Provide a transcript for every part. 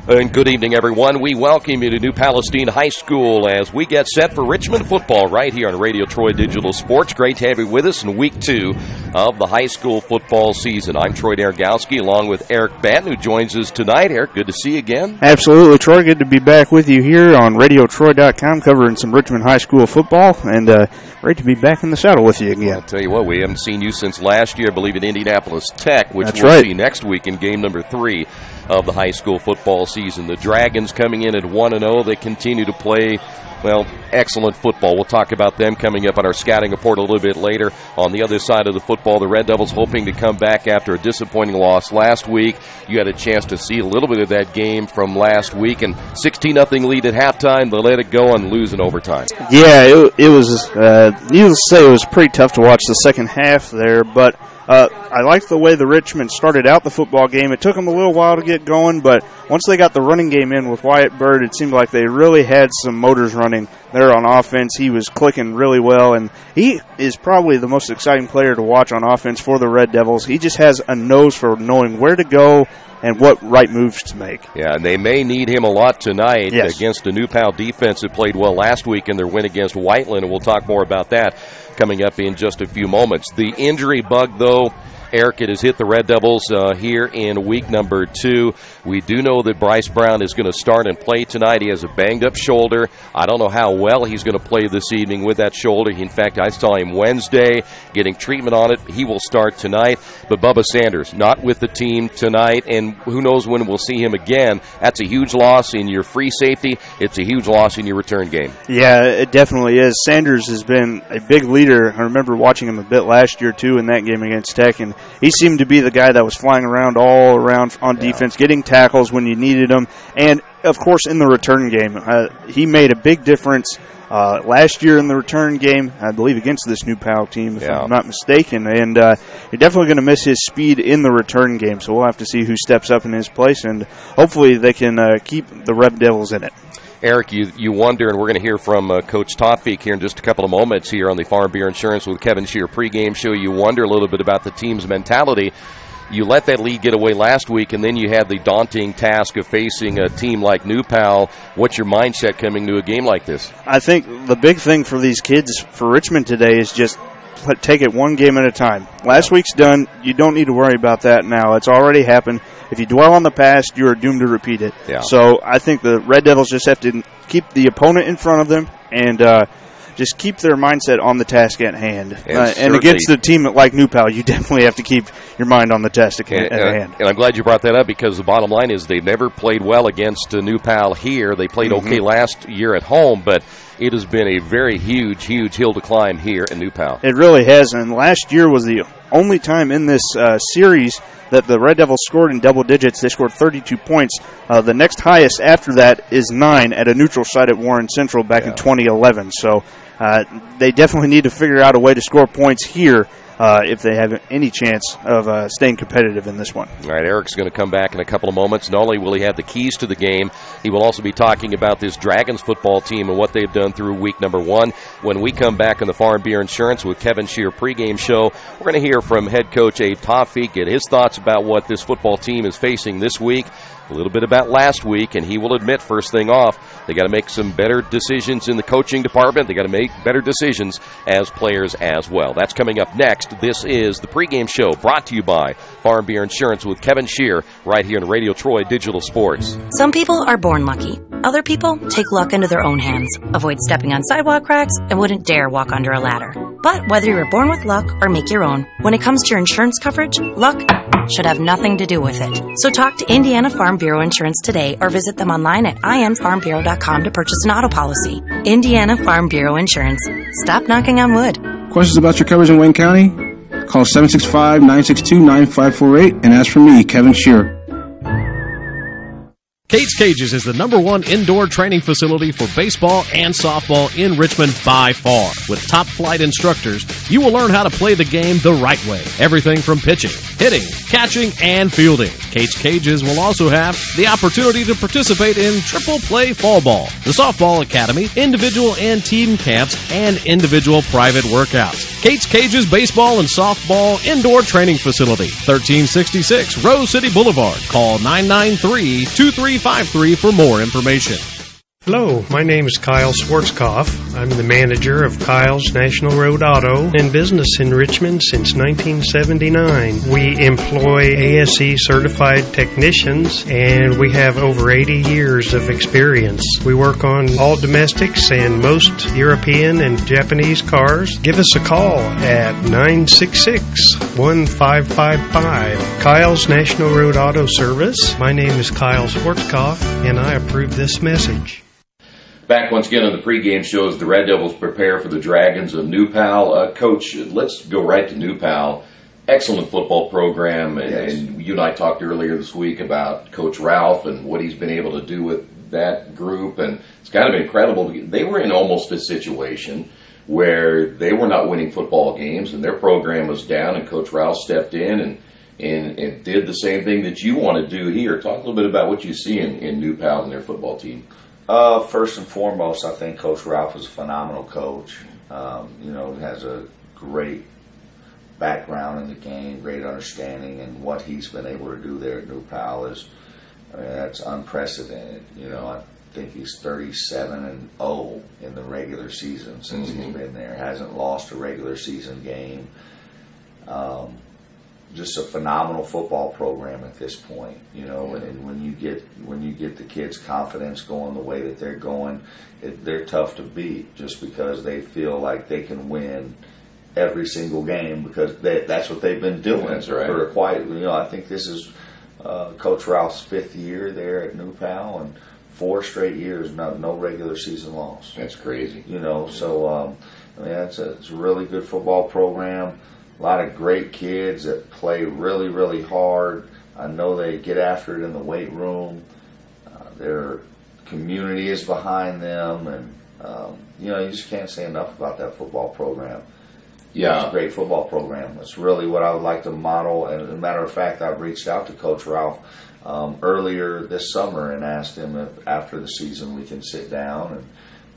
And good evening, everyone. We welcome you to New Palestine High School as we get set for Richmond football right here on Radio Troy Digital Sports. Great to have you with us in week 2 of the high school football season. I'm Troy Dargowski along with Eric Batten, who joins us tonight. Eric, good to see you again. Absolutely, Troy. Good to be back with you here on RadioTroy.com covering some Richmond high school football, and great to be back in the saddle with you again. I'll tell you what, we haven't seen you since last year, I believe, at Indianapolis Tech, which That's we'll right. see next week in game number 3 of the high school football season. The Dragons coming in at 1-0. They continue to play, well, excellent football. We'll talk about them coming up on our scouting report a little bit later. On the other side of the football, the Red Devils hoping to come back after a disappointing loss last week. You had a chance to see a little bit of that game from last week, and 16-0 lead at halftime. They let it go and lose in overtime. Yeah, it was, needless to say, it was pretty tough to watch the second half there, but I liked the way the Richmond started out the football game. It took them a little while to get going, but once they got the running game in with Wyatt Bird, it seemed like they really had some motors running there on offense. He was clicking really well, and he is probably the most exciting player to watch on offense for the Red Devils. He just has a nose for knowing where to go and what right moves to make. Yeah, and they may need him a lot tonight against the New Pal defense that played well last week in their win against Whiteland, and we'll talk more about that coming up in just a few moments. The injury bug, though, Eric, it has hit the Red Devils here in week number 2. We do know that Bryce Brown is going to start and play tonight. He has a banged-up shoulder. I don't know how well he's going to play this evening with that shoulder. In fact, I saw him Wednesday getting treatment on it. He will start tonight. But Bubba Sanders, not with the team tonight, and who knows when we'll see him again. That's a huge loss in your free safety. It's a huge loss in your return game. Yeah, it definitely is. Sanders has been a big leader. I remember watching him a bit last year, too, in that game against Tech, and he seemed to be the guy that was flying around all around on defense, getting tackles when you needed them, and, of course, in the return game. He made a big difference last year in the return game, I believe, against this New Pal team, if I'm not mistaken, and you're definitely going to miss his speed in the return game, so we'll have to see who steps up in his place, and hopefully they can keep the Red Devils in it. Eric, you wonder, and we're going to hear from Coach Tofik here in just a couple of moments here on the Farm Beer Insurance with Kevin Shear pregame show. You wonder a little bit about the team's mentality. You let that lead get away last week, and then you had the daunting task of facing a team like New Pal. What's your mindset coming to a game like this? I think the big thing for these kids, for Richmond today, is just take it one game at a time. Last week's done. You don't need to worry about that now. It's already happened. If you dwell on the past, you are doomed to repeat it. Yeah. So I think the Red Devils just have to keep the opponent in front of them and just keep their mindset on the task at hand. And against a team like New Pal, you definitely have to keep your mind on the task at hand. And I'm glad you brought that up because the bottom line is they've never played well against New Pal here. They played okay last year at home, but it has been a very huge hill to climb here in New Pal. It really has, and last year was the only time in this series that the Red Devils scored in double digits. They scored 32 points. The next highest after that is 9 at a neutral site at Warren Central back in 2011. So they definitely need to figure out a way to score points here if they have any chance of staying competitive in this one. All right, Eric's going to come back in a couple of moments. Not only will he have the keys to the game, he will also be talking about this Dragons football team and what they've done through week number 1. When we come back on the Farm Beer Insurance with Kevin Shear pregame show, we're going to hear from head coach Abe Tofik, get his thoughts about what this football team is facing this week, a little bit about last week, and he will admit first thing off, they got to make some better decisions in the coaching department. They got to make better decisions as players as well. That's coming up next. This is the pregame show brought to you by Farm Beer Insurance with Kevin Shear right here in Radio Troy Digital Sports. Some people are born lucky. Other people take luck into their own hands, avoid stepping on sidewalk cracks, and wouldn't dare walk under a ladder. But whether you're born with luck or make your own, when it comes to your insurance coverage, luck should have nothing to do with it. So talk to Indiana Farm Bureau Insurance today or visit them online at infarmbureau.com to purchase an auto policy. Indiana Farm Bureau Insurance. Stop knocking on wood. Questions about your coverage in Wayne County? Call 765-962-9548 and ask for me, Kevin Shear. Kate's Cages is the #1 indoor training facility for baseball and softball in Richmond by far. With top flight instructors, you will learn how to play the game the right way. Everything from pitching, hitting, catching, and fielding. Kate's Cages will also have the opportunity to participate in triple play fall ball, the softball academy, individual and team camps, and individual private workouts. Kate's Cages Baseball and Softball Indoor Training Facility, 1366 Rose City Boulevard. Call 993-2353 for more information. Hello, my name is Kyle Schwarzkopf. I'm the manager of Kyle's National Road Auto, in business in Richmond since 1979. We employ ASE certified technicians, and we have over 80 years of experience. We work on all domestics and most European and Japanese cars. Give us a call at 966-1555. Kyle's National Road Auto Service. My name is Kyle Schwarzkopf, and I approve this message. Back once again on the pregame show as the Red Devils prepare for the Dragons of New Pal. Coach, let's go right to New Pal. Excellent football program, and you and I talked earlier this week about Coach Ralph and what he's been able to do with that group, and it's kind of incredible. They were in almost a situation where they were not winning football games, and their program was down, and Coach Ralph stepped in and did the same thing that you want to do here. Talk a little bit about what you see in New Pal and their football team. First and foremost, I think Coach Ralph is a phenomenal coach. Has a great background in the game, great understanding, and what he's been able to do there at New Pal that's unprecedented. I think he's 37-0 in the regular season since he's been there. Hasn't lost a regular season game. Just a phenomenal football program at this point, and when you get the kids' confidence going the way that they're going, they're tough to beat just because they feel like they can win every single game because that's what they've been doing. That's right. For I think this is Coach Ralph's 5th year there at New Pal, and 4 straight years, no regular season loss. That's crazy. It's a really good football program. A lot of great kids that play really, really hard. I know they get after it in the weight room. Their community is behind them, and you just can't say enough about that football program. Yeah, it's a great football program. It's really what I would like to model. And as a matter of fact, I've reached out to Coach Ralph earlier this summer and asked him if after the season we can sit down, and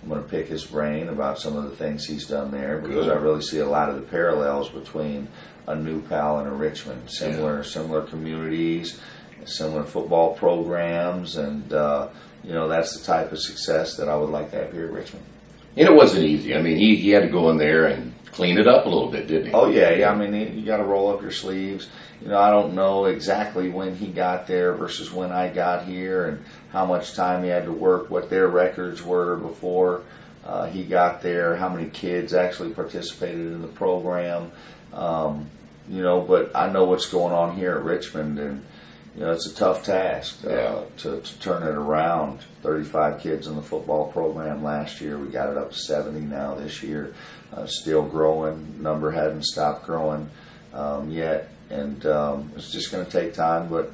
I'm going to pick his brain about some of the things he's done there because I really see a lot of the parallels between a New Pal and a Richmond. Similar communities, similar football programs, and that's the type of success that I would like to have here at Richmond. And it wasn't easy. I mean, he had to go in there and clean it up a little bit, didn't he? Oh, yeah. I mean, you got to roll up your sleeves. I don't know exactly when he got there versus when I got here and how much time he had to work, what their records were before he got there, how many kids actually participated in the program. But I know what's going on here at Richmond, and it's a tough task to turn it around. 35 kids in the football program last year. We got it up to 70 now this year. Still growing. Number hasn't stopped growing yet. And it's just going to take time, but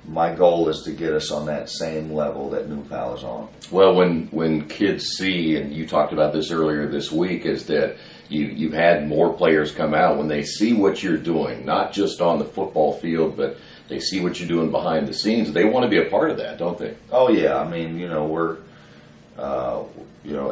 my goal is to get us on that same level that New Pal is on. Well, when kids see, and you talked about this earlier this week, is that you've had more players come out when they see what you're doing, not just on the football field, but they see what you're doing behind the scenes. They want to be a part of that, don't they? Oh, yeah. I mean, we're,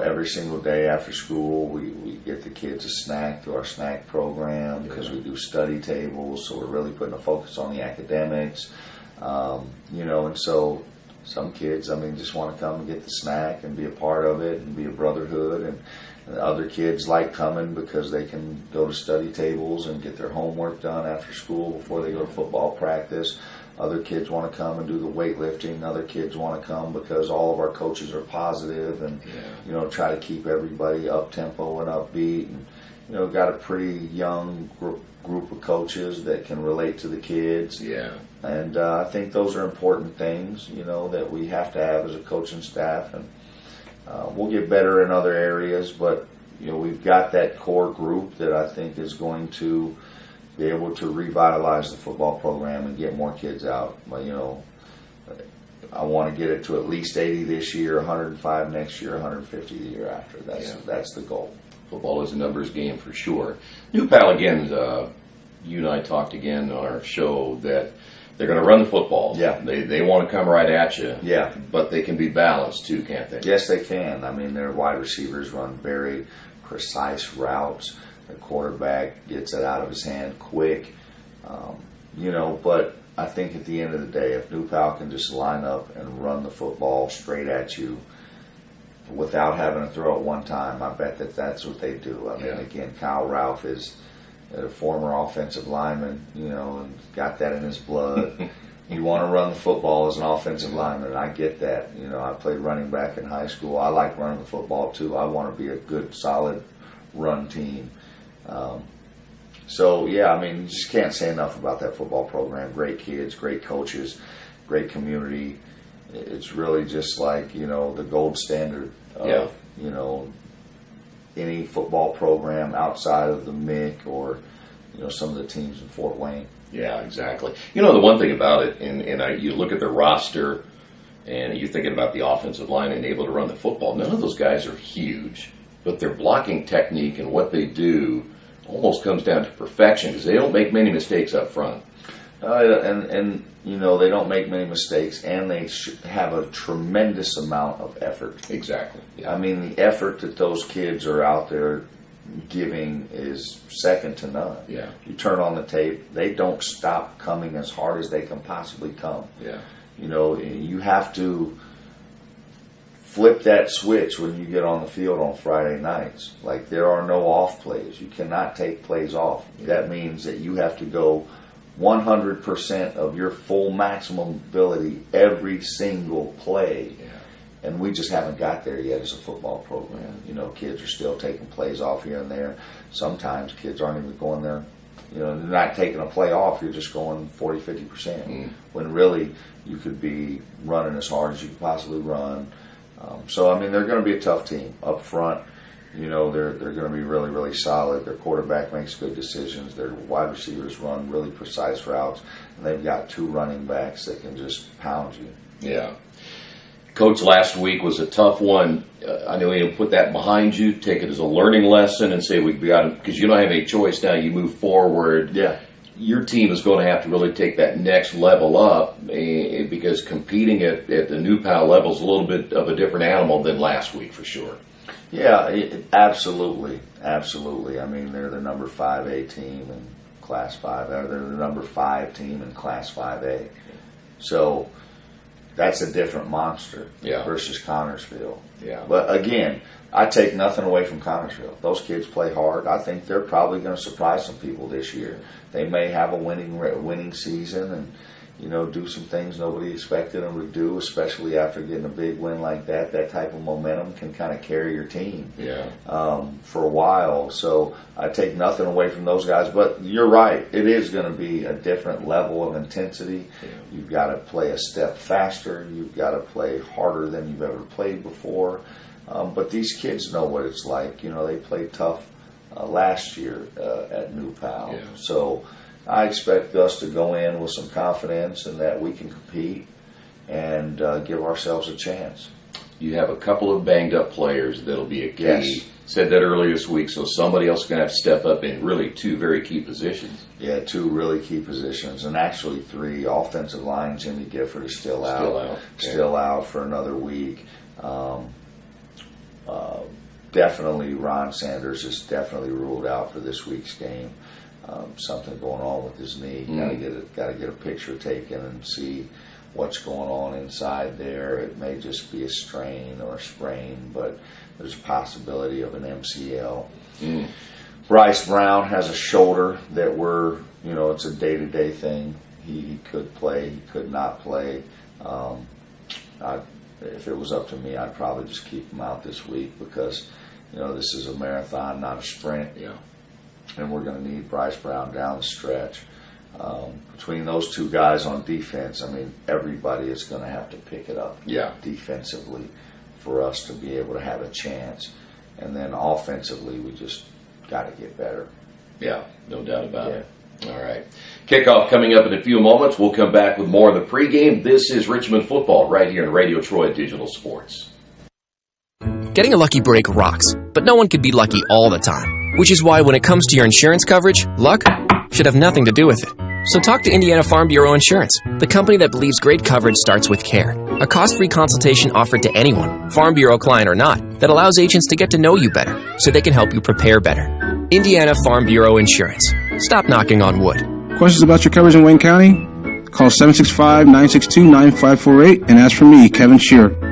every single day after school, we get the kids a snack through our snack program because we do study tables, so we're really putting a focus on the academics. And so some kids, just want to come and get the snack and be a part of it and be a brotherhood. And other kids like coming because they can go to study tables and get their homework done after school before they go to football practice. Other kids want to come and do the weightlifting. Other kids want to come because all of our coaches are positive and, try to keep everybody up-tempo and upbeat. And, got a pretty young group of coaches that can relate to the kids. Yeah. And I think those are important things, that we have to have as a coaching staff. And we'll get better in other areas, but, we've got that core group that I think is going to be able to revitalize the football program and get more kids out. But, I want to get it to at least 80 this year, 105 next year, 150 the year after. That's the goal. Football is a numbers game for sure. New Pal, again, you and I talked again on our show that They're going to run the football. Yeah. They want to come right at you. Yeah. But they can be balanced too, can't they? Yes, they can. I mean, their wide receivers run very precise routes. The quarterback gets it out of his hand quick. But I think at the end of the day, if New Pal can just line up and run the football straight at you without having to throw it one time, I bet that's what they do. I mean, again, Kyle Ralph is a former offensive lineman, and got that in his blood. You want to run the football as an offensive lineman, and I get that. I played running back in high school. I like running the football too. I want to be a good, solid run team. You just can't say enough about that football program. Great kids, great coaches, great community. It's really just like, the gold standard of, any football program outside of the MIC or, some of the teams in Fort Wayne. Yeah, exactly. The one thing about it, you look at the roster and you're thinking about the offensive line and able to run the football. None of those guys are huge, but their blocking technique and what they do almost comes down to perfection because they don't make many mistakes up front. They don't make many mistakes, and they have a tremendous amount of effort. Exactly. Yeah. I mean, the effort that those kids are out there giving is second to none. Yeah. You turn on the tape, they don't stop coming as hard as they can possibly come. Yeah. You have to flip that switch when you get on the field on Friday nights. Like, there are no off plays. You cannot take plays off. That means that you have to go 100% of your full maximum ability every single play. Yeah. And we just haven't got there yet as a football program. Kids are still taking plays off here and there. Sometimes kids aren't even going there. They're not taking a play off. You're just going 40, 50%. When really you could be running as hard as you could possibly run. They're going to be a tough team up front. They're going to be really, really solid. Their quarterback makes good decisions. Their wide receivers run really precise routes. And they've got two running backs that can just pound you. Yeah. Coach, last week was a tough one. I know you put that behind you, take it as a learning lesson and say we've got to, because you don't have any choice now. You move forward. Yeah. Your team is going to have to really take that next level up because competing at the New Pal level is a little bit of a different animal than last week for sure. Yeah, absolutely. Absolutely. I mean, they're the number 5A team in Class 5. They're the number 5 team in Class 5A. So that's a different monster versus Connorsville. Yeah. But again, I take nothing away from Connorsville. Those kids play hard. I think they're probably going to surprise some people this year. They may have a winning season and do some things nobody expected them to do, especially after getting a big win like that. That type of momentum can kind of carry your team for a while. So I take nothing away from those guys. But you're right. It is going to be a different level of intensity. Yeah. You've got to play a step faster. You've got to play harder than you've ever played before. But these kids know what it's like. They played tough last year at New Pal. Yeah. So I expect us to go in with some confidence and that we can compete and give ourselves a chance. You have a couple of banged up players that'll be a key. Yes. Said that earlier this week, so somebody else is going to have to step up in really two very key positions. Yeah, two really key positions, and actually three. Offensive line, Jimmy Gifford is still out. Still out for another week. Definitely Ron Sanders is definitely ruled out for this week's game. Something going on with his knee. Got to get a picture taken and see what's going on inside there. It may just be a strain or a sprain, but there's a possibility of an MCL. Bryce Brown has a shoulder that it's a day-to-day thing. He could play, he could not play. If it was up to me, I'd probably just keep him out this week because, this is a marathon, not a sprint. Yeah. And we're going to need Bryce Brown down the stretch. Between those two guys on defense, everybody is going to have to pick it up defensively for us to be able to have a chance. And then offensively, we just got to get better. Yeah, no doubt about it. All right. Kickoff coming up in a few moments. We'll come back with more of the pregame. This is Richmond football right here on Radio Troy Digital Sports. Getting a lucky break rocks, but no one can be lucky all the time. Which is why when it comes to your insurance coverage, luck should have nothing to do with it. So talk to Indiana Farm Bureau Insurance, the company that believes great coverage starts with care. A cost-free consultation offered to anyone, Farm Bureau client or not, that allows agents to get to know you better so they can help you prepare better. Indiana Farm Bureau Insurance. Stop knocking on wood. Questions about your coverage in Wayne County? Call 765-962-9548 and ask for me, Kevin Shearer.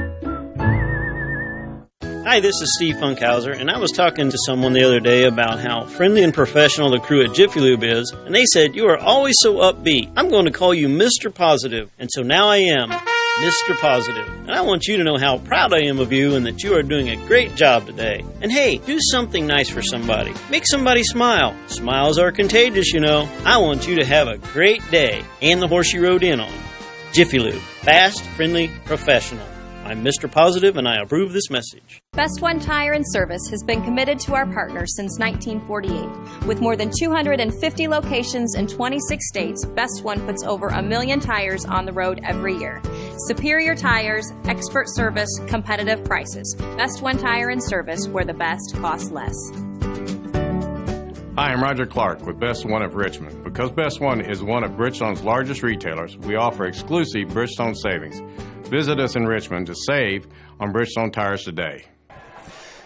Hi, this is Steve Funkhauser, and I was talking to someone the other day about how friendly and professional the crew at Jiffy Lube is, and they said, "You are always so upbeat. I'm going to call you Mr. Positive." And so now I am Mr. Positive. And I want you to know how proud I am of you and that you are doing a great job today. And hey, do something nice for somebody. Make somebody smile. Smiles are contagious, you know. I want you to have a great day and the horse you rode in on. Jiffy Lube. Fast, friendly, professional. I'm Mr. Positive, and I approve this message. Best One Tire and Service has been committed to our partners since 1948. With more than 250 locations in 26 states, Best One puts over 1 million tires on the road every year. Superior tires, expert service, competitive prices. Best One Tire and Service, where the best costs less. Hi, I'm Roger Clark with Best One of Richmond. Because Best One is one of Bridgestone's largest retailers, we offer exclusive Bridgestone savings. Visit us in Richmond to save on Bridgestone tires today.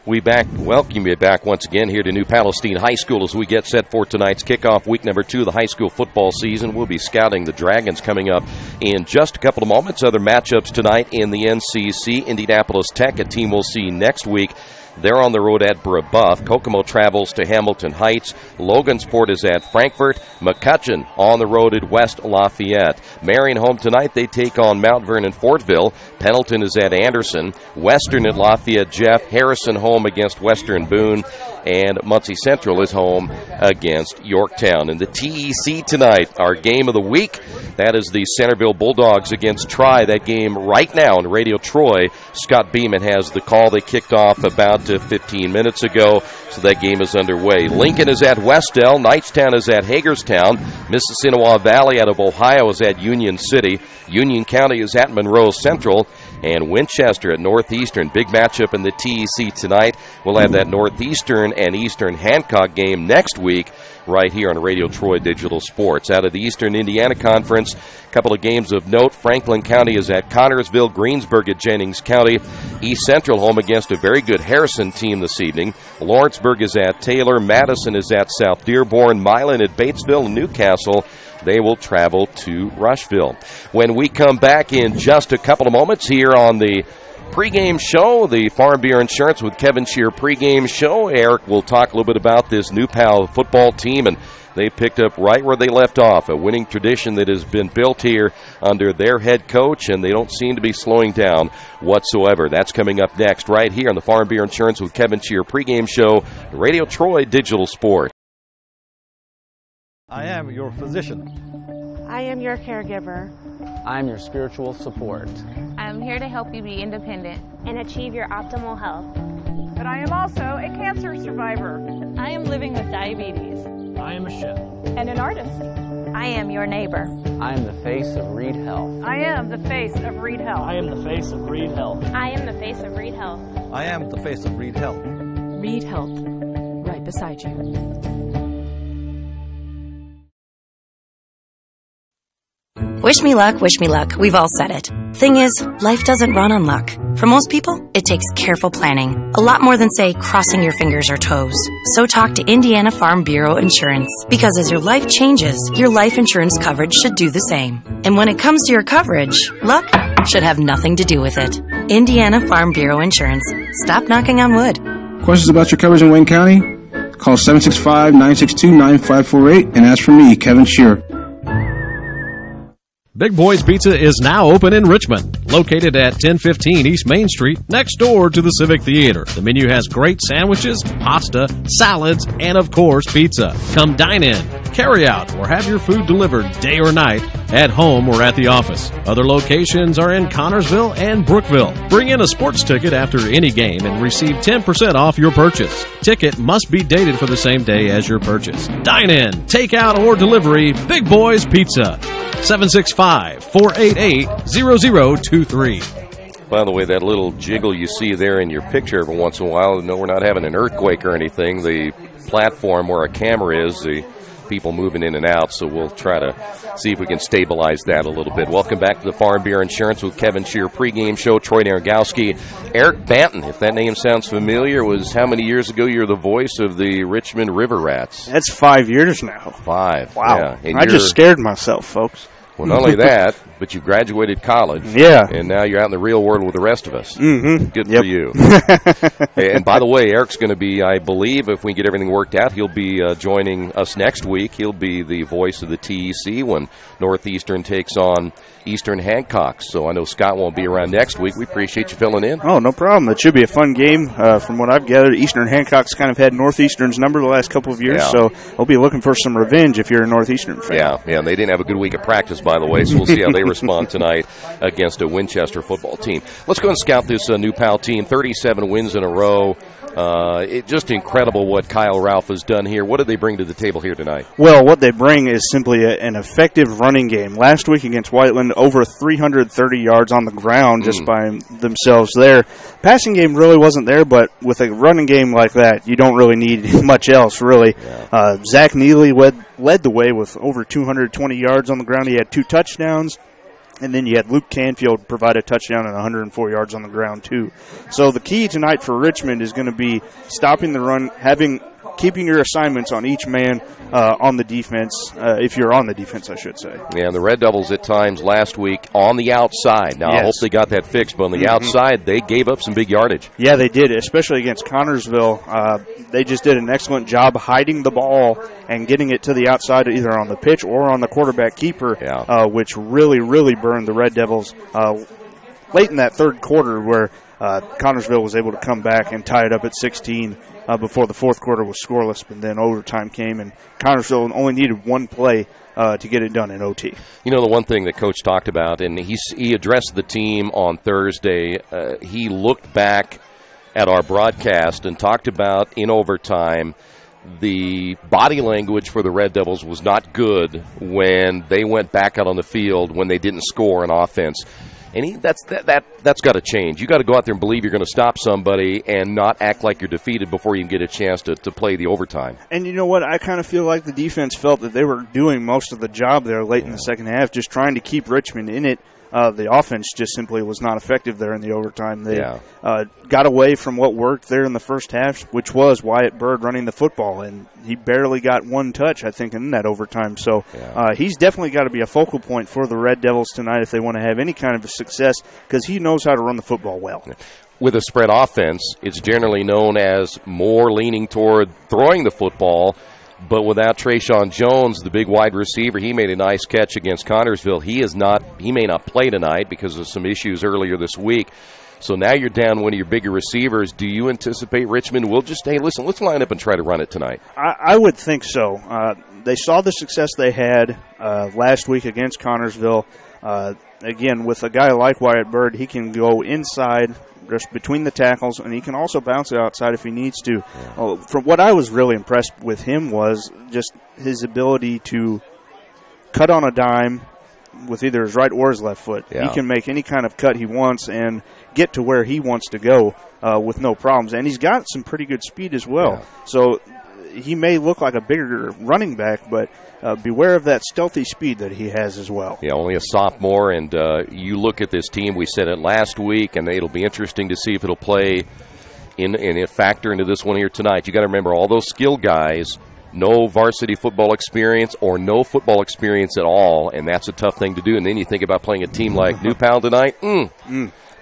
We welcome you back once again here to New Palestine High School as we get set for tonight's kickoff, week number 2 of the high school football season. We'll be scouting the Dragons coming up in just a couple of moments. Other matchups tonight in the NCC. Indianapolis Tech, a team we'll see next week. They're on the road at Brebeuf. Kokomo travels to Hamilton Heights. Logansport is at Frankfort. McCutcheon on the road at West Lafayette. Marion home tonight. They take on Mount Vernon Fortville. Pendleton is at Anderson. Western at Lafayette Jeff. Harrison home against Western Boone. And Muncie Central is home against Yorktown. And the TEC tonight, our game of the week, that is the Centerville Bulldogs against Tri. That game right now on Radio Troy. Scott Beeman has the call. They kicked off about 15 minutes ago, so that game is underway. Lincoln is at Westdale. Knightstown is at Hagerstown. Mississinawa Valley out of Ohio is at Union City. Union County is at Monroe Central. And Winchester at Northeastern. Big matchup in the TEC tonight. We'll have that Northeastern and Eastern Hancock game next week right here on Radio Troy Digital Sports. Out of the Eastern Indiana Conference, a couple of games of note. Franklin County is at Connorsville. Greensburg at Jennings County. East Central home against a very good Harrison team this evening. Lawrenceburg is at Taylor. Madison is at South Dearborn. Milan at Batesville. And Newcastle, they will travel to Rushville. When we come back in just a couple of moments here on the pregame show, the Farm Bureau Insurance with Kevin Shear pregame show, Eric will talk a little bit about this New Pal football team, and they picked up right where they left off, a winning tradition that has been built here under their head coach, and they don't seem to be slowing down whatsoever. That's coming up next right here on the Farm Bureau Insurance with Kevin Shear pregame show, Radio Troy Digital Sports. I am your physician. I am your caregiver. I am your spiritual support. I am here to help you be independent and achieve your optimal health. But I am also a cancer survivor. I am living with diabetes. I am a chef. And an artist. I am your neighbor. I am the face of Reed Health. I am the face of Reed Health. I am the face of Reed Health. I am the face of Reed Health. I am the face of Reed Health. Reed Health, right beside you. Wish me luck, we've all said it. Thing is, life doesn't run on luck. For most people, it takes careful planning. A lot more than, say, crossing your fingers or toes. So talk to Indiana Farm Bureau Insurance. Because as your life changes, your life insurance coverage should do the same. And when it comes to your coverage, luck should have nothing to do with it. Indiana Farm Bureau Insurance. Stop knocking on wood. Questions about your coverage in Wayne County? Call 765-962-9548 and ask for me, Kevin Shearer. Big Boys Pizza is now open in Richmond, located at 1015 East Main Street, next door to the Civic Theater. The menu has great sandwiches, pasta, salads, and of course, pizza. Come dine in, carry out, or have your food delivered day or night, at home or at the office. Other locations are in Connorsville and Brookville. Bring in a sports ticket after any game and receive 10% off your purchase. Ticket must be dated for the same day as your purchase. Dine in, take out, or delivery, Big Boys Pizza. 765-488-0023. By the way, that little jiggle you see there in your picture every once in a while, no, we're not having an earthquake or anything. The platform where a camera is, the people moving in and out, so we'll try to see if we can stabilize that a little bit. Welcome back to the Farm Beer Insurance with Kevin Shear pregame show. Troy Naragowski. Eric Banton, if that name sounds familiar, was how many years ago you were the voice of the Richmond River Rats? That's 5 years now. 5. Wow. Yeah. And I just scared myself, folks. Well, not only that, but you've graduated college. Yeah. And now you're out in the real world with the rest of us. Mm-hmm. Good for you. And by the way, Eric's going to be, I believe, if we get everything worked out, he'll be joining us next week. He'll be the voice of the TEC when Northeastern takes on Eastern Hancock. So I know Scott won't be around next week. We appreciate you filling in. Oh, no problem. It should be a fun game. From what I've gathered, Eastern Hancock's kind of had Northeastern's number the last couple of years, so I'll be looking for some revenge if you're a Northeastern fan. Yeah, and they didn't have a good week of practice, by the way, so we'll see how they respond tonight against a Winchester football team. Let's go and scout this New Pal team. 37 wins in a row. It's just incredible what Kyle Ralph has done here. What did they bring to the table here tonight? Well, what they bring is simply an effective running game. Last week against Whiteland, over 330 yards on the ground just by themselves there. Passing game really wasn't there, but with a running game like that, you don't really need much else, really. Yeah. Zach Neely led the way with over 220 yards on the ground. He had 2 touchdowns. And then you had Luke Canfield provide a touchdown and 104 yards on the ground, too. So the key tonight for Richmond is going to be stopping the run, keeping your assignments on each man on the defense, if you're on the defense, I should say. Yeah, and the Red Devils at times last week on the outside. Now, I hope they got that fixed, but on the outside, they gave up some big yardage. Yeah, they did, especially against Connorsville. They just did an excellent job hiding the ball and getting it to the outside, either on the pitch or on the quarterback keeper, which really, really burned the Red Devils late in that third quarter where Connorsville was able to come back and tie it up at 16 before the fourth quarter was scoreless, but then overtime came, and Connorsville only needed one play to get it done in OT. You know, the one thing that Coach talked about, and he addressed the team on Thursday, he looked back at our broadcast and talked about in overtime the body language for the Red Devils was not good when they went back out on the field when they didn't score on offense. And that's got to change. You got to go out there and believe you're going to stop somebody and not act like you're defeated before you can get a chance to play the overtime. And you know what? I kind of feel like the defense felt that they were doing most of the job there late in the second half, just trying to keep Richmond in it. The offense just simply was not effective there in the overtime. They got away from what worked there in the first half, which was Wyatt Bird running the football, and he barely got one touch, I think, in that overtime. So he's definitely got to be a focal point for the Red Devils tonight if they want to have any kind of a success, because he knows how to run the football well. With a spread offense, it's generally known as more leaning toward throwing the football. But without Trayshawn Jones, the big wide receiver, he made a nice catch against Connorsville. He may not play tonight because of some issues earlier this week. So now you're down one of your bigger receivers. Do you anticipate Richmond will just, hey, listen, let's line up and try to run it tonight? I would think so. They saw the success they had last week against Connorsville. Again, with a guy like Wyatt Bird, he can go inside just between the tackles, and he can also bounce it outside if he needs to. From what I was really impressed with him was just his ability to cut on a dime with either his right or his left foot. He can make any kind of cut he wants and get to where he wants to go with no problems. And he's got some pretty good speed as well. So he may look like a bigger running back, but beware of that stealthy speed that he has as well. Yeah, only a sophomore, and you look at this team, we said it last week, and it'll be interesting to see if it'll play in a factor into this one here tonight. You got to remember, all those skill guys, no varsity football experience or no football experience at all, and that's a tough thing to do. And then you think about playing a team like New Pal tonight.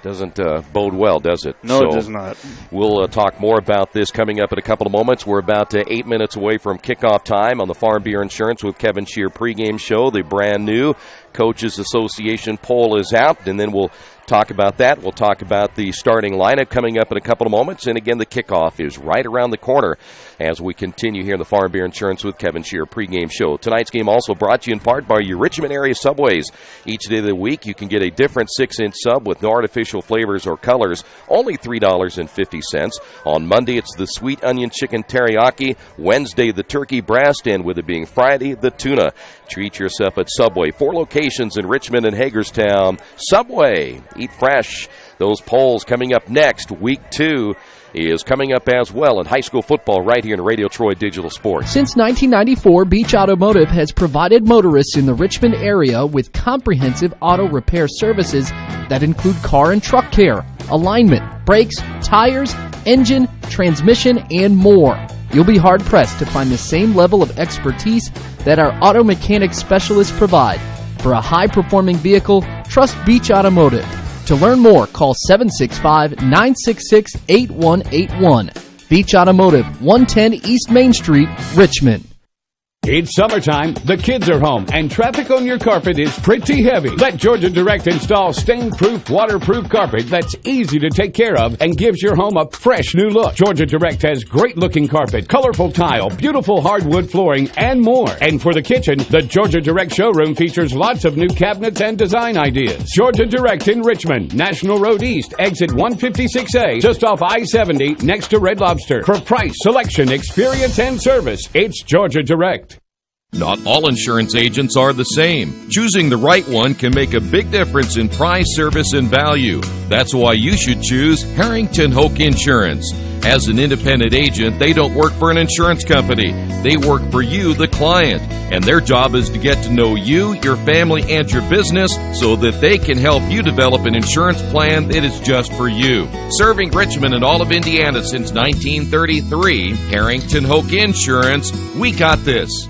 Doesn't bode well, does it? No, it does not. We'll talk more about this coming up in a couple of moments. We're about 8 minutes away from kickoff time on the Farm Beer Insurance with Kevin Shear pregame show. The brand new Coaches Association poll is out, and then we'll talk about that. We'll talk about the starting lineup coming up in a couple of moments. And again, the kickoff is right around the corner as we continue here in the Farm Beer Insurance with Kevin Shear pregame show. Tonight's game also brought to you in part by your Richmond area Subways. Each day of the week, you can get a different 6-inch sub with no artificial flavors or colors, only $3.50. On Monday, it's the sweet onion chicken teriyaki. Wednesday, the turkey breast, and with it being Friday, the tuna. Treat yourself at Subway. 4 locations in Richmond and Hagerstown. Subway. Eat fresh. Those polls coming up next, week 2 is coming up as well in high school football right here in Radio Troy Digital Sports. Since 1994, Beach Automotive has provided motorists in the Richmond area with comprehensive auto repair services that include car and truck care, alignment, brakes, tires, engine, transmission, and more. You'll be hard-pressed to find the same level of expertise that our auto mechanic specialists provide. For a high-performing vehicle, trust Beach Automotive. To learn more, call 765-966-8181. Beach Automotive, 110 East Main Street, Richmond. It's summertime, the kids are home, and traffic on your carpet is pretty heavy. Let Georgia Direct install stain-proof, waterproof carpet that's easy to take care of and gives your home a fresh new look. Georgia Direct has great-looking carpet, colorful tile, beautiful hardwood flooring, and more. And for the kitchen, the Georgia Direct showroom features lots of new cabinets and design ideas. Georgia Direct in Richmond, National Road East, exit 156A, just off I-70, next to Red Lobster. For price, selection, experience, and service, it's Georgia Direct. Not all insurance agents are the same. Choosing the right one can make a big difference in price, service, and value. That's why you should choose Harrington Hoke Insurance. As an independent agent, they don't work for an insurance company. They work for you, the client. And their job is to get to know you, your family, and your business so that they can help you develop an insurance plan that is just for you. Serving Richmond and all of Indiana since 1933, Harrington Hoke Insurance, we got this.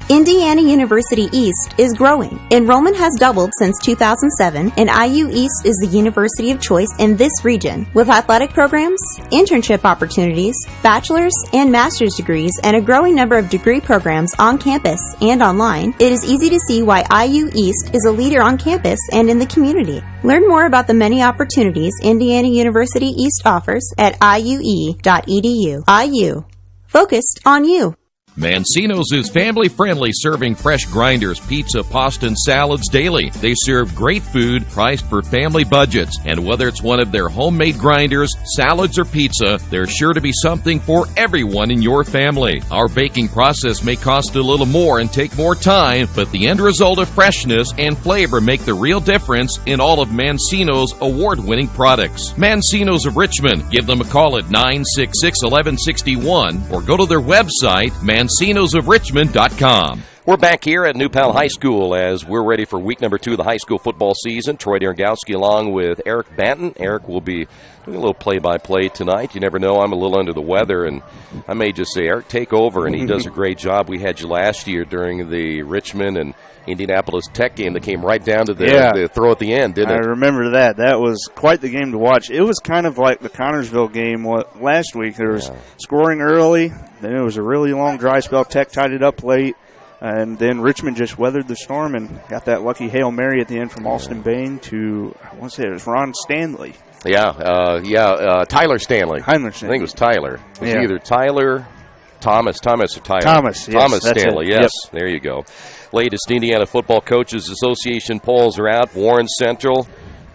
Indiana University East is growing. Enrollment has doubled since 2007, and IU East is the university of choice in this region. With athletic programs, internship opportunities, bachelor's and master's degrees, and a growing number of degree programs on campus and online, it is easy to see why IU East is a leader on campus and in the community. Learn more about the many opportunities Indiana University East offers at iue.edu. IU. Focused on you. Mancino's is family-friendly, serving fresh grinders, pizza, pasta, and salads daily. They serve great food priced for family budgets. And whether it's one of their homemade grinders, salads, or pizza, there's sure to be something for everyone in your family. Our baking process may cost a little more and take more time, but the end result of freshness and flavor make the real difference in all of Mancino's award-winning products. Mancino's of Richmond. Give them a call at 966-1161 or go to their website, Mancino'sofRichmond.com. We're back here at New Pal High School as we're ready for week number 2 of the high school football season. Troy Darengowski along with Eric Banton. Eric will be doing a little play-by-play tonight. You never know. I'm a little under the weather, and I may just say, Eric, take over, and he does a great job. We had you last year during the Richmond and Indianapolis Tech game that came right down to the throw at the end, didn't it? I remember that. That was quite the game to watch. It was kind of like the Connorsville game last week. There was scoring early, then it was a really long dry spell. Tech tied it up late, and then Richmond just weathered the storm and got that lucky Hail Mary at the end from Austin Bain to, I want to say it was Ron Stanley. Tyler Stanley. I think it was Tyler. It was either Thomas or Tyler. Thomas Stanley, it. yes. Yep. There you go. Latest Indiana Football Coaches Association polls are out. Warren Central,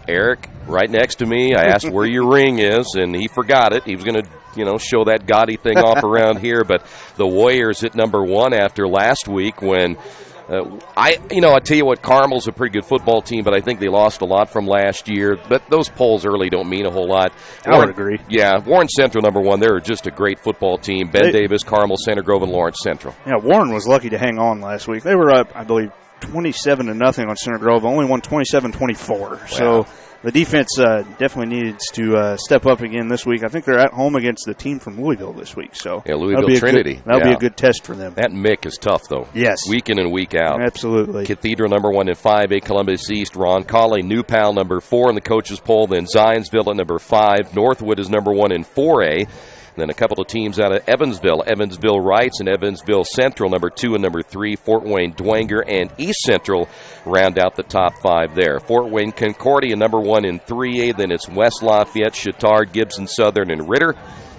Eric, right next to me. I asked where your ring is, and he forgot it. He was going to, show that gaudy thing off around here. But the Warriors at number 1 after last week when I tell you what, Carmel's a pretty good football team, but I think they lost a lot from last year. But those polls early don't mean a whole lot. I would agree. Yeah, Warren Central, number 1. They're just a great football team. Ben Davis, Carmel, Center Grove, and Lawrence Central. Yeah, Warren was lucky to hang on last week. They were up, I believe, 27-0 on Center Grove. Only won 27-24. Wow. So the defense definitely needs to step up again this week. I think they're at home against the team from Louisville this week. So Louisville Trinity. That'll be a good test for them. That Mick is tough, though. Yes. Week in and week out. Absolutely. Cathedral, number 1 in 5A, Columbus East, Ron Colley. New Pal, number 4 in the coaches poll. Then Zionsville at number 5. Northwood is number 1 in 4A. Then a couple of teams out of Evansville Wrights and Evansville Central, number 2 and number 3. Fort Wayne Dwenger and East Central round out the top 5 there. Fort Wayne Concordia, number 1 in 3A. Then it's West Lafayette, Chittard, Gibson Southern, and Ritter.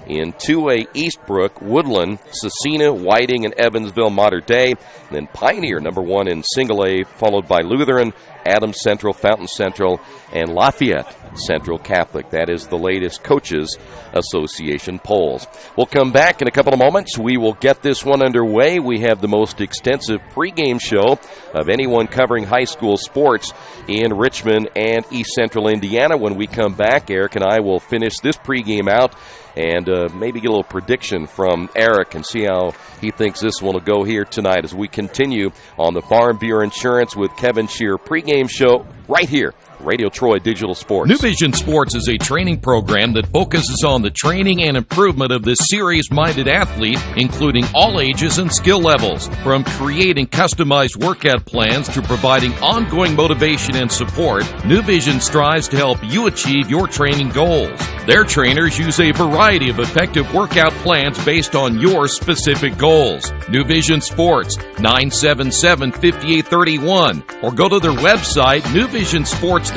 In 2A, Eastbrook, Woodland, Cecina, Whiting, and Evansville Mater Dei. And then Pioneer, number 1 in single A, followed by Lutheran, Adams Central, Fountain Central, and Lafayette Central Catholic. That is the latest Coaches Association polls. We'll come back in a couple of moments. We will get this one underway. We have the most extensive pregame show of anyone covering high school sports in Richmond and East Central Indiana. When we come back, Eric and I will finish this pregame out and maybe get a little prediction from Eric and see how he thinks this one will go here tonight as we continue on the Farm Bureau Insurance with Kevin Shear pregame show right here. Radio Troy Digital Sports. New Vision Sports is a training program that focuses on the training and improvement of the serious-minded athlete, including all ages and skill levels. From creating customized workout plans to providing ongoing motivation and support, New Vision strives to help you achieve your training goals. Their trainers use a variety of effective workout plans based on your specific goals. New Vision Sports, 977-5831, or go to their website, newvisionsports.com.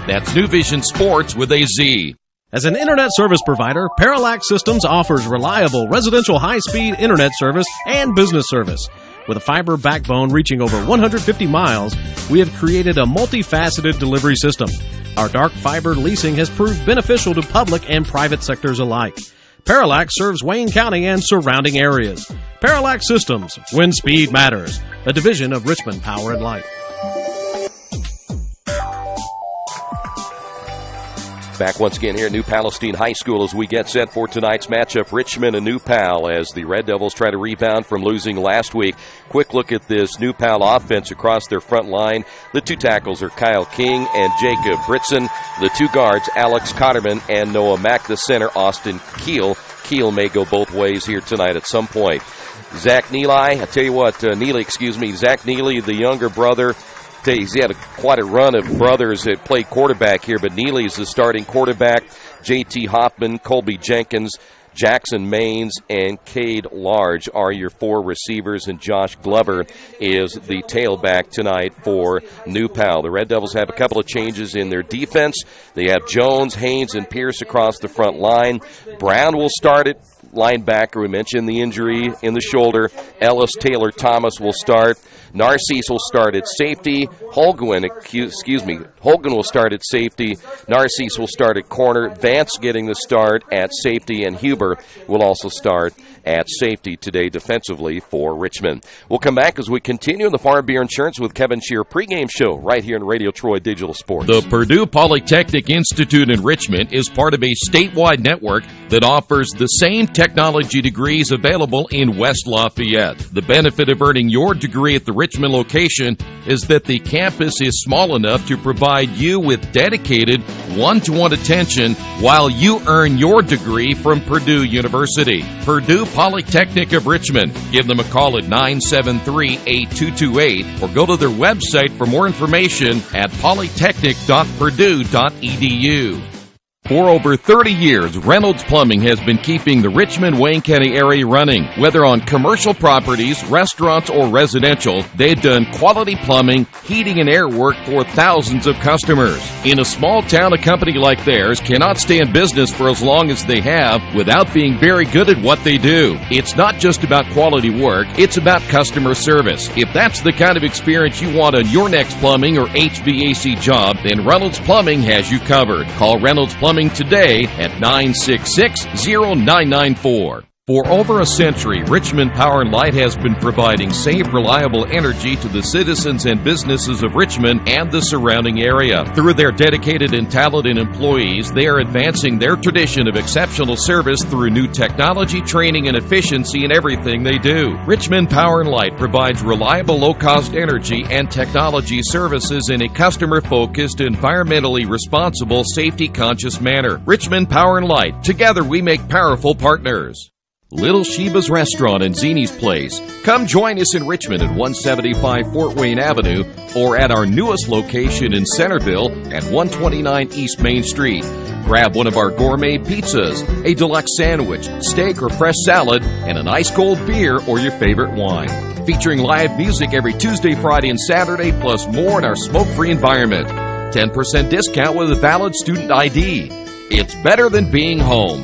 That's New Vision Sports with a Z. As an internet service provider, Parallax Systems offers reliable residential high-speed internet service and business service. With a fiber backbone reaching over 150 miles, we have created a multifaceted delivery system. Our dark fiber leasing has proved beneficial to public and private sectors alike. Parallax serves Wayne County and surrounding areas. Parallax Systems, when speed matters, a division of Richmond Power and Light. Back once again here at New Palestine High School as we get set for tonight's matchup, Richmond and New Pal, as the Red Devils try to rebound from losing last week. Quick look at this New Pal offense across their front line. The two tackles are Kyle King and Jacob Britson. The two guards, Alex Cotterman and Noah Mack. The center, Austin Keel. Keel may go both ways here tonight at some point. Zach Neely, I tell you what, Zach Neely, the younger brother. He's had quite a run of brothers that play quarterback here, but Neely's the starting quarterback. J.T. Hoffman, Colby Jenkins, Jackson Maines, and Cade Large are your four receivers, and Josh Glover is the tailback tonight for New Pal. The Red Devils have a couple of changes in their defense. They have Jones, Haynes, and Pierce across the front line. Brown will start at linebacker. We mentioned the injury in the shoulder. Ellis Taylor Thomas will start. Narcisse will start at safety. Holgen will start at safety. Narcisse will start at corner. Vance getting the start at safety, and Huber will also start at safety today defensively for Richmond. We'll come back as we continue in the Farm Bureau Insurance with Kevin Shear pregame show right here in Radio Troy Digital Sports. The Purdue Polytechnic Institute in Richmond is part of a statewide network that offers the same technology degrees available in West Lafayette. The benefit of earning your degree at the Richmond location is that the campus is small enough to provide you with dedicated one-to-one attention while you earn your degree from Purdue University. Purdue Polytechnic of Richmond. Give them a call at 973-8228 or go to their website for more information at polytechnic.purdue.edu. For over 30 years, Reynolds Plumbing has been keeping the Richmond-Wayne County area running. Whether on commercial properties, restaurants, or residential, they've done quality plumbing, heating, and air work for thousands of customers. In a small town, a company like theirs cannot stay in business for as long as they have without being very good at what they do. It's not just about quality work, it's about customer service. If that's the kind of experience you want on your next plumbing or HVAC job, then Reynolds Plumbing has you covered. Call Reynolds Plumbing today at 966-0994. For over a century, Richmond Power and Light has been providing safe, reliable energy to the citizens and businesses of Richmond and the surrounding area. Through their dedicated and talented employees, they are advancing their tradition of exceptional service through new technology, training, and efficiency in everything they do. Richmond Power and Light provides reliable, low-cost energy and technology services in a customer-focused, environmentally responsible, safety-conscious manner. Richmond Power and Light. Together we make powerful partners. Little Sheba's Restaurant and Zini's Place. Come join us in Richmond at 175 Fort Wayne Avenue or at our newest location in Centerville at 129 East Main Street. Grab one of our gourmet pizzas, a deluxe sandwich, steak or fresh salad, and an ice-cold beer or your favorite wine. Featuring live music every Tuesday, Friday, and Saturday, plus more in our smoke-free environment. 10% discount with a valid student ID. It's better than being home.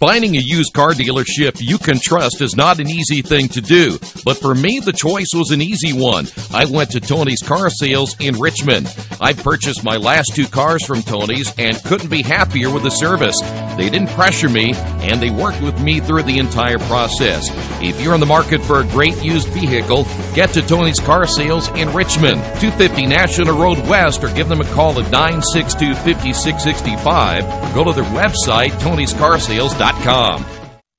Finding a used car dealership you can trust is not an easy thing to do, but for me, the choice was an easy one. I went to Tony's Car Sales in Richmond. I purchased my last 2 cars from Tony's and couldn't be happier with the service. They didn't pressure me, and they worked with me through the entire process. If you're in the market for a great used vehicle, get to Tony's Car Sales in Richmond, 250 National Road West, or give them a call at 962-5665. Go to their website, tonyscarsales.com.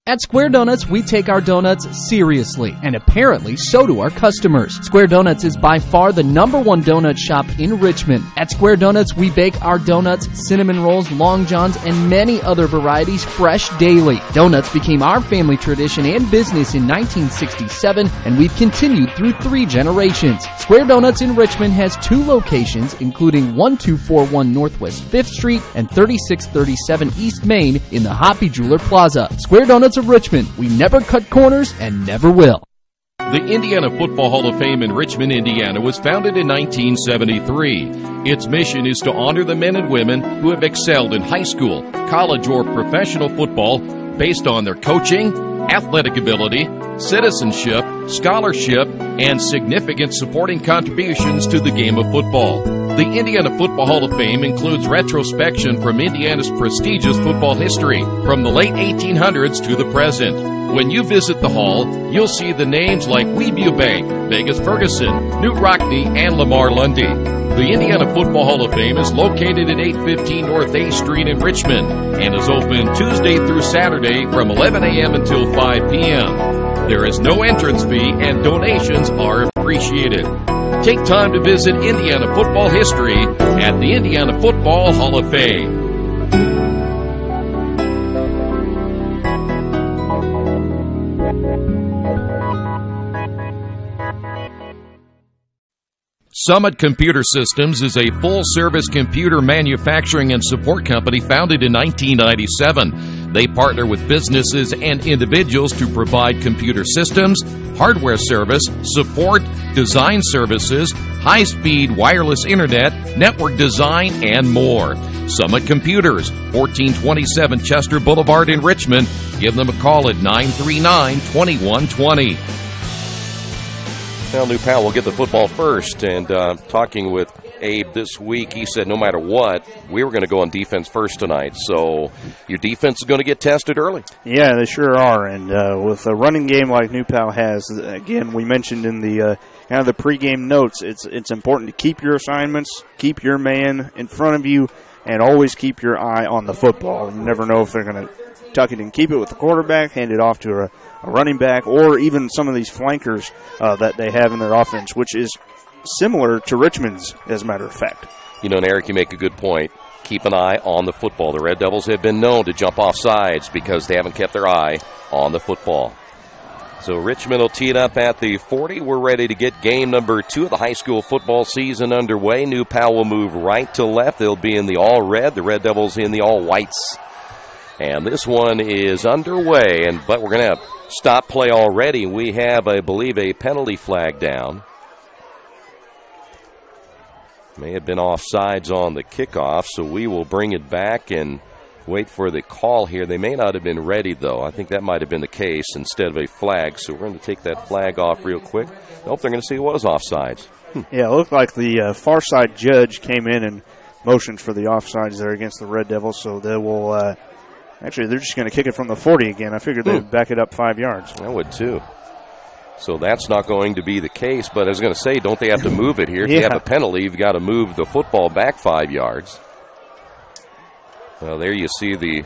At Square Donuts, we take our donuts seriously, and apparently so do our customers. Square Donuts is by far the #1 donut shop in Richmond. At Square Donuts, we bake our donuts, cinnamon rolls, long johns, and many other varieties fresh daily. Donuts became our family tradition and business in 1967, and we've continued through 3 generations. Square Donuts in Richmond has 2 locations, including 1241 Northwest 5th Street and 3637 East Main in the Hoppy Jeweler Plaza. Square Donuts of Richmond. We never cut corners and never will. The Indiana Football Hall of Fame in Richmond, Indiana was founded in 1973. Its mission is to honor the men and women who have excelled in high school, college, or professional football based on their coaching, athletic ability, citizenship, scholarship, and significant supporting contributions to the game of football. The Indiana Football Hall of Fame includes retrospection from Indiana's prestigious football history, from the late 1800s to the present. When you visit the hall, you'll see the names like Weeview Bank, Vegas Ferguson, Newt Rockne, and Lamar Lundy. The Indiana Football Hall of Fame is located at 815 North A Street in Richmond and is open Tuesday through Saturday from 11 a.m. until 5 p.m. There is no entrance fee and donations are appreciated. Take time to visit Indiana football history at the Indiana Football Hall of Fame. Summit Computer Systems is a full-service computer manufacturing and support company founded in 1997. They partner with businesses and individuals to provide computer systems, hardware service, support, design services, high-speed wireless internet, network design, and more. Summit Computers, 1427 Chester Boulevard in Richmond. Give them a call at 939-2120. Well, New Pal will get the football first, and talking with Abe this week, he said no matter what, we were going to go on defense first tonight. So your defense is going to get tested early. Yeah, they sure are. And with a running game like New Pal has, again, we mentioned in the kind of the pregame notes, it's important to keep your assignments, keep your man in front of you, and always keep your eye on the football. You never know if they're going to tuck it and keep it with the quarterback, hand it off to a running back, or even some of these flankers that they have in their offense, which is similar to Richmond's, as a matter of fact. You know, and Eric, you make a good point. Keep an eye on the football. The Red Devils have been known to jump off sides because they haven't kept their eye on the football. So Richmond will tee it up at the 40. We're ready to get game number 2 of the high school football season underway. New Pal will move right to left. They'll be in the all-red. The Red Devils in the all-whites. And this one is underway, but we're going to stop play already. We have, I believe, a penalty flag down. May have been offsides on the kickoff, so we will bring it back and wait for the call here. They may not have been ready, though. I think that might have been the case instead of a flag, so we're going to take that flag off real quick. Nope, they're going to see it was offsides. Yeah, it looked like the far side judge came in and motioned for the offsides there against the Red Devils, so they will actually, they're just going to kick it from the 40 again. I figured they'd back it up 5 yards. I would, too. So that's not going to be the case. But I was going to say, don't they have to move it here? If you have a penalty, you've got to move the football back 5 yards. Well, there you see the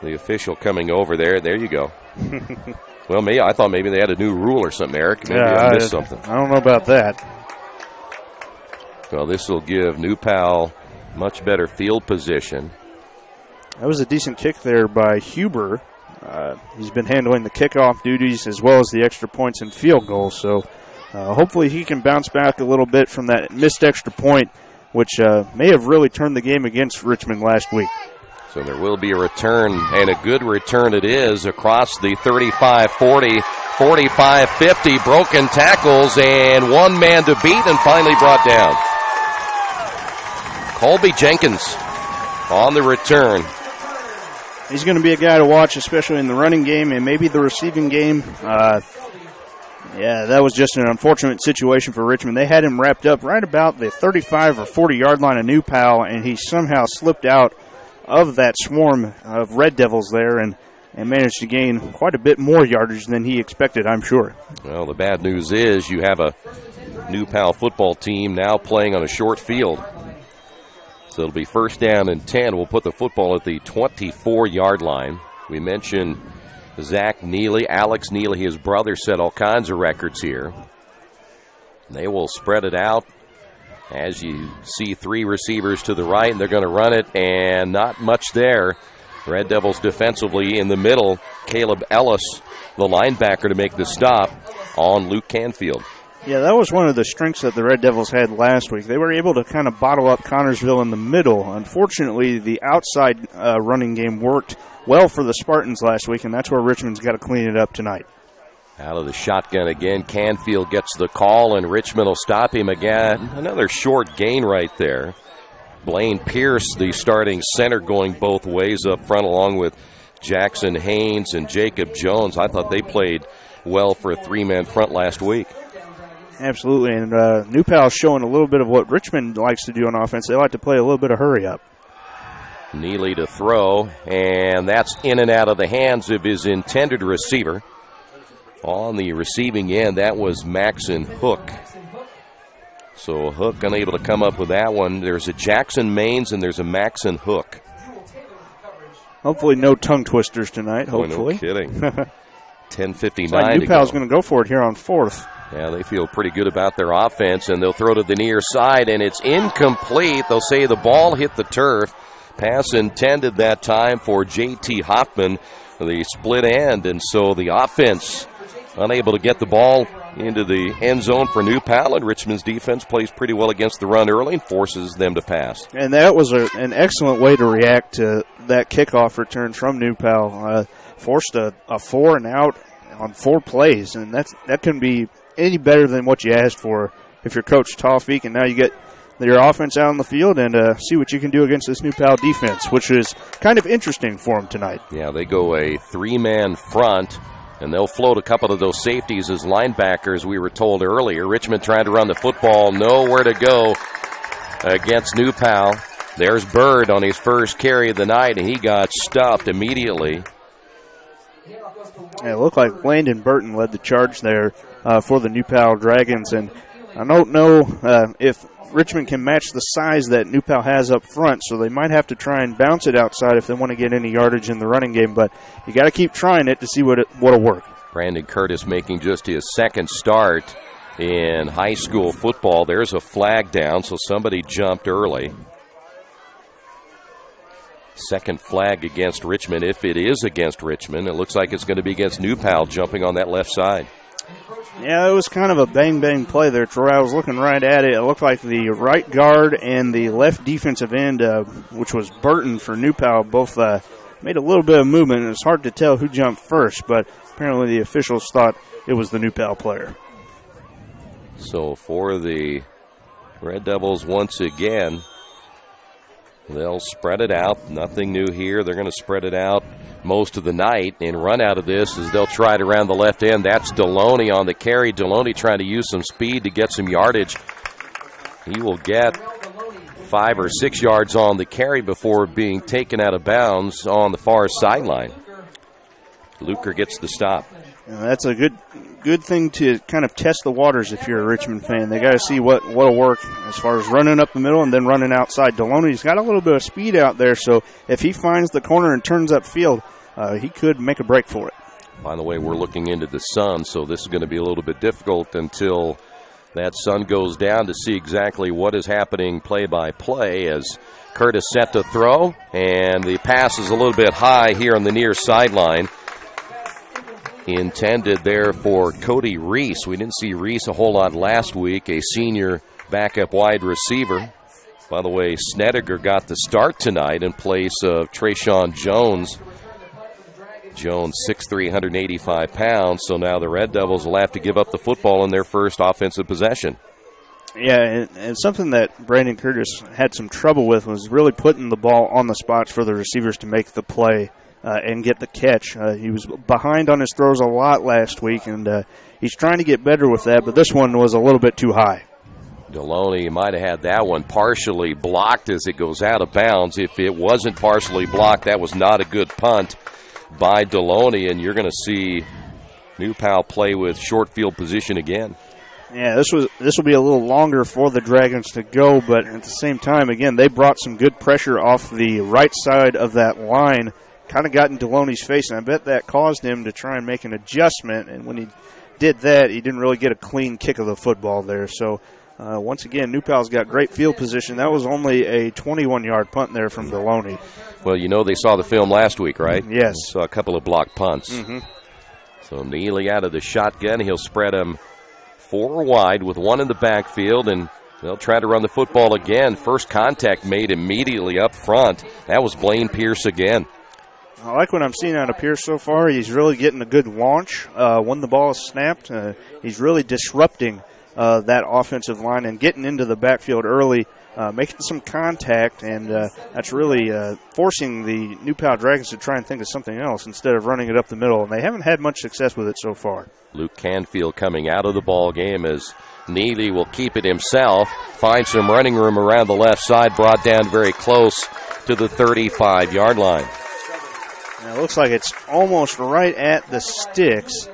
official coming over there. There you go. Well, I thought maybe they had a new rule or something, Eric. Maybe I missed something. I don't know about that. Well, this will give New Pal much better field position. That was a decent kick there by Huber. He's been handling the kickoff duties as well as the extra points and field goals. So hopefully he can bounce back a little bit from that missed extra point, which may have really turned the game against Richmond last week. So there will be a return, and a good return it is, across the 35-40, 45-50, broken tackles, and one man to beat and finally brought down. Colby Jenkins on the return. He's going to be a guy to watch, especially in the running game and maybe the receiving game. Yeah, that was just an unfortunate situation for Richmond. They had him wrapped up right about the 35 or 40-yard line of New Pal, and he somehow slipped out of that swarm of Red Devils there and managed to gain quite a bit more yardage than he expected, I'm sure. Well, the bad news is you have a New Pal football team now playing on a short field. So it'll be first down and 10. We'll put the football at the 24-yard line. We mentioned Zach Neely, Alex Neely, his brother, set all kinds of records here. They will spread it out. As you see, 3 receivers to the right, and they're going to run it, and not much there. Red Devils defensively in the middle. Caleb Ellis, the linebacker, to make the stop on Luke Canfield. Yeah, that was one of the strengths that the Red Devils had last week. They were able to kind of bottle up Connorsville in the middle. Unfortunately, the outside running game worked well for the Spartans last week, and that's where Richmond's got to clean it up tonight. Out of the shotgun again, Canfield gets the call, and Richmond will stop him again. Another short gain right there. Blaine Pierce, the starting center, going both ways up front, along with Jackson Haynes and Jacob Jones. I thought they played well for a 3-man front last week. Absolutely, and New Pal's showing a little bit of what Richmond likes to do on offense. They like to play a little bit of hurry-up. Neely to throw, and that's in and out of the hands of his intended receiver. On the receiving end, that was Maxon Hook. So Hook unable to come up with that one. There's a Jackson Maines and there's a Maxon Hook. Hopefully no tongue twisters tonight, hopefully. No kidding. 10:59 like New Pal's going to go for it here on 4th. Yeah, they feel pretty good about their offense, and they'll throw to the near side, and it's incomplete. They'll say the ball hit the turf. Pass intended that time for J.T. Hoffman, the split end, and so the offense unable to get the ball into the end zone for New Pal, and Richmond's defense plays pretty well against the run early and forces them to pass. And that was an excellent way to react to that kickoff return from New Pal. Forced a 4 and out on 4 plays, and that couldn't be any better than what you asked for if you're Coach Tawfik, and now you get your offense out on the field and see what you can do against this New Pal defense, which is kind of interesting for them tonight. Yeah, they go a 3-man front, and they'll float a couple of those safeties as linebackers, we were told earlier. Richmond trying to run the football, nowhere to go against New Pal. There's Bird on his first carry of the night, and he got stuffed immediately. Yeah, it looked like Landon Burton led the charge there for the New Pal Dragons, and I don't know if Richmond can match the size that New Pal has up front, so they might have to try and bounce it outside if they want to get any yardage in the running game, but you got to keep trying it to see what'll work. Brandon Curtis making just his second start in high school football. There's a flag down, so somebody jumped early. Second flag against Richmond. If it is against Richmond, it looks like it's going to be against New Pal jumping on that left side. Yeah, it was kind of a bang-bang play there, Troy. I was looking right at it. It looked like the right guard and the left defensive end, which was Burton for New Pal, both made a little bit of movement. It was hard to tell who jumped first, but apparently the officials thought it was the New Pal player. So for the Red Devils once again, they'll spread it out. Nothing new here. They're going to spread it out most of the night and run out of this as they'll try it around the left end. That's Deloney on the carry. Deloney trying to use some speed to get some yardage. He will get 5 or 6 yards on the carry before being taken out of bounds on the far sideline. Luker gets the stop. And that's a good thing to kind of test the waters if you're a Richmond fan. They got to see what'll work as far as running up the middle and then running outside. Deloney's got a little bit of speed out there, so if he finds the corner and turns upfield, he could make a break for it. By the way, we're looking into the sun, so this is going to be a little bit difficult until that sun goes down to see exactly what is happening play by play as Curtis set to throw, and the pass is a little bit high here on the near sideline. Intended there for Cody Reese. We didn't see Reese a whole lot last week, a senior backup wide receiver. By the way, Snedeker got the start tonight in place of Trayshawn Jones. Jones, 6'3", 185 pounds, so now the Red Devils will have to give up the football in their first offensive possession. Yeah, and something that Brandon Curtis had some trouble with was really putting the ball on the spots for the receivers to make the play. and get the catch. He was behind on his throws a lot last week, and he's trying to get better with that, but this one was a little bit too high. Deloney might have had that one partially blocked as it goes out of bounds. If it wasn't partially blocked, that was not a good punt by Deloney, and you're going to see New Pal play with short field position again. Yeah, this will be a little longer for the Dragons to go, but at the same time, again, they brought some good pressure off the right side of that line, kind of got in Deloney's face, and I bet that caused him to try and make an adjustment, and when he did that, he didn't really get a clean kick of the football there. So once again, New Pal's got great field position. That was only a 21-yard punt there from Deloney. Well, you know they saw the film last week, right? Yes. They saw a couple of blocked punts. Mm-hmm. So Neely out of the shotgun. He'll spread him 4 wide with 1 in the backfield, and they'll try to run the football again. First contact made immediately up front. That was Blaine Pierce again. I like what I'm seeing out of Pierce so far. He's really getting a good launch when the ball is snapped. He's really disrupting that offensive line and getting into the backfield early, making some contact, and that's really forcing the New Pal Dragons to try and think of something else instead of running it up the middle, and they haven't had much success with it so far. Luke Canfield coming out of the ball game as Neely will keep it himself, find some running room around the left side, brought down very close to the 35-yard line. Now, it looks like it's almost right at the sticks.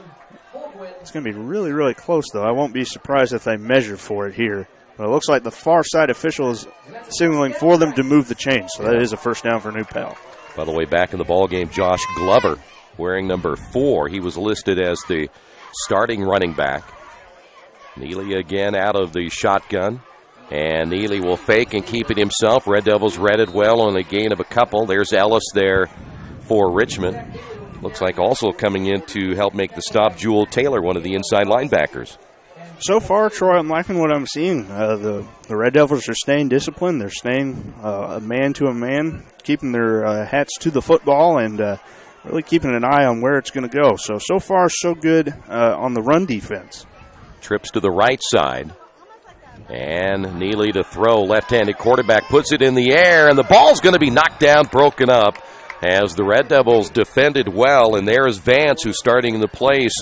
It's going to be really, really close, though. I won't be surprised if they measure for it here. But it looks like the far side official is signaling for them to move the chain, so that is a first down for New Pal. By the way, back in the ball game, Josh Glover wearing number 4. He was listed as the starting running back. Neely again out of the shotgun. And Neely will fake and keep it himself. Red Devils read it well on a gain of a couple. There's Ellis there for Richmond. Looks like also coming in to help make the stop, Jewel Taylor, one of the inside linebackers. So far, Troy, I'm liking what I'm seeing. The Red Devils are staying disciplined. They're staying a man to a man, keeping their hats to the football, and really keeping an eye on where it's going to go. So far, so good on the run defense. Trips to the right side. And Neely to throw. Left-handed quarterback puts it in the air, and the ball's going to be knocked down, broken up, as the Red Devils defended well. And there is Vance, who's starting in the place.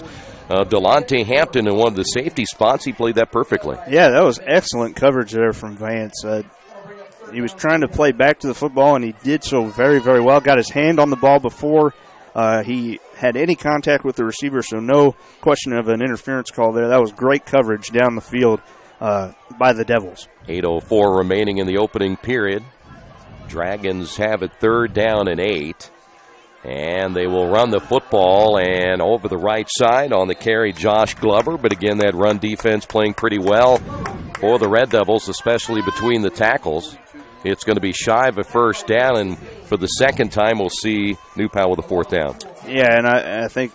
Delonte Hampton in one of the safety spots. He played that perfectly. Yeah, that was excellent coverage there from Vance. He was trying to play back to the football, and he did so very, very well. Got his hand on the ball before he had any contact with the receiver, so no question of an interference call there. That was great coverage down the field by the Devils. 8:04 remaining in the opening period. Dragons have it 3rd down and 8. And they will run the football, and over the right side on the carry, Josh Glover. But again, that run defense playing pretty well for the Red Devils, especially between the tackles. It's going to be shy of a first down, and for the second time, we'll see New Pal with a 4th down. Yeah, and I think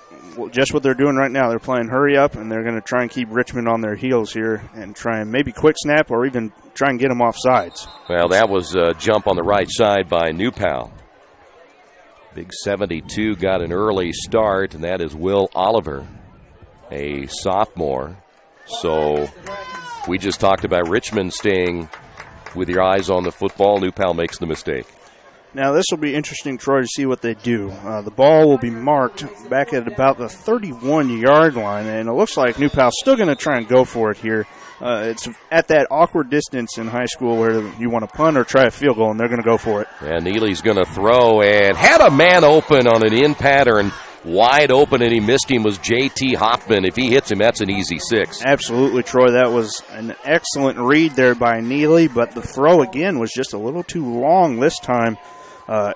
just what they're doing right now, they're playing hurry up, and they're going to try and keep Richmond on their heels here and try and maybe quick snap or even try and get them off sides. Well, that was a jump on the right side by New Pal. Big 72 got an early start, and that is Will Oliver, a sophomore. So we just talked about Richmond staying with your eyes on the football. New Pal makes the mistake. Now, this will be interesting, Troy, to see what they do. The ball will be marked back at about the 31-yard line, and it looks like New Pal's still going to try and go for it here. It's at that awkward distance in high school where you want to punt or try a field goal, and they're going to go for it. And Neely's going to throw, and had a man open on an in pattern, wide open, and he missed him, was J.T. Hoffman. If he hits him, that's an easy 6. Absolutely, Troy. That was an excellent read there by Neely, but the throw, again, was just a little too long this time.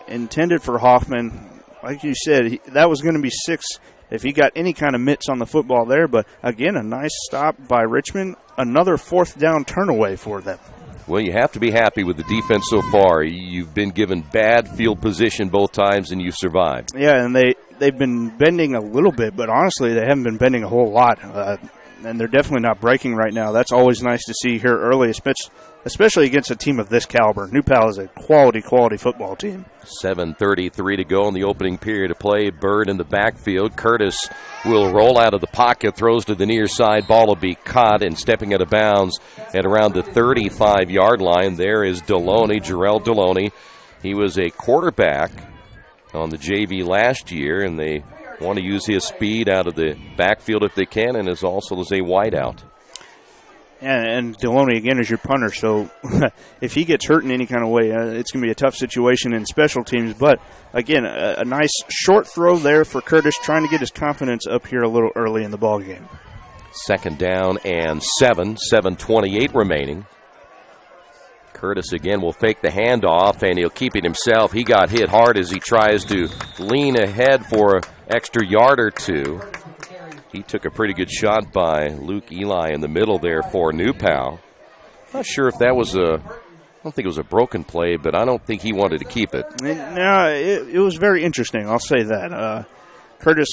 Intended for Hoffman. Like you said, that was going to be 6 if he got any kind of mitts on the football there. But, again, a nice stop by Richmond. Another 4th down turnaway for them. Well, you have to be happy with the defense so far. You've been given bad field position both times, and you've survived. Yeah, and they've been bending a little bit, but honestly, they haven't been bending a whole lot. And they're definitely not breaking right now. That's always nice to see here early, especially against a team of this caliber. New Pal is a quality football team. 7:33 to go in the opening period of play. Bird in the backfield. Curtis will roll out of the pocket, throws to the near side. Ball will be caught and stepping out of bounds at around the 35-yard line. There is Deloney, Jarrell Deloney. He was a quarterback on the JV last year, and they want to use his speed out of the backfield if they can, and is also as a wideout. And Deloney, again, is your punter, so if he gets hurt in any kind of way, it's going to be a tough situation in special teams. But, again, a nice short throw there for Curtis, trying to get his confidence up here a little early in the ballgame. 2nd down and 7:28 remaining. Curtis again will fake the handoff, and he'll keep it himself. He got hit hard as he tries to lean ahead for an extra yard or two. He took a pretty good shot by Luke Eli in the middle there for Newpal. Not sure if that was I don't think it was a broken play, but I don't think he wanted to keep it. No, it was very interesting, I'll say that. Curtis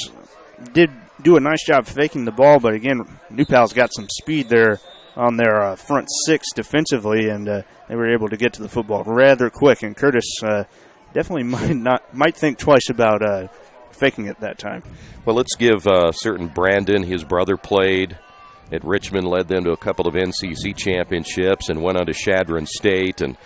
did do a nice job faking the ball, but again, Newpal's got some speed there on their front 6 defensively, and they were able to get to the football rather quick. And Curtis definitely might think twice about faking it that time. Well, let's give certain Brandon, his brother played at Richmond, led them to a couple of NCC championships, and went on to Chadron State, and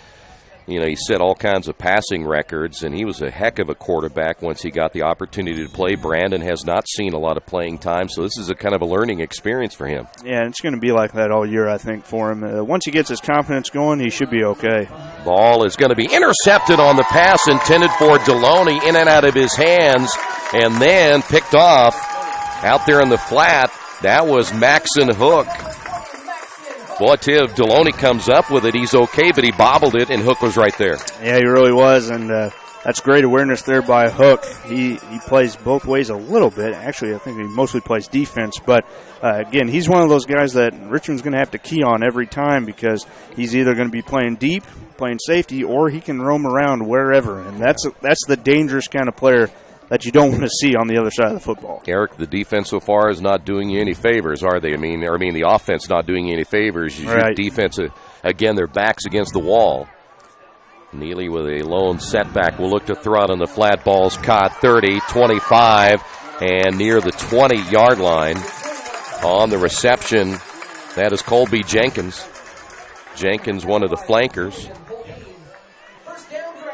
he set all kinds of passing records, and he was a heck of a quarterback once he got the opportunity to play. Brandon has not seen a lot of playing time, so this is a kind of a learning experience for him. Yeah, it's going to be like that all year, I think, for him. Once he gets his confidence going, he should be okay. Ball is going to be intercepted on the pass intended for Deloney, in and out of his hands, and then picked off out there in the flat. That was Maxon Hook. Boy, Tiv, Deloney comes up with it. He's okay, but he bobbled it, and Hook was right there. Yeah, he really was, and that's great awareness there by Hook. He plays both ways a little bit. Actually, I think he mostly plays defense, but again, he's one of those guys that Richmond's going to have to key on every time, because he's either going to be playing deep, playing safety, or he can roam around wherever, and that's the dangerous kind of player that you don't want to see on the other side of the football. Eric, the defense so far is not doing you any favors, are they? I mean, the offense not doing you any favors. Your defense, again, their backs against the wall. Neely with a lone setback will look to throw it on the flat. Ball's caught 30, 25, and near the 20-yard line. On the reception, that is Colby Jenkins. Jenkins, one of the flankers.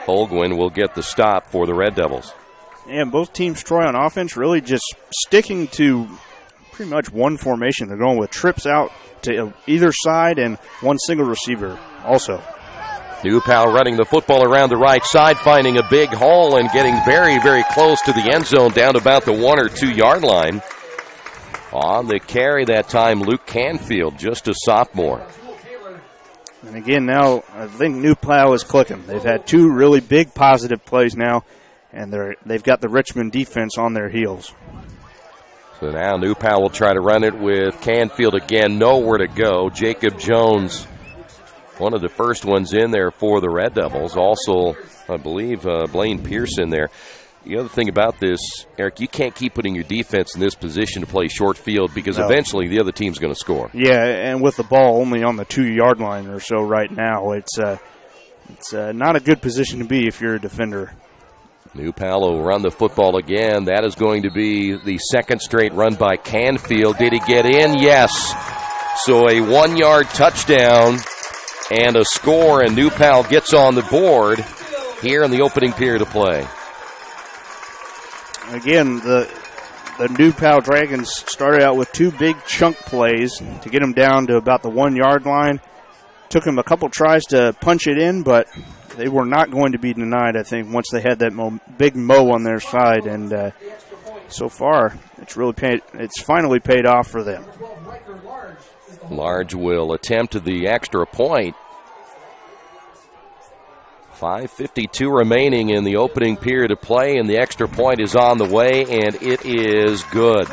Holguin will get the stop for the Red Devils. And both teams, Troy, on offense, really just sticking to pretty much one formation. They're going with trips out to either side and one single receiver also. Newpal running the football around the right side, finding a big hole and getting very, very close to the end zone, down to about the 1 or 2 yard line. On the carry that time, Luke Canfield, just a sophomore. And again, now I think Newpal is clicking. They've had 2 really big positive plays now, and they've got the Richmond defense on their heels. So now Newpal will try to run it with Canfield again. Nowhere to go. Jacob Jones, one of the first ones in there for the Red Devils. Also, I believe, Blaine Pearson there. The other thing about this, Eric, you can't keep putting your defense in this position to play short field, because eventually the other team's going to score. Yeah, and with the ball only on the 2 yard line or so right now, it's not a good position to be if you're a defender. Newpal will run the football again. That is going to be the second straight run by Canfield. Did he get in? Yes. So a 1 yard touchdown and a score, and Newpal gets on the board here in the opening period of play. Again, the Newpal Dragons started out with 2 big chunk plays to get them down to about the 1 yard line. Took them a couple tries to punch it in, but they were not going to be denied, I think, once they had that big mo on their side. And so far, it's finally paid off for them. Large will attempt the extra point. 5:52 remaining in the opening period of play, and the extra point is on the way, and it is good.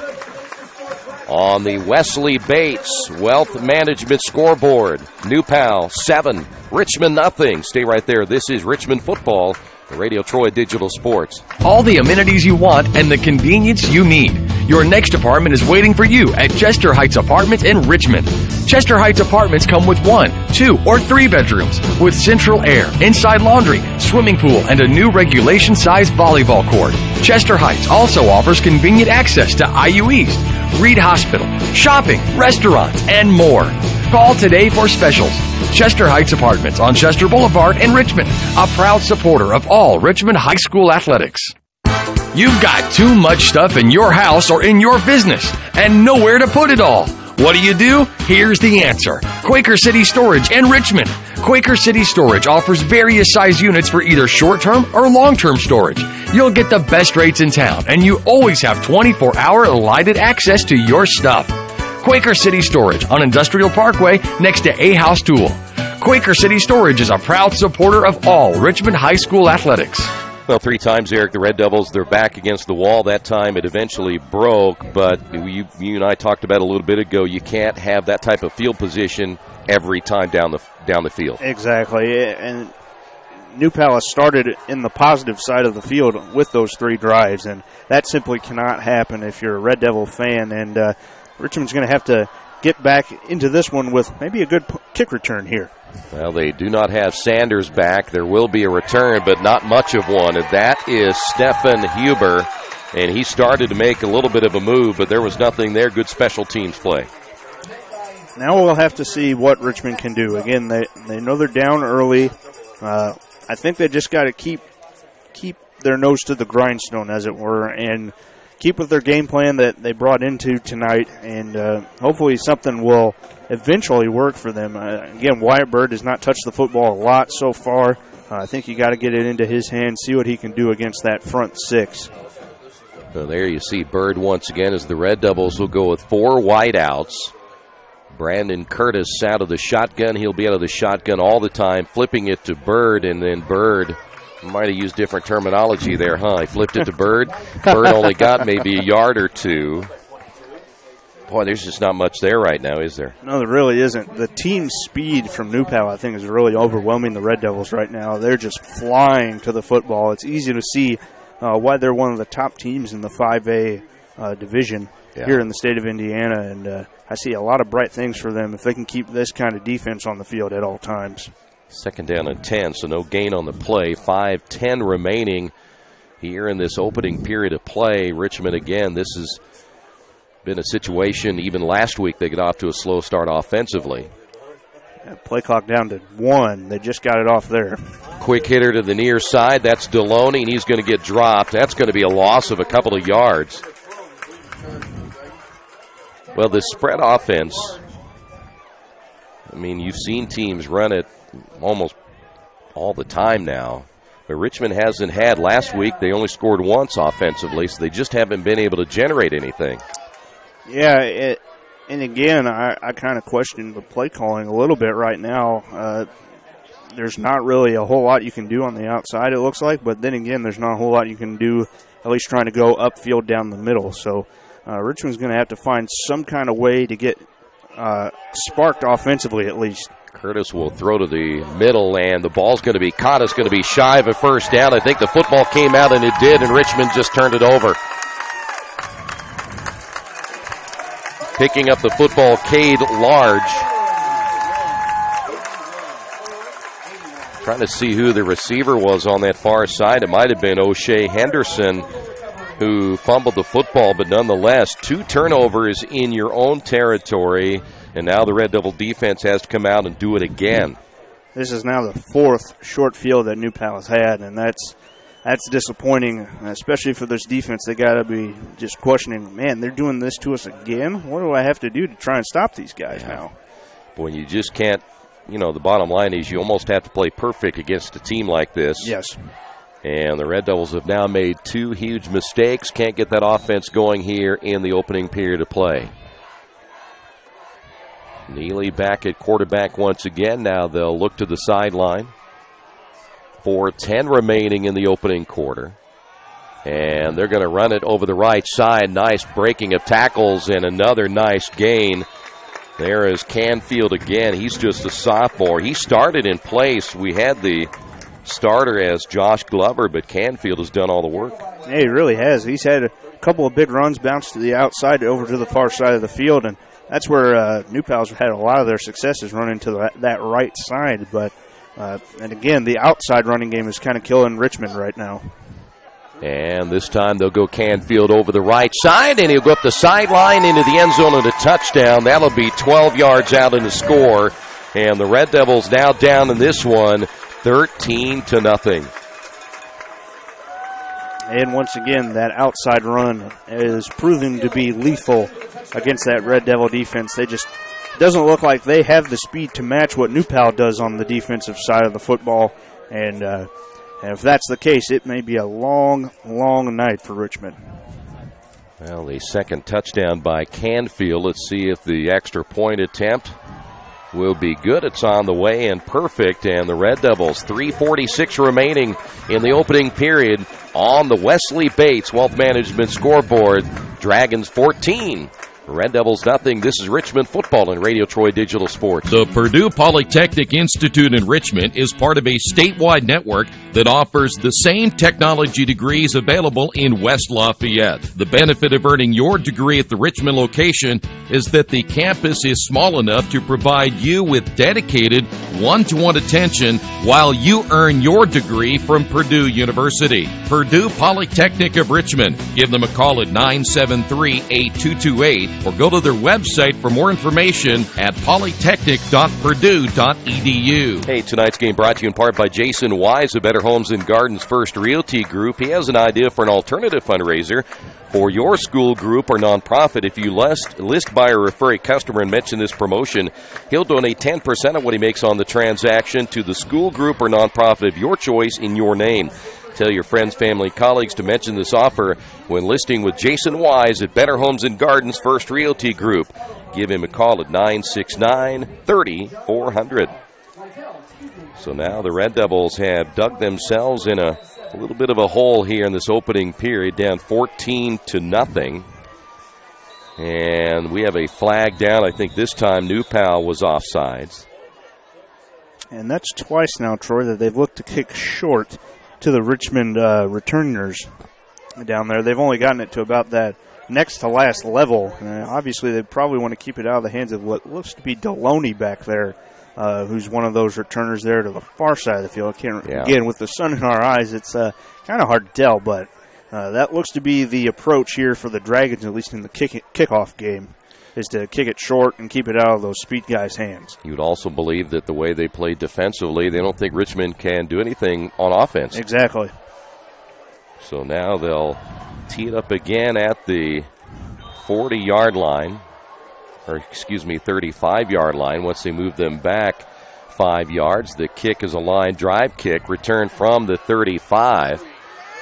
On the Wesley Bates Wealth Management scoreboard, Newpal 7, Richmond nothing. Stay right there. This is Richmond football, the Radio Troy Digital Sports. All the amenities you want and the convenience you need. Your next apartment is waiting for you at Chester Heights Apartments in Richmond. Chester Heights Apartments come with 1, 2, or 3 bedrooms with central air, inside laundry, swimming pool, and a new regulation-size volleyball court. Chester Heights also offers convenient access to IU East, Reed Hospital, shopping, restaurants, and more. Call today for specials. Chester Heights Apartments on Chester Boulevard in Richmond, a proud supporter of all Richmond High School athletics. You've got too much stuff in your house or in your business and nowhere to put it all. What do? Here's the answer. Quaker City Storage in Richmond. Quaker City Storage offers various size units for either short-term or long-term storage. You'll get the best rates in town, and you always have 24-hour lighted access to your stuff. Quaker City Storage on Industrial Parkway next to A House Tool. Quaker City Storage is a proud supporter of all Richmond High School athletics. Well, 3 times, Eric, the Red Devils, they're back against the wall. That time it eventually broke, but you and I talked about it a little bit ago. You can't have that type of field position every time down the field. Exactly, and New Palace started in the positive side of the field with those 3 drives, and that simply cannot happen if you're a Red Devil fan, and Richmond's going to have to get back into this one with maybe a good kick return here. Well, they do not have Sanders back. There will be a return, but not much of one. And that is Stefan Huber. And he started to make a little bit of a move, but there was nothing there. Good special teams play. Now we'll have to see what Richmond can do. Again, they know they're down early. I think they just got to keep their nose to the grindstone, as it were, and keep with their game plan that they brought into tonight, and hopefully something will eventually work for them. Again, Wyatt Bird has not touched the football a lot so far. I think you got to get it into his hands, see what he can do against that front 6. So there you see Bird once again as the Red Devils will go with 4 wideouts. Brandon Curtis out of the shotgun. He'll be out of the shotgun all the time, flipping it to Bird, and then Bird might have used different terminology there, huh? He flipped it to Bird. Bird only got maybe a yard or 2. Boy, there's just not much there right now, is there? No, there really isn't. The team speed from New Pal, I think, is really overwhelming the Red Devils right now. They're just flying to the football. It's easy to see why they're one of the top teams in the 5A division here in the state of Indiana, and I see a lot of bright things for them if they can keep this kind of defense on the field at all times. 2nd down and 10, so no gain on the play. 5:10 remaining here in this opening period of play. Richmond, again, this has been a situation even last week they got off to a slow start offensively. Play clock down to 1. They just got it off there. Quick hitter to the near side. That's Deloney, and he's going to get dropped. That's going to be a loss of a couple of yards. Well, the spread offense, I mean, you've seen teams run it almost all the time now. But Richmond hasn't had. Last week, they only scored once offensively, so they just haven't been able to generate anything. Yeah, and again, I kind of question the play calling a little bit right now. There's not really a whole lot you can do on the outside, it looks like, but then again, there's not a whole lot you can do, at least trying to go upfield down the middle. So Richmond's going to have to find some kind of way to get sparked offensively at least. Curtis will throw to the middle, and the ball's going to be caught. It's going to be shy of a first down. I think the football came out, and it did, and Richmond just turned it over. Picking up the football, Cade Large. Trying to see who the receiver was on that far side. It might have been O'Shea Henderson who fumbled the football, but nonetheless, 2 turnovers in your own territory, and now the Red Devil defense has to come out and do it again. This is now the 4th short field that New Palace had, and that's disappointing, especially for this defense. They got to be just questioning, man, they're doing this to us again? What do I have to do to try and stop these guys now? Boy, you just can't, the bottom line is you almost have to play perfect against a team like this. Yes. And the Red Devils have now made 2 huge mistakes. Can't get that offense going here in the opening period of play. Neely back at quarterback once again. Now they'll look to the sideline. 4:10 remaining in the opening quarter. And they're going to run it over the right side. Nice breaking of tackles and another nice gain. There is Canfield again. He's just a sophomore. He started in place. We had the starter as Josh Glover, but Canfield has done all the work. Yeah, he really has. He's had a couple of big runs, bounced to the outside over to the far side of the field, and that's where New Pals had a lot of their successes running to that right side. But and again, the outside running game is kind of killing Richmond right now. And this time they'll go Canfield over the right side, and he'll go up the sideline into the end zone and a touchdown. That'll be 12 yards out in the score. And the Red Devils now down in this one, 13-0. And once again, that outside run is proving to be lethal against that Red Devil defense. They just doesn't look like they have the speed to match what New Pal does on the defensive side of the football. And if that's the case, it may be a long, long night for Richmond. Well, the second touchdown by Canfield. Let's see if the extra point attempt will be good. It's on the way and perfect. And the Red Devils, 3:46 remaining in the opening period on the Wesley Bates Wealth Management scoreboard. Dragons 14. Red Devils nothing. This is Richmond football and Radio Troy Digital Sports. The Purdue Polytechnic Institute in Richmond is part of a statewide network that offers the same technology degrees available in West Lafayette. The benefit of earning your degree at the Richmond location is that the campus is small enough to provide you with dedicated one-to-one attention while you earn your degree from Purdue University. Purdue Polytechnic of Richmond. Give them a call at 973-8228 or go to their website for more information at polytechnic.purdue.edu. Hey, tonight's game brought to you in part by Jason Wise of Better Homes and Gardens First Realty Group. He has an idea for an alternative fundraiser for your school, group, or nonprofit. If you list, buy, or refer a customer and mention this promotion, he'll donate 10% of what he makes on the transaction to the school, group, or nonprofit of your choice in your name. Tell your friends, family, colleagues to mention this offer when listing with Jason Wise at Better Homes and Gardens First Realty Group. Give him a call at 969-3400. So now the Red Devils have dug themselves in a little bit of a hole here in this opening period, down 14-0. And we have a flag down. I think this time New Pal was offsides. And that's twice now, Troy, that they've looked to kick short to the Richmond returners down there. They've only gotten it to about that next to last level. Obviously, they probably want to keep it out of the hands of what looks to be Deloney back there, who's one of those returners there to the far side of the field. Again, with the sun in our eyes, it's kind of hard to tell, but that looks to be the approach here for the Dragons, at least in the kickoff game, is to kick it short and keep it out of those speed guys' hands. You would also believe that the way they play defensively, they don't think Richmond can do anything on offense. Exactly. So now they'll tee it up again at the 40-yard line, or 35-yard line once they move them back 5 yards. The kick is a line drive kick, returned from the 35.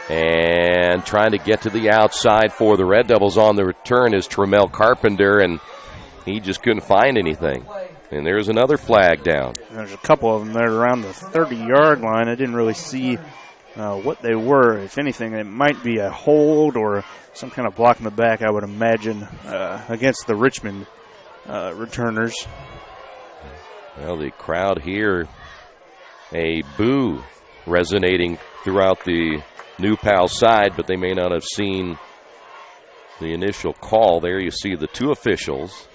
And trying to get to the outside for the Red Devils on the return is Tremel Carpenter, and he just couldn't find anything. And there's another flag down. There's a couple of them there around the 30-yard line. I didn't really see what they were. If anything, it might be a hold or some kind of block in the back, I would imagine, against the Richmond returners. Well, the crowd here, a boo resonating throughout the New Pal side, but they may not have seen the initial call. There you see the two officials,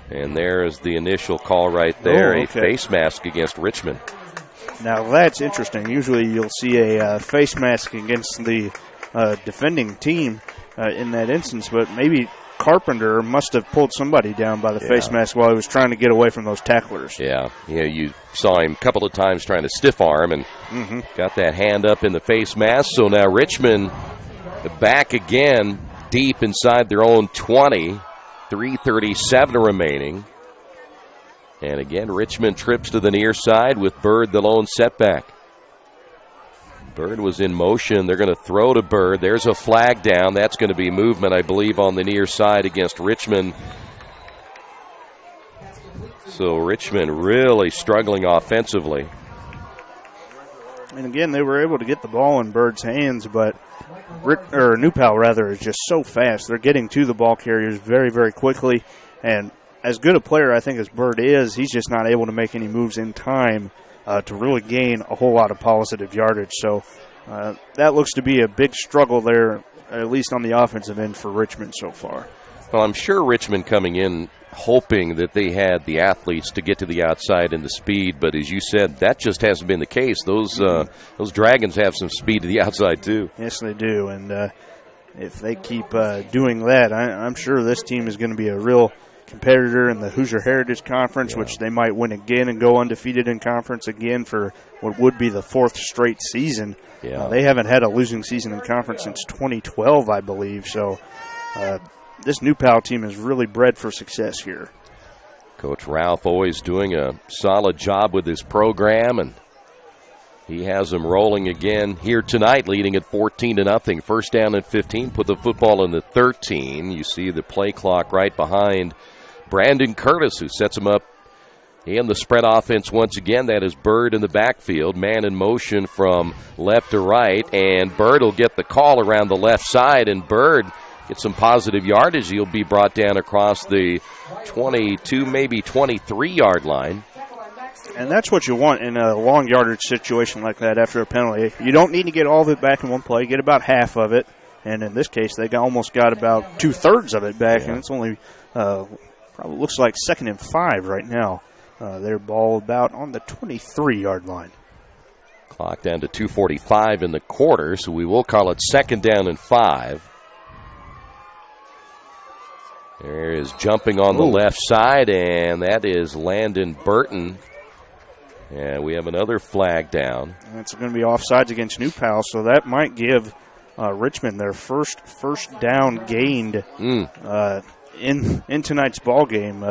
and there is the initial call right there, a face mask against Richmond. Now that's interesting. Usually you'll see a face mask against the defending team in that instance, but maybe Carpenter must have pulled somebody down by the face mask while he was trying to get away from those tacklers. Yeah, you saw him a couple of times trying to stiff arm and got that hand up in the face mask. So now Richmond back again deep inside their own 20, 3:37 remaining. And again, Richmond trips to the near side with Bird the lone setback. Bird was in motion. They're going to throw to Bird. There's a flag down. That's going to be movement, I believe, on the near side against Richmond. So Richmond really struggling offensively. And again, they were able to get the ball in Bird's hands, but New Pal rather is just so fast. They're getting to the ball carriers very, very quickly. And as good a player I think as Bird is, he's just not able to make any moves in time to really gain a whole lot of positive yardage. So that looks to be a big struggle there, at least on the offensive end for Richmond so far. Well, I'm sure Richmond coming in hoping that they had the athletes to get to the outside and the speed, but as you said, that just hasn't been the case. Those Dragons have some speed to the outside too. Yes, they do, and if they keep doing that, I'm sure this team is going to be a real competitor in the Hoosier Heritage Conference, which they might win again and go undefeated in conference again for what would be the 4th straight season. They haven't had a losing season in conference since 2012, I believe. So this New Pal team is really bred for success here. Coach Ralph always doing a solid job with his program, and he has them rolling again here tonight, leading at 14-0. First down and 15, put the football in the 13. You see the play clock right behind Brandon Curtis, who sets him up in the spread offense once again. That is Bird in the backfield, man in motion from left to right, and Bird will get the call around the left side, and Bird gets some positive yardage. He'll be brought down across the 22, maybe 23-yard line. And that's what you want in a long yardage situation like that after a penalty. You don't need to get all of it back in one play. Get about half of it. And in this case, they almost got about 2/3 of it back, and it's only probably looks like 2nd and 5 right now. Their ball about on the 23-yard line. Clock down to 2:45 in the quarter, so we will call it 2nd down and 5. There is jumping on the left side, and that is Landon Burton. And we have another flag down. And it's going to be offsides against New Pal, so that might give Richmond their first down gained in tonight's ball game.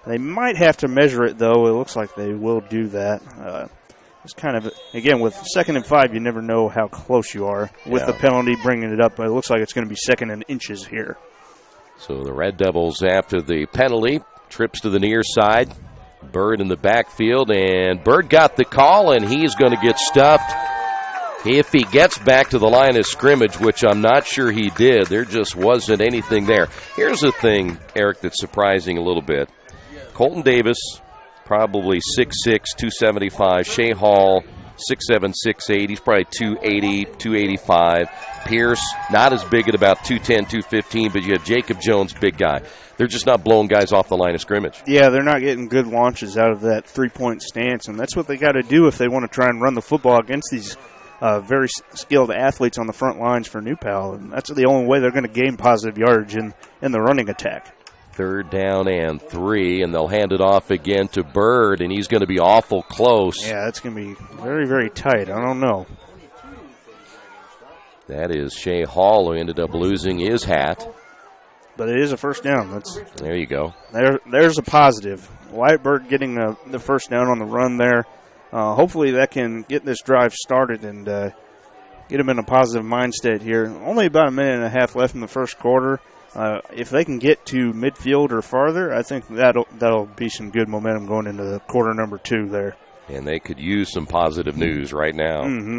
They might have to measure it, though. It looks like they will do that. It's kind of, again, with 2nd and 5, you never know how close you are with the penalty bringing it up. But it looks like it's going to be 2nd and inches here. So the Red Devils, after the penalty, trips to the near side. Bird in the backfield, and Bird got the call, and he's going to get stuffed. If he gets back to the line of scrimmage, which I'm not sure he did, there just wasn't anything there. Here's the thing, Eric, that's surprising a little bit. Colton Davis, probably 6'6", 275. Shea Hall, 6'7", 6'8". He's probably 280, 285. Pierce, not as big at about 210, 215, but you have Jacob Jones, big guy. They're just not blowing guys off the line of scrimmage. Yeah, they're not getting good launches out of that three-point stance, and that's what they got to do if they want to try and run the football against these very skilled athletes on the front lines for New Pal, and that's the only way they're going to gain positive yardage in the running attack. 3rd down and 3, and they'll hand it off again to Bird, and he's going to be awful close. Yeah, that's going to be very, very tight. I don't know. That is Shea Hall, who ended up losing his hat. But it is a first down. There you go. There's a positive. Wyatt Bird getting the first down on the run there. Hopefully that can get this drive started and get them in a positive mindset here. Only about a minute and a half left in the first quarter. If they can get to midfield or farther, I think that'll be some good momentum going into the quarter number 2 there. And they could use some positive news right now. Mm-hmm.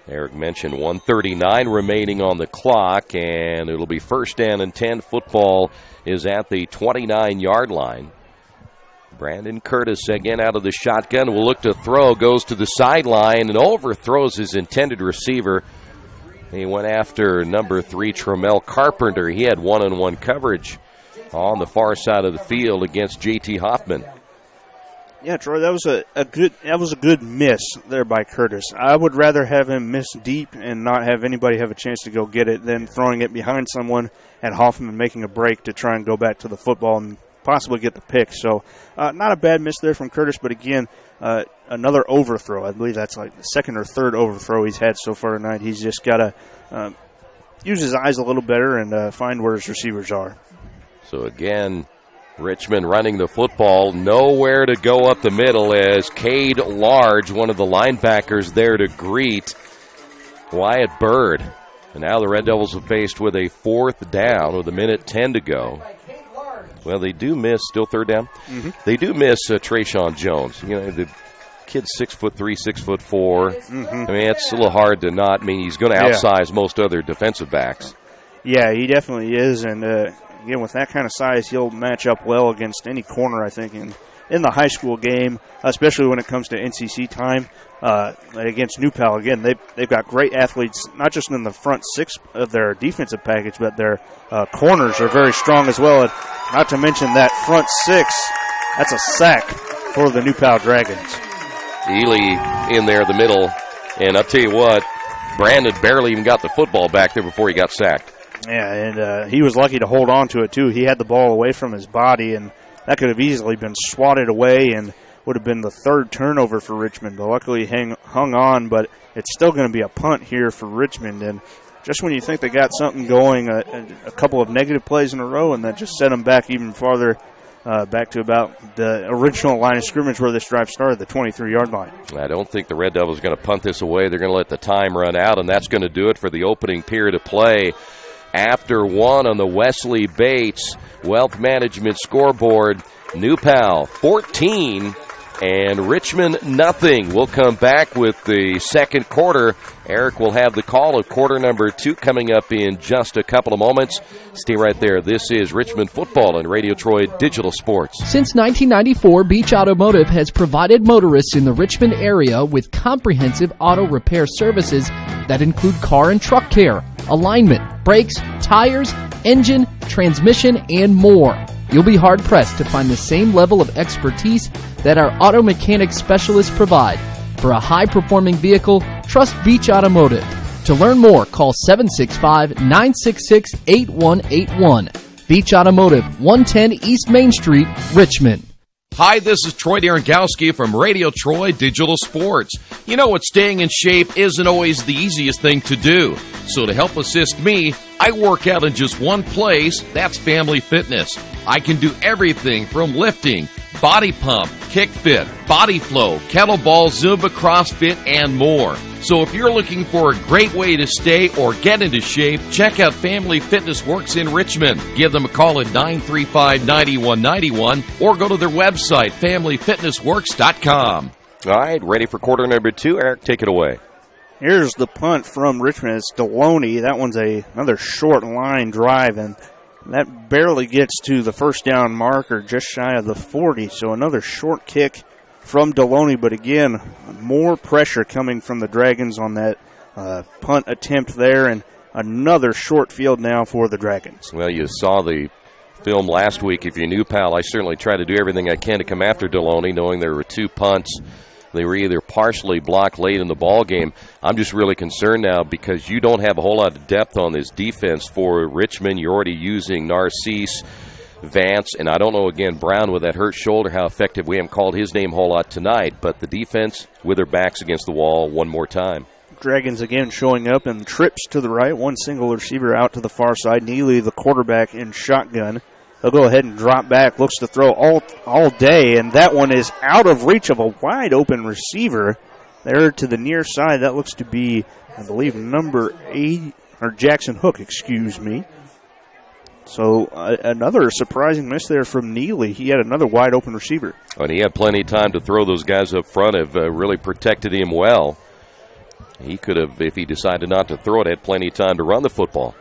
Eric mentioned 1:39 remaining on the clock, and it'll be 1st down and 10. Football is at the 29-yard line. Brandon Curtis again out of the shotgun will look to throw, goes to the sideline and overthrows his intended receiver. He went after number 3, Tremel Carpenter. He had one-on-one coverage on the far side of the field against J.T. Hoffman. Yeah, Troy, that was a good miss there by Curtis. I would rather have him miss deep and not have anybody have a chance to go get it than throwing it behind someone and Hoffman making a break to try and go back to the football and possibly get the pick. So not a bad miss there from Curtis, but again, another overthrow. I believe that's like the 2nd or 3rd overthrow he's had so far tonight. He's just got to use his eyes a little better and find where his receivers are. So again, Richmond running the football, nowhere to go up the middle as Cade Large, one of the linebackers, there to greet Wyatt Bird. And now the Red Devils are faced with a 4th down with 1:10 to go. Well, they do miss, still 3rd down? Mm-hmm. They do miss Trayshawn Jones. You know, the kid's 6'3", 6'4". Mm-hmm. I mean, it's a little hard to not. I mean, he's going to outsize most other defensive backs. Yeah, he definitely is, and again, with that kind of size, he'll match up well against any corner, I think, in the high school game, especially when it comes to NCC time. Against New Pal, again, they've got great athletes, not just in the front 6 of their defensive package, but their corners are very strong as well. And not to mention that front 6, that's a sack for the New Pal Dragons. Ely in there, the middle, and I'll tell you what, Brandon barely even got the football back there before he got sacked. Yeah, and he was lucky to hold on to it, too. He had the ball away from his body, and that could have easily been swatted away and would have been the third turnover for Richmond. But luckily he hung on, but it's still going to be a punt here for Richmond. And just when you think they got something going, a couple of negative plays in a row, and that just set them back even farther, back to about the original line of scrimmage where this drive started, the 23-yard line. I don't think the Red Devils are going to punt this away. They're going to let the time run out, and that's going to do it for the opening period of play. After one on the Wesley Bates Wealth Management scoreboard, New Pal 14 and Richmond nothing. We'll come back with the second quarter. Eric will have the call of quarter number 2 coming up in just a couple of moments. Stay right there. This is Richmond football and Radio Troy Digital Sports. Since 1994, Beach Automotive has provided motorists in the Richmond area with comprehensive auto repair services that include car and truck care, alignment, brakes, tires, engine, transmission, and more. You'll be hard-pressed to find the same level of expertise that our auto mechanic specialists provide. For a high-performing vehicle, trust Beach Automotive. To learn more, call 765-966-8181. Beach Automotive, 110 East Main Street, Richmond. Hi, this is Troy Darengowski from Radio Troy Digital Sports. You know what, staying in shape isn't always the easiest thing to do. So to help assist me, I work out in just one place, that's Family Fitness. I can do everything from lifting, body pump, kick fit, body flow, kettlebell, Zumba, CrossFit, and more. So if you're looking for a great way to stay or get into shape, check out Family Fitness Works in Richmond. Give them a call at 935-9191 or go to their website, familyfitnessworks.com. All right, ready for quarter number 2. Eric, take it away. Here's the punt from Richmond. It's Deloney. That one's another short line drive, and that barely gets to the first down marker, just shy of the 40. So another short kick from Deloney, but again, more pressure coming from the Dragons on that punt attempt there, and another short field now for the Dragons. Well, you saw the film last week. If you're new, pal, I certainly try to do everything I can to come after Deloney, knowing there were 2 punts. They were either partially blocked late in the ball game. I'm just really concerned now because you don't have a whole lot of depth on this defense for Richmond. You're already using Narcisse, Vance, and I don't know, again, Brown with that hurt shoulder, how effective. We haven't called his name a whole lot tonight, but the defense with their backs against the wall one more time. Dragons again showing up in trips to the right, one single receiver out to the far side. Neely, the quarterback, in shotgun. He'll go ahead and drop back, looks to throw all day, and that one is out of reach of a wide-open receiver there to the near side. That looks to be, I believe, number 8, or Jackson Hook, excuse me. So another surprising miss there from Neely. He had another wide-open receiver. And he had plenty of time to throw. Those guys up front have really protected him well. He could have, if he decided not to throw it, had plenty of time to run the football.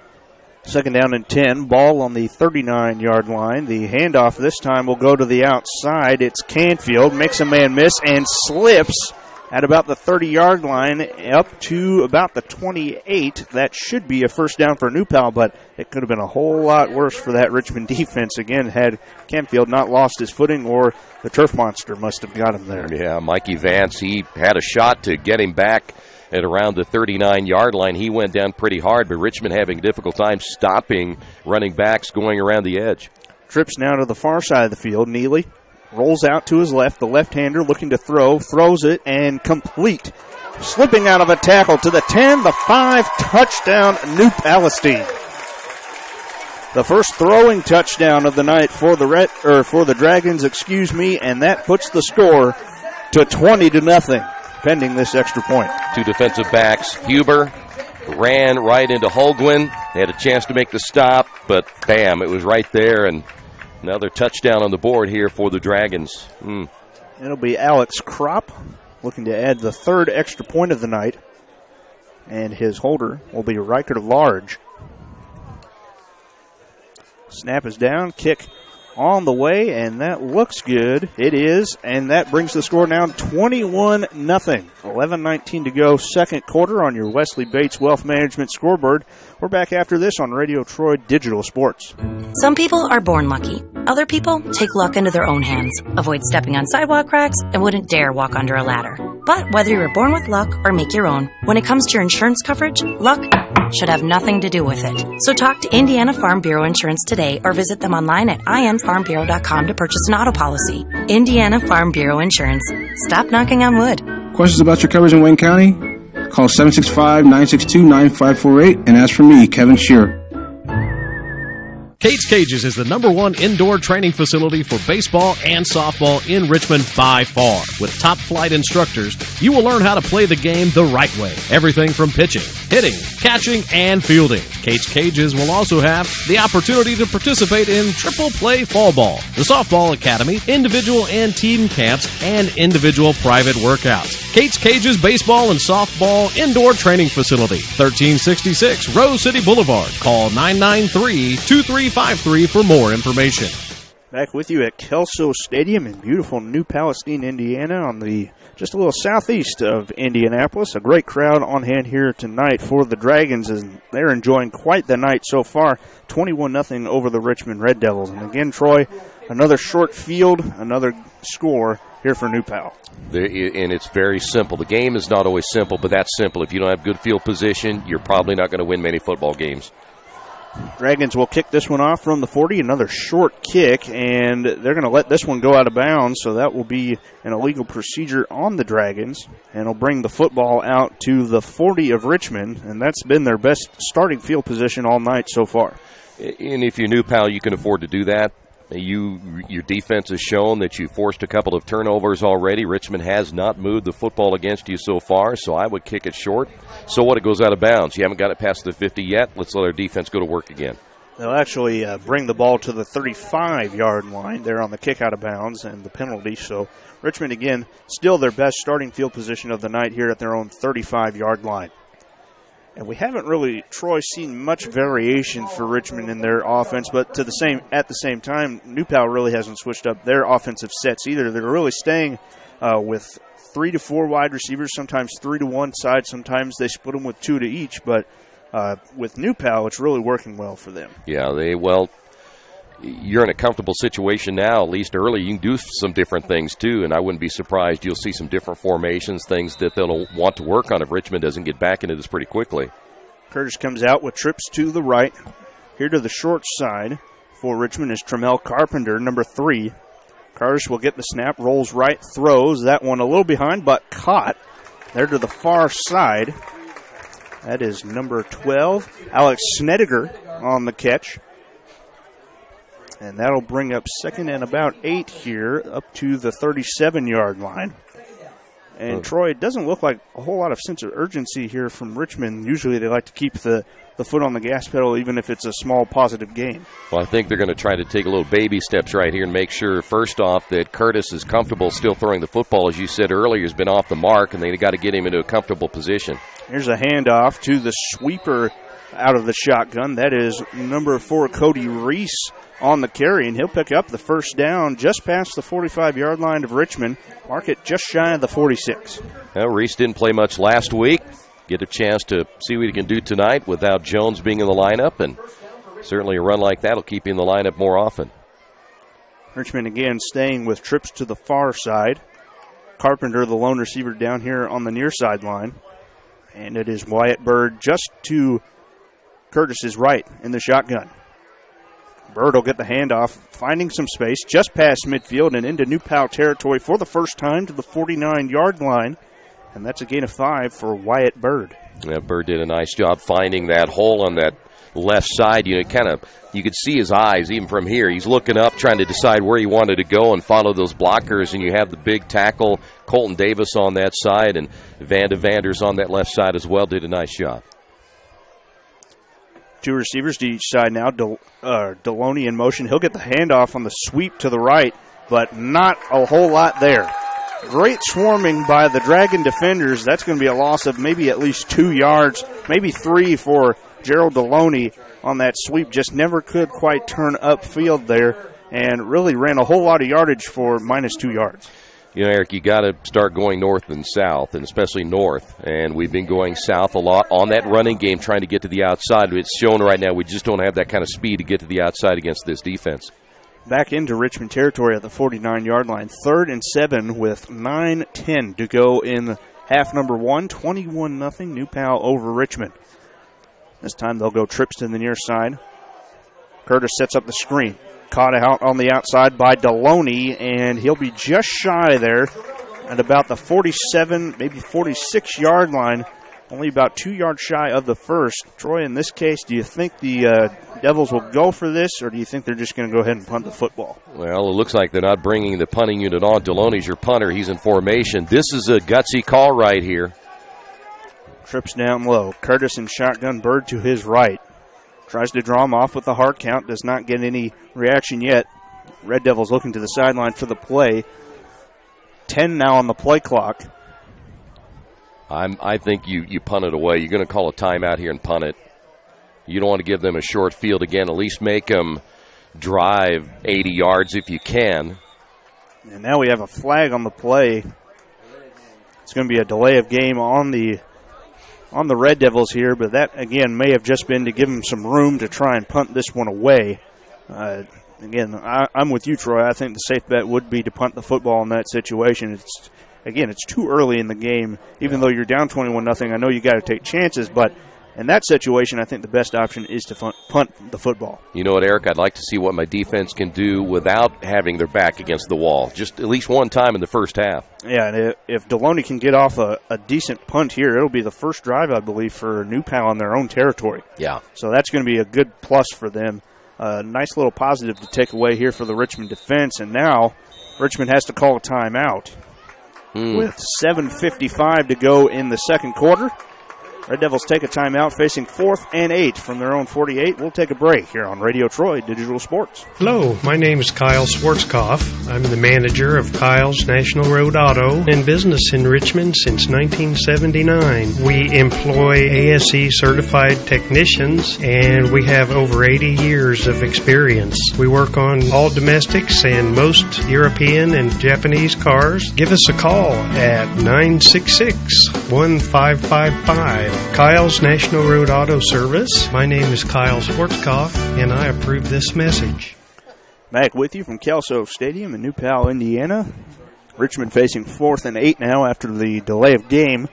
Second down and 10, ball on the 39-yard line. The handoff this time will go to the outside. It's Canfield, makes a man miss and slips at about the 30-yard line up to about the 28. That should be a first down for New Pal, but it could have been a whole lot worse for that Richmond defense. Again, had Canfield not lost his footing, or the turf monster must have got him there. Yeah, Mikey Vance, he had a shot to get him back at around the 39-yard line. He went down pretty hard, but Richmond having a difficult time stopping running backs going around the edge. Trips now to the far side of the field. Neely rolls out to his left. The left-hander looking to throw, throws it, and complete. Slipping out of a tackle to the 10, the 5, touchdown, New Palestine. The first throwing touchdown of the night for the Dragons, and that puts the score to 20-0. Pending this extra point. 2 defensive backs. Huber ran right into Holguin. They had a chance to make the stop, but bam, it was right there, and another touchdown on the board here for the Dragons. It'll be Alex Kropp looking to add the 3rd extra point of the night, and his holder will be Riker Large. Snap is down, kick on the way, and that looks good. It is, and that brings the score down 21-0. 11:19 to go, second quarter on your Wesley Bates Wealth Management scoreboard. We're back after this on Radio Troy Digital Sports. Some people are born lucky. Other people take luck into their own hands, avoid stepping on sidewalk cracks, and wouldn't dare walk under a ladder. But whether you were born with luck or make your own, when it comes to your insurance coverage, luck should have nothing to do with it. So talk to Indiana Farm Bureau Insurance today or visit them online at infarmbureau.com to purchase an auto policy. Indiana Farm Bureau Insurance. Stop knocking on wood. Questions about your coverage in Wayne County? Call 765-962-9548 and ask for me, Kevin Shearer. Kate's Cages is the #1 indoor training facility for baseball and softball in Richmond by far. With top flight instructors, you will learn how to play the game the right way. Everything from pitching, hitting, catching, and fielding. Kate's Cages will also have the opportunity to participate in triple play fall ball, the softball academy, individual and team camps, and individual private workouts. Kate's Cages Baseball and Softball Indoor Training Facility, 1366 Rose City Boulevard. Call 993-2353 for more information. Back with you at Kelso Stadium in beautiful New Palestine, Indiana, on the just a little southeast of Indianapolis. A great crowd on hand here tonight for the Dragons, and they're enjoying quite the night so far. 21-0 over the Richmond Red Devils. And again, Troy, another short field, another score here for New Pal. And it's very simple. The game is not always simple, but that's simple. If you don't have good field position, you're probably not going to win many football games. Dragons will kick this one off from the 40, another short kick, and they're going to let this one go out of bounds, so that will be an illegal procedure on the Dragons, and it'll bring the football out to the 40 of Richmond, and that's been their best starting field position all night so far. And if you're New Pal, you can afford to do that. Your defense has shown that you forced a couple of turnovers already. Richmond has not moved the football against you so far, so I would kick it short. So what? It goes out of bounds. You haven't got it past the 50 yet. Let's let our defense go to work again. They'll actually bring the ball to the 35-yard line there on the kick out of bounds and the penalty. So Richmond, again, still their best starting field position of the night here at their own 35-yard line. And we haven't really, Troy, seen much variation for Richmond in their offense, but at the same time, New Pal really hasn't switched up their offensive sets either. They're really staying with 3 to 4 wide receivers, sometimes 3 to one side, sometimes they split them with 2 to each, but with New Pal, it's really working well for them. Yeah, you're in a comfortable situation now, at least early. You can do some different things, too, and I wouldn't be surprised you'll see some different formations, things that they'll want to work on if Richmond doesn't get back into this pretty quickly. Curtis comes out with trips to the right. Here to the short side for Richmond is Tremel Carpenter, number 3. Curtis will get the snap, rolls right, throws. That one a little behind, but caught. There to the far side. That is number 12, Alex Snediger on the catch. And that'll bring up second and about 8 here up to the 37-yard line. And Troy, it doesn't look like a whole lot of sense of urgency here from Richmond. Usually they like to keep the foot on the gas pedal even if it's a small positive gain. Well, I think they're going to try to take a little baby steps right here and make sure, first off, that Curtis is comfortable still throwing the football. As you said earlier, has been off the mark, and they've got to get him into a comfortable position. Here's a handoff to the sweeper out of the shotgun. That is number 4, Cody Reese, on the carry, and he'll pick up the first down just past the 45-yard line of Richmond. Mark it just shy of the 46. Well, Reese didn't play much last week. Get a chance to see what he can do tonight without Jones being in the lineup, and certainly a run like that will keep you in the lineup more often. Richmond again staying with trips to the far side. Carpenter, the lone receiver, down here on the near sideline. And it is Wyatt Bird just to Curtis's right in the shotgun. Bird will get the handoff, finding some space just past midfield and into New Pal territory for the first time to the 49-yard line. And that's a gain of 5 for Wyatt Bird. Yeah, Bird did a nice job finding that hole on that left side. You could see his eyes even from here. He's looking up, trying to decide where he wanted to go and follow those blockers. And you have the big tackle, Colton Davis, on that side, and Van de Vanders on that left side as well. Did a nice job. 2 receivers to each side now. Deloney in motion. He'll get the handoff on the sweep to the right, but not a whole lot there. Great swarming by the Dragon defenders. That's going to be a loss of maybe at least 2 yards, maybe 3 for Gerald Deloney on that sweep. Just never could quite turn upfield there and really ran a whole lot of yardage for minus 2 yards. You know, Eric, you got to start going north and south, and especially north. And we've been going south a lot on that running game, trying to get to the outside. It's shown right now we just don't have that kind of speed to get to the outside against this defense. Back into Richmond territory at the 49-yard line. 3rd and 7 with 9:10 to go in half number 1. 21-0 New Pal over Richmond. This time they'll go trips to the near side. Curtis sets up the screen. Caught out on the outside by Deloney, and he'll be just shy there at about the 47, maybe 46-yard line, only about 2 yards shy of the first. Troy, in this case, do you think the Devils will go for this, or do you think they're just going to go ahead and punt the football? Well, it looks like they're not bringing the punting unit on. Deloney's your punter. He's in formation. This is a gutsy call right here. Trips down low. Curtis in shotgun, Bird to his right. Tries to draw him off with the hard count. Does not get any reaction yet. Red Devils looking to the sideline for the play. 10 now on the play clock. I think you punt it away. You're going to call a timeout here and punt it. You don't want to give them a short field again. At least make them drive 80 yards if you can. And now we have a flag on the play. It's going to be a delay of game on the Red Devils here, but that, again, may have just been to give them some room to try and punt this one away. Again, I'm with you, Troy. I think the safe bet would be to punt the football in that situation. It's too early in the game. Even though you're down 21-0, I know you got to take chances, but in that situation, I think the best option is to punt the football. You know what, Eric? I'd like to see what my defense can do without having their back against the wall. Just at least one time in the first half. Yeah, and if Deloney can get off a decent punt here, it'll be the first drive, I believe, for New Pal in their own territory. Yeah. So that's going to be a good plus for them. Nice little positive to take away here for the Richmond defense. And now Richmond has to call a timeout with 7:55 to go in the second quarter. Red Devils take a timeout facing 4th and 8 from their own 48. We'll take a break here on Radio Troy Digital Sports. Hello, my name is Kyle Schwarzkopf. I'm the manager of Kyle's National Road Auto and business in Richmond since 1979. We employ ASE certified technicians and we have over 80 years of experience. We work on all domestics and most European and Japanese cars. Give us a call at 966-1555. Kyle's National Road Auto Service. My name is Kyle Schwarzkopf, and I approve this message. Back with you from Kelso Stadium in New Pal, Indiana. Richmond facing 4th and 8 now after the delay of game.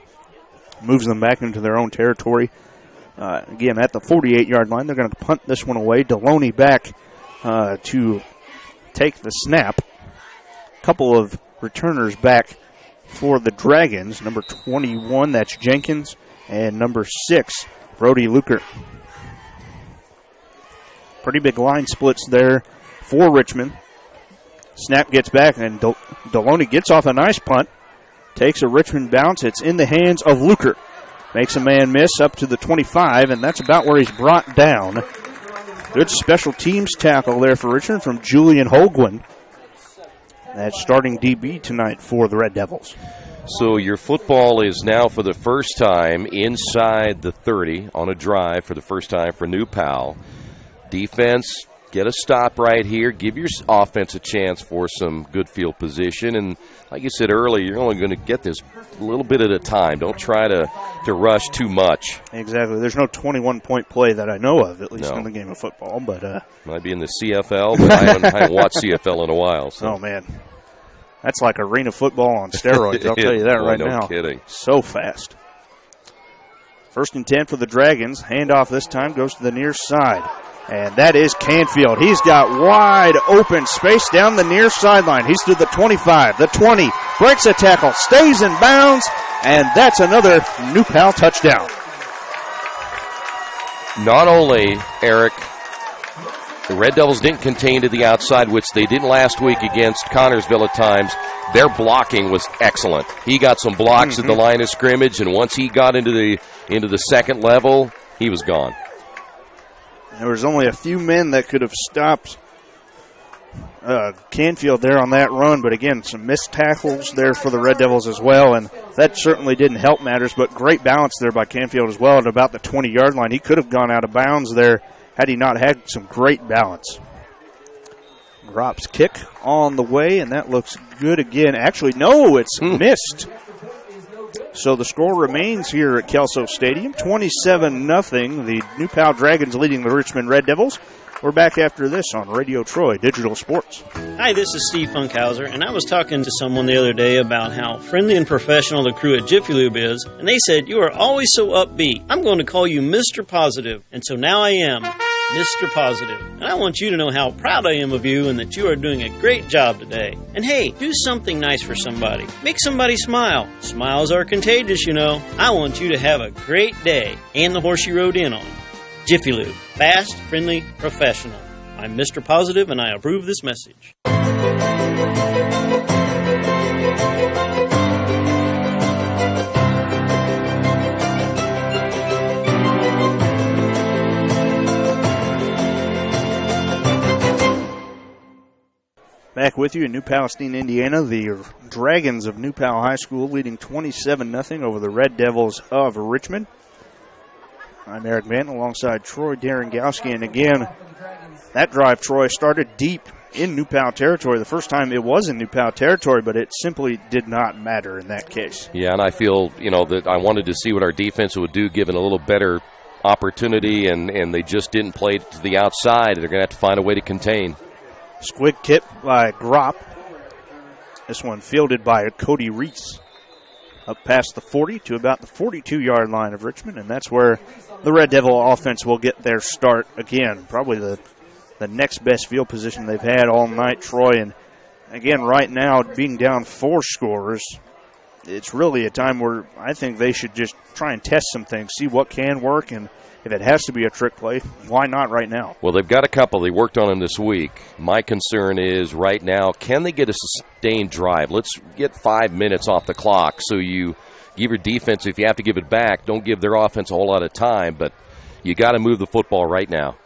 Moves them back into their own territory. Again, at the 48-yard line, they're going to punt this one away. Deloney back to take the snap. A couple of returners back for the Dragons. Number 21, that's Jenkins. And number 6, Brody Luker. Pretty big line splits there for Richmond. Snap gets back, and Deloney gets off a nice punt. Takes a Richmond bounce. It's in the hands of Luker. Makes a man miss up to the 25, and that's about where he's brought down. Good special teams tackle there for Richmond from Julian Holguin. That's starting DB tonight for the Red Devils. So your football is now for the first time inside the 30 on a drive for the first time for New Pal. Defense, get a stop right here. Give your offense a chance for some good field position. And like you said earlier, you're only going to get this a little bit at a time. Don't try to rush too much. Exactly. There's no 21-point play that I know of, at least in the game of football. But might be in the CFL, but I haven't watched CFL in a while. So. Oh, man. That's like arena football on steroids, I'll tell you that right now. No kidding. So fast. 1st and 10 for the Dragons. Handoff this time goes to the near side. And that is Canfield. He's got wide open space down the near sideline. He's to the 25, the 20, breaks a tackle, stays in bounds, and that's another New Pal touchdown. Not only, Eric, the Red Devils didn't contain to the outside, which they didn't last week against Connorsville at times. Their blocking was excellent. He got some blocks at the line of scrimmage, and once he got into the second level, he was gone. There was only a few men that could have stopped Canfield there on that run, but again, some missed tackles there for the Red Devils as well, and that certainly didn't help matters, but great balance there by Canfield as well at about the 20-yard line. He could have gone out of bounds there had he not had some great balance. Drops kick on the way, and that looks good again. Actually, no, it's missed. So the score remains here at Kelso Stadium, 27-0. The New Pal Dragons leading the Richmond Red Devils. We're back after this on Radio Troy Digital Sports. Hi, this is Steve Funkhauser, and I was talking to someone the other day about how friendly and professional the crew at Jiffy Lube is, and they said, "You are always so upbeat. I'm going to call you Mr. Positive." And so now I am Mr. Positive. And I want you to know how proud I am of you and that you are doing a great job today. And hey, do something nice for somebody. Make somebody smile. Smiles are contagious, you know. I want you to have a great day and the horse you rode in on. Jiffy Lube. Fast, friendly, professional. I'm Mr. Positive, and I approve this message. Back with you in New Palestine, Indiana. The Dragons of New Pal High School leading 27-0 over the Red Devils of Richmond. I'm Eric Manton alongside Troy Darengowski. And again, that drive, Troy, started deep in New Pal territory. The first time it was in New Pal territory, but it simply did not matter in that case. Yeah, and I feel, that I wanted to see what our defense would do given a little better opportunity, and they just didn't play to the outside. They're going to have to find a way to contain. Squig tip by Gropp. This one fielded by Cody Reese. Up past the 40 to about the 42-yard line of Richmond, and that's where the Red Devil offense will get their start again. Probably the next best field position they've had all night, Troy. And again, right now, being down 4 scorers, it's really a time where I think they should just try and test some things, see what can work, and if it has to be a trick play, why not right now? Well, they've got a couple. They worked on them this week. My concern is right now, can they get a sustained drive? Let's get 5 minutes off the clock so you give your defense, if you have to give it back, don't give their offense a whole lot of time, but you got to move the football right now.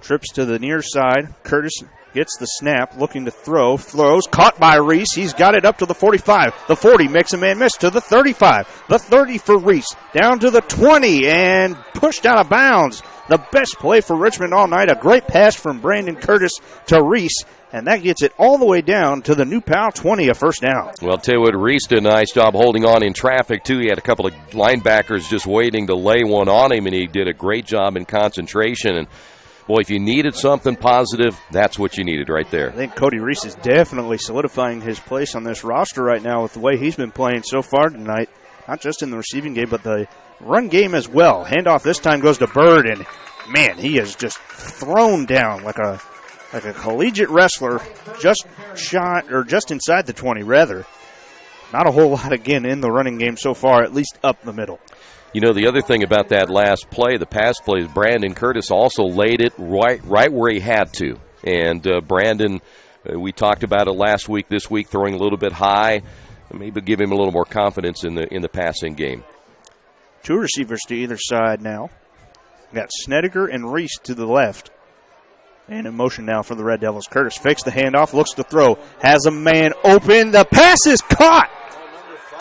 Trips to the near side. Curtis gets the snap, looking to throw. Throws, caught by Reese. He's got it up to the 45. The 40 makes a man miss to the 35. The 30 for Reese. Down to the 20 and pushed out of bounds. The best play for Richmond all night. A great pass from Brandon Curtis to Reese. And that gets it all the way down to the New Pal 20, a first down. Well, I'll tell you what, Reese did a nice job holding on in traffic, too. He had a couple of linebackers just waiting to lay one on him, and he did a great job in concentration. And boy, if you needed something positive, that's what you needed right there. I think Cody Reese is definitely solidifying his place on this roster right now with the way he's been playing so far tonight, not just in the receiving game, but the run game as well. Handoff this time goes to Bird, and, man, he is just thrown down like a collegiate wrestler, just shot, or just inside the 20, rather. Not a whole lot, again, in the running game so far, at least up the middle. The other thing about that last play, the pass play, Brandon Curtis also laid it right where he had to. And Brandon, we talked about it last week, this week, throwing a little bit high. Maybe give him a little more confidence in the passing game. 2 receivers to either side now. Got Snedeker and Reese to the left. And in motion now for the Red Devils. Curtis fakes the handoff, looks to throw, has a man open. The pass is caught.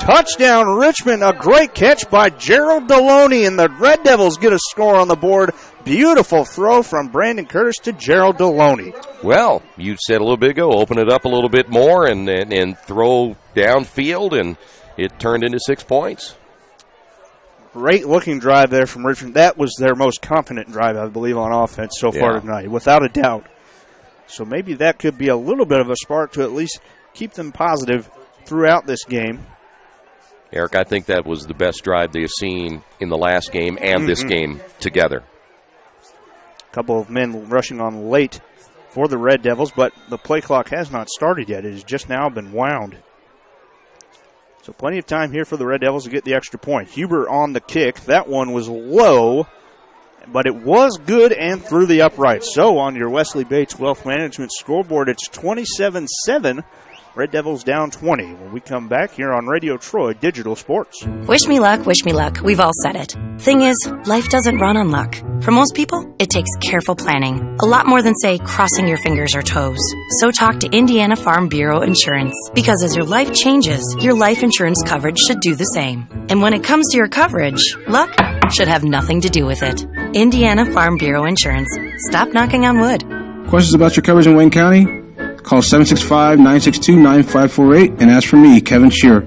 Touchdown, Richmond. A great catch by Gerald Deloney, and the Red Devils get a score on the board. Beautiful throw from Brandon Curtis to Gerald Deloney. Well, you said a little bit ago, open it up a little bit more and throw downfield, and it turned into 6 points. Great-looking drive there from Richmond. That was their most confident drive, I believe, on offense so far tonight, without a doubt. So maybe that could be a little bit of a spark to at least keep them positive throughout this game. Eric, I think that was the best drive they've seen in the last game and this game together. A couple of men rushing on late for the Red Devils, but the play clock has not started yet. It has just now been wound. So plenty of time here for the Red Devils to get the extra point. Huber on the kick. That one was low, but it was good and through the uprights. So on your Wesley Bates Wealth Management scoreboard, it's 27-7. Red Devils down 20 when we come back here on Radio Troy Digital Sports. Wish me luck, wish me luck. We've all said it. Thing is, life doesn't run on luck. For most people, it takes careful planning. A lot more than, say, crossing your fingers or toes. So talk to Indiana Farm Bureau Insurance. Because as your life changes, your life insurance coverage should do the same. And when it comes to your coverage, luck should have nothing to do with it. Indiana Farm Bureau Insurance. Stop knocking on wood. Questions about your coverage in Wayne County? Call 765-962-9548 and ask for me, Kevin Shearer.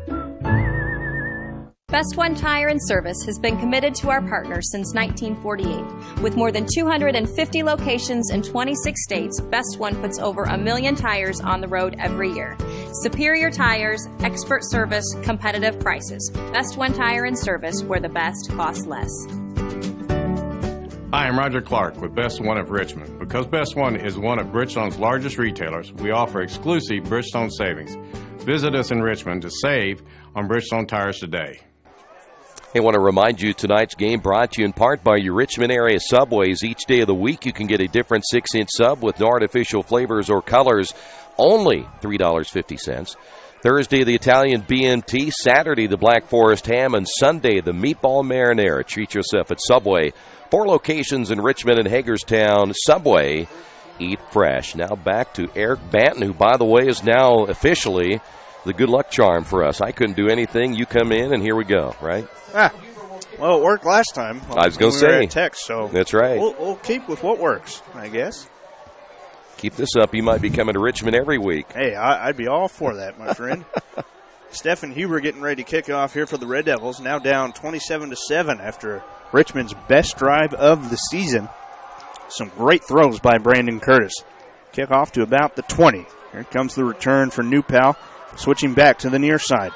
Best One Tire and Service has been committed to our partners since 1948. With more than 250 locations in 26 states, Best One puts over 1 million tires on the road every year. Superior tires, expert service, competitive prices. Best One Tire and Service, where the best costs less. Hi, I'm Roger Clark with Best One of Richmond. Because Best One is one of Bridgestone's largest retailers, we offer exclusive Bridgestone savings. Visit us in Richmond to save on Bridgestone tires today. I want to remind you tonight's game brought to you in part by your Richmond area Subways. Each day of the week you can get a different 6-inch sub with no artificial flavors or colors, only $3.50. Thursday, the Italian BMT. Saturday, the Black Forest Ham. And Sunday, the Meatball Marinara. Treat yourself at Subway. 4 locations in Richmond and Hagerstown. Subway, eat fresh. Now back to Eric Banton, who, by the way, is now officially the good luck charm for us. I couldn't do anything. You come in, and here we go, right? Well, it worked last time. I was going to say. We were at Tex, so that's right. We'll keep with what works, I guess. Keep this up. You might be coming to Richmond every week. Hey, I'd be all for that, my friend. Stephen Huber getting ready to kick off here for the Red Devils. Now down 27-7 after Richmond's best drive of the season. Some great throws by Brandon Curtis. Kick off to about the 20. Here comes the return for New Pal, switching back to the near side.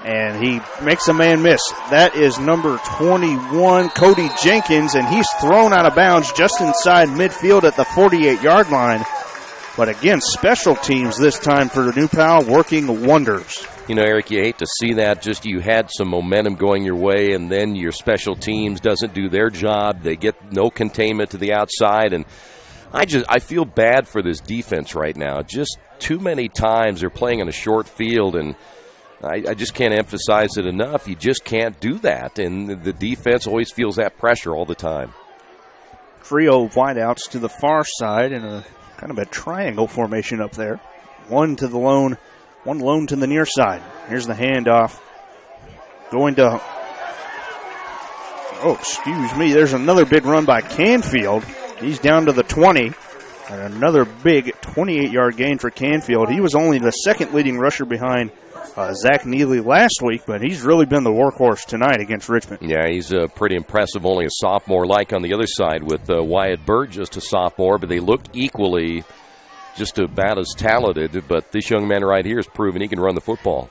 And he makes a man miss. That is number 21, Cody Jenkins, and he's thrown out of bounds just inside midfield at the 48-yard line. But again, special teams this time for New Pal working wonders. You know, Eric, you hate to see that. Just you had some momentum going your way, and then your special teams doesn't do their job. They get no containment to the outside, and I feel bad for this defense right now. Just too many times they're playing on a short field, and I just can't emphasize it enough. You just can't do that, and the defense always feels that pressure all the time. Trio of wideouts to the far side in a kind of a triangle formation up there. One lone to the near side. Here's the handoff. Going to, there's another big run by Canfield. He's down to the 20. And another big 28-yard gain for Canfield. He was only the second leading rusher behind Zach Neely last week, but he's really been the workhorse tonight against Richmond. Yeah, he's pretty impressive. Only a sophomore, like on the other side with Wyatt Bird, just a sophomore, but they looked equally just about as talented. But this young man right here has proven he can run the football.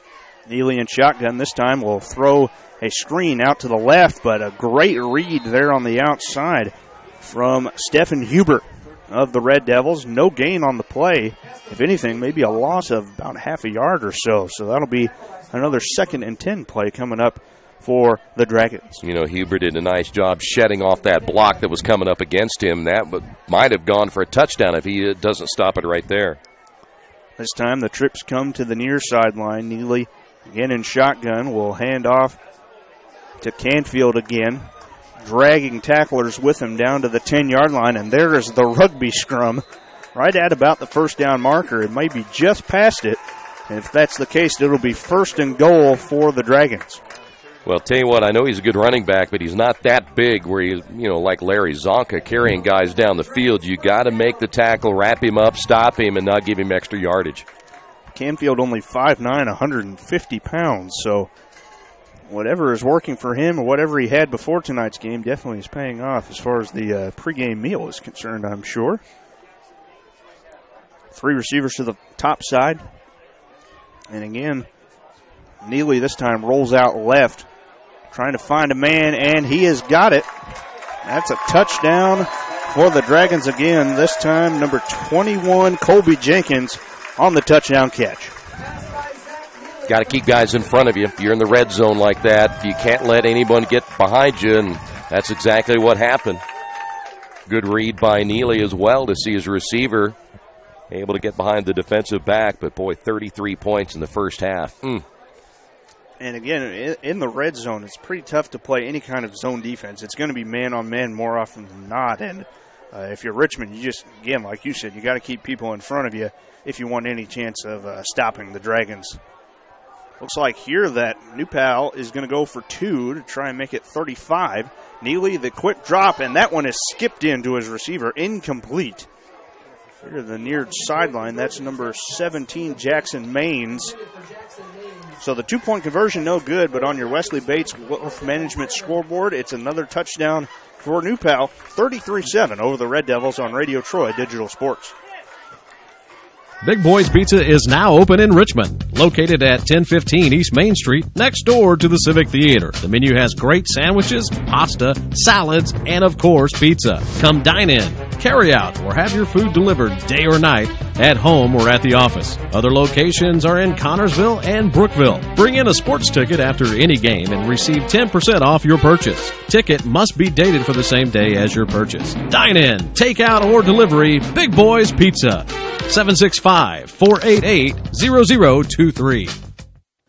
Neely in shotgun this time will throw a screen out to the left, but a great read there on the outside from Stephen Huber of the Red Devils. No gain on the play. If anything, maybe a loss of about half a yard or so. So that'll be another 2nd and 10 play coming up for the Dragons. You know, Huber did a nice job shedding off that block that was coming up against him. That might have gone for a touchdown if he doesn't stop it right there. This time the trips come to the near sideline. Neely again in shotgun will hand off to Canfield again, dragging tacklers with him down to the 10-yard line, and there is the rugby scrum right at about the first down marker. It might be just past it, and if that's the case, it'll be 1st and goal for the Dragons. Well, tell you what, I know he's a good running back, but he's not that big where he's, like Larry Zonka carrying guys down the field. You got to make the tackle, wrap him up, stop him, and not give him extra yardage. Canfield only 5'9", 150 pounds, so whatever is working for him or whatever he had before tonight's game definitely is paying off as far as the pregame meal is concerned, I'm sure. 3 receivers to the top side. And again, Neely this time rolls out left, trying to find a man, and he has got it. That's a touchdown for the Dragons again. This time, number 21, Colby Jenkins, on the touchdown catch. Got to keep guys in front of you. If you're in the red zone like that, you can't let anyone get behind you, and that's exactly what happened. Good read by Neely as well to see his receiver able to get behind the defensive back, but boy, 33 points in the first half. And again, in the red zone, it's pretty tough to play any kind of zone defense. It's going to be man-on-man more often than not, and if you're Richmond, you just, again, like you said, you got to keep people in front of you if you want any chance of stopping the Dragons. Looks like here that New Pal is going to go for 2 to try and make it 35. Neely, the quick drop, and that one is skipped into his receiver, incomplete. Here to the near sideline, that's number 17, Jackson Maines. So the 2-point conversion, no good, but on your Wesley Bates Wealth Management scoreboard, it's another touchdown for New Pal, 33-7 over the Red Devils on Radio Troy Digital Sports. Big Boys Pizza is now open in Richmond, located at 1015 East Main Street, next door to the Civic Theater. The menu has great sandwiches, pasta, salads, and of course, pizza. Come dine in, carry out, or have your food delivered day or night, at home or at the office. Other locations are in Connorsville and Brookville. Bring in a sports ticket after any game and receive 10% off your purchase. Ticket must be dated for the same day as your purchase. Dine in, take out, or delivery, Big Boys Pizza. 765-488-0023.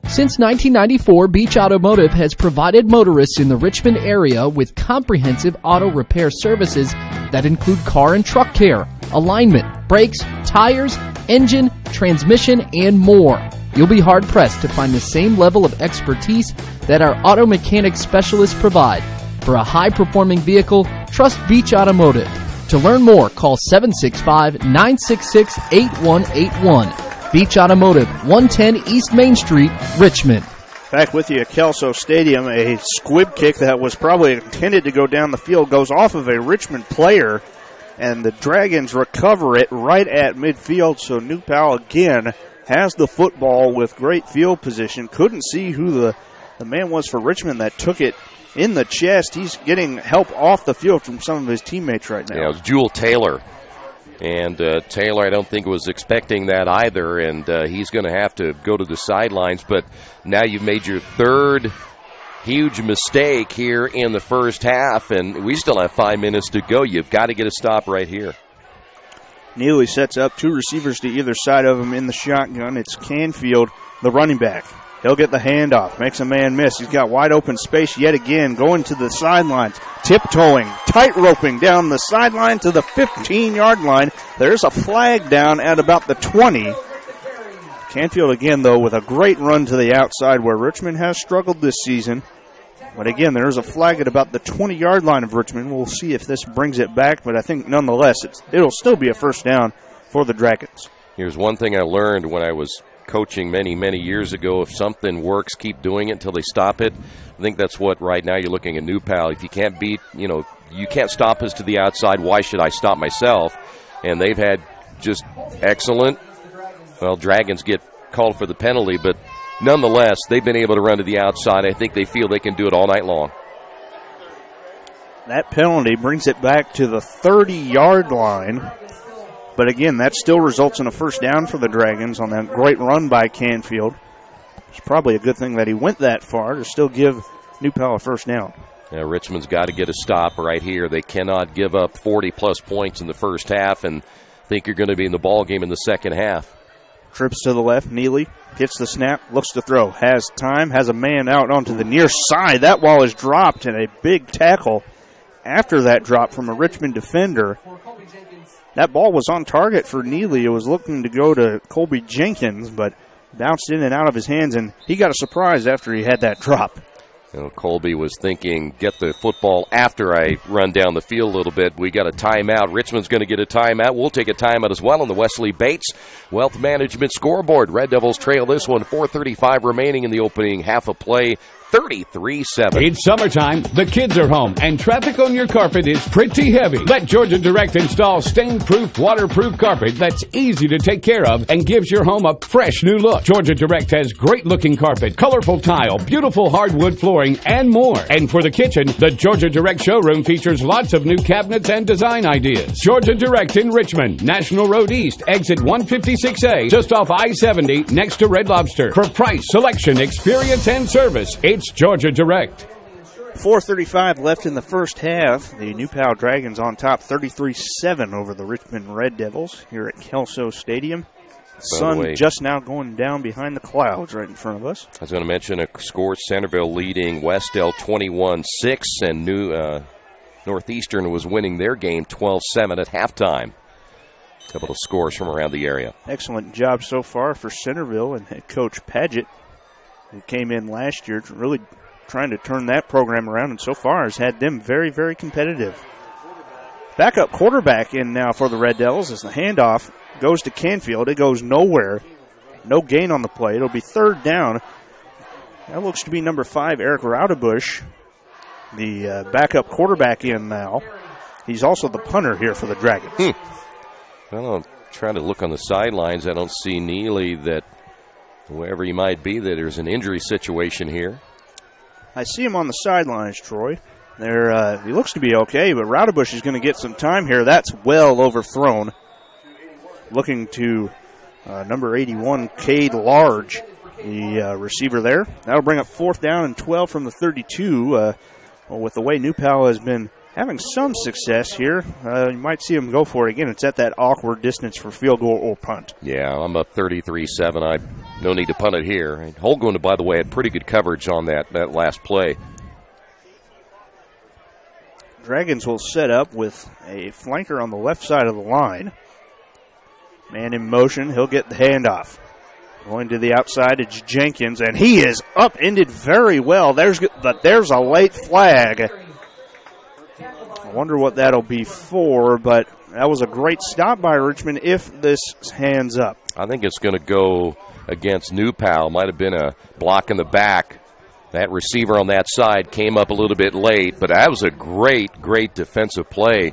Since 1994, Beach Automotive has provided motorists in the Richmond area with comprehensive auto repair services that include car and truck care, alignment, brakes, tires, engine, transmission, and more. You'll be hard-pressed to find the same level of expertise that our auto mechanic specialists provide. For a high-performing vehicle, trust Beach Automotive. To learn more, call 765-966-8181. Beach Automotive, 110 East Main Street, Richmond. Back with you at Kelso Stadium. A squib kick that was probably intended to go down the field goes off of a Richmond player, and the Dragons recover it right at midfield. So New Pal again has the football with great field position. Couldn't see who the man was for Richmond that took it in the chest. He's getting help off the field from some of his teammates right now. Yeah, it was Jewel Taylor. And Taylor, I don't think, was expecting that either, and he's going to have to go to the sidelines. But now you've made your third huge mistake here in the first half, and we still have 5 minutes to go. You've got to get a stop right here. Neely sets up 2 receivers to either side of him in the shotgun. It's Canfield, the running back. He'll get the handoff, makes a man miss. He's got wide open space yet again, going to the sidelines, tiptoeing, tight-roping down the sideline to the 15-yard line. There's a flag down at about the 20. Canfield again, though, with a great run to the outside where Richmond has struggled this season. But again, there's a flag at about the 20-yard line of Richmond. We'll see if this brings it back, but I think nonetheless it'll still be a first down for the Dragons. Here's one thing I learned when I was coaching many years ago. If something works, keep doing it until they stop it. I think that's what right now you're looking at New Pal. If you can't beat, you can't stop us to the outside, why should I stop myself? And they've had just excellent, Dragons get called for the penalty, but nonetheless, they've been able to run to the outside. I think they feel they can do it all night long. That penalty brings it back to the 30-yard line. But again, that still results in a first down for the Dragons on that great run by Canfield. It's probably a good thing that he went that far to still give New Pal a first down. Yeah, Richmond's got to get a stop right here. They cannot give up 40-plus points in the first half and think you're going to be in the ball game in the second half. Trips to the left. Neely gets the snap, looks to throw, has time, has a man out onto the near side. That ball is dropped, and a big tackle after that drop from a Richmond defender. That ball was on target for Neely. It was looking to go to Colby Jenkins, but bounced in and out of his hands, and he got a surprise after he had that drop. Colby was thinking, get the football after I run down the field a little bit. We got a timeout. Richmond's going to get a timeout. We'll take a timeout as well on the Wesley Bates Wealth Management scoreboard. Red Devils trail this one, 4:35 remaining in the opening half of play. 33-7. It's summertime, the kids are home, and traffic on your carpet is pretty heavy. Let Georgia Direct install stain-proof, waterproof carpet that's easy to take care of and gives your home a fresh new look. Georgia Direct has great-looking carpet, colorful tile, beautiful hardwood flooring, and more. And for the kitchen, the Georgia Direct showroom features lots of new cabinets and design ideas. Georgia Direct in Richmond, National Road East, exit 156A, just off I-70, next to Red Lobster. For price, selection, experience, and service, it's Georgia Direct. 4:35 left in the first half. The New Pal Dragons on top 33-7 over the Richmond Red Devils here at Kelso Stadium. Sun just now going down behind the clouds right in front of us. I was going to mention a score, Centerville leading Westdale 21-6, and Northeastern was winning their game 12-7 at halftime. A couple of scores from around the area. Excellent job so far for Centerville and head coach Paget, who came in last year really trying to turn that program around, and so far has had them very competitive. Backup quarterback in now for the Red Devils as the handoff goes to Canfield. It goes nowhere. No gain on the play. It'll be third down That looks to be number 5, Eric Raudebusch, the backup quarterback in now. He's also the punter here for the Dragons. Well, I'm trying to look on the sidelines. I don't see Neely that, whoever he might be, that there's an injury situation here. I see him on the sidelines, Troy. There, he looks to be okay, but Raudebusch is going to get some time here. That's well overthrown. Looking to number 81, Cade Large, the receiver there. That'll bring up 4th down and 12 from the 32. With the way New Pal has been having some success here, you might see him go for it again. It's at that awkward distance for field goal or punt. Yeah, I'm up 33-7. No need to punt it here. Holgun, by the way, had pretty good coverage on that last play. Dragons will set up with a flanker on the left side of the line. Man in motion, he'll get the handoff. Going to the outside, it's Jenkins, and he is upended very well. There's a late flag. I wonder what that'll be for, but that was a great stop by Richmond if this hands up. I think it's going to go against New Pal. Might have been a block in the back. That receiver on that side came up a little bit late, but that was a great defensive play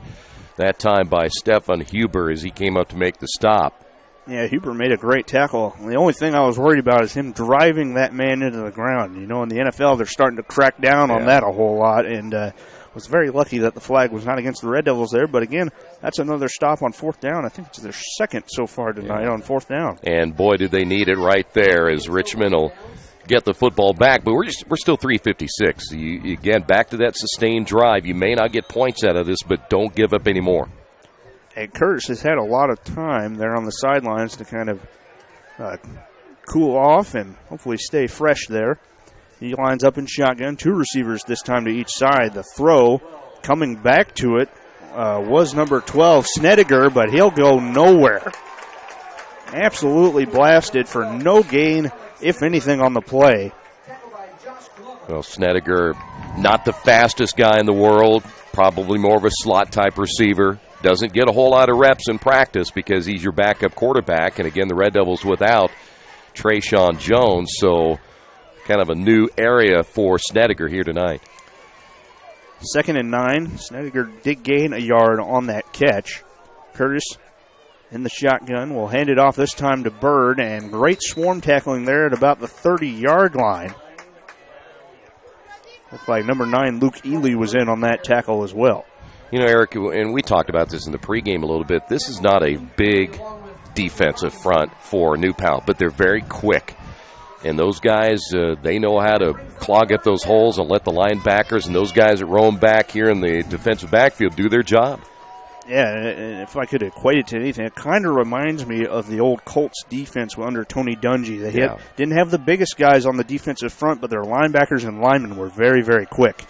that time by Stefan Huber as he came up to make the stop. Yeah, Huber made a great tackle. The only thing I was worried about is him driving that man into the ground. You know, in the NFL, they're starting to crack down on that a whole lot, and was very lucky that the flag was not against the Red Devils there. But again, that's another stop on 4th down. I think it's their 2nd so far tonight on 4th down. And boy, did they need it right there as Richmond will get the football back, but we're still 3:56. You again, back to that sustained drive. You may not get points out of this, but don't give up any more. And Curtis has had a lot of time there on the sidelines to kind of cool off and hopefully stay fresh there. He lines up in shotgun, 2 receivers this time to each side. The throw coming back to it was number 12, Snediger, but he'll go nowhere. Absolutely blasted for no gain, if anything, on the play. Well, Snediger, not the fastest guy in the world, probably more of a slot-type receiver. Doesn't get a whole lot of reps in practice because he's your backup quarterback. And, again, the Red Devils without Trayshawn Jones, so kind of a new area for Snediger here tonight. 2nd and 9. Snediger did gain a yard on that catch. Curtis in the shotgun will hand it off this time to Bird, and great swarm tackling there at about the 30-yard line. Looks like number 9, Luke Ely, was in on that tackle as well. You know, Eric, and we talked about this in the pregame a little bit, this is not a big defensive front for New Pal, but they're very quick. And those guys, they know how to clog up those holes and let the linebackers and those guys that roam back here in the defensive backfield do their job. Yeah, and if I could equate it to anything, it kind of reminds me of the old Colts defense under Tony Dungy. They didn't have the biggest guys on the defensive front, but their linebackers and linemen were very, very quick.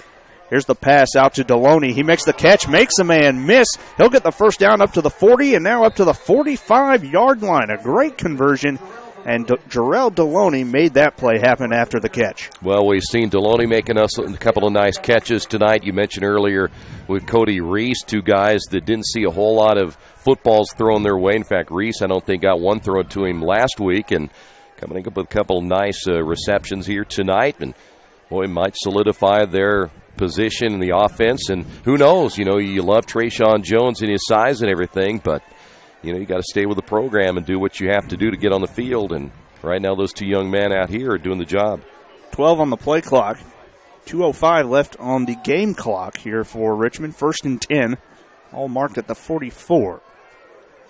Here's the pass out to Deloney. He makes the catch, makes a man miss. He'll get the first down up to the 40 and now up to the 45-yard line. A great conversion, and Jarrell Deloney made that play happen after the catch. Well, we've seen Deloney making us a couple of nice catches tonight. You mentioned earlier with Cody Reese, 2 guys that didn't see a whole lot of footballs thrown their way. In fact, Reese, I don't think, got one thrown to him last week, and coming up with a couple nice receptions here tonight. And, boy, might solidify their position in the offense, and who knows, you know, you love Trayshawn Jones and his size and everything, but you know, you got to stay with the program and do what you have to do to get on the field, and right now those 2 young men out here are doing the job. 12 on the play clock, 2:05 left on the game clock here for Richmond. 1st and 10, all marked at the 44.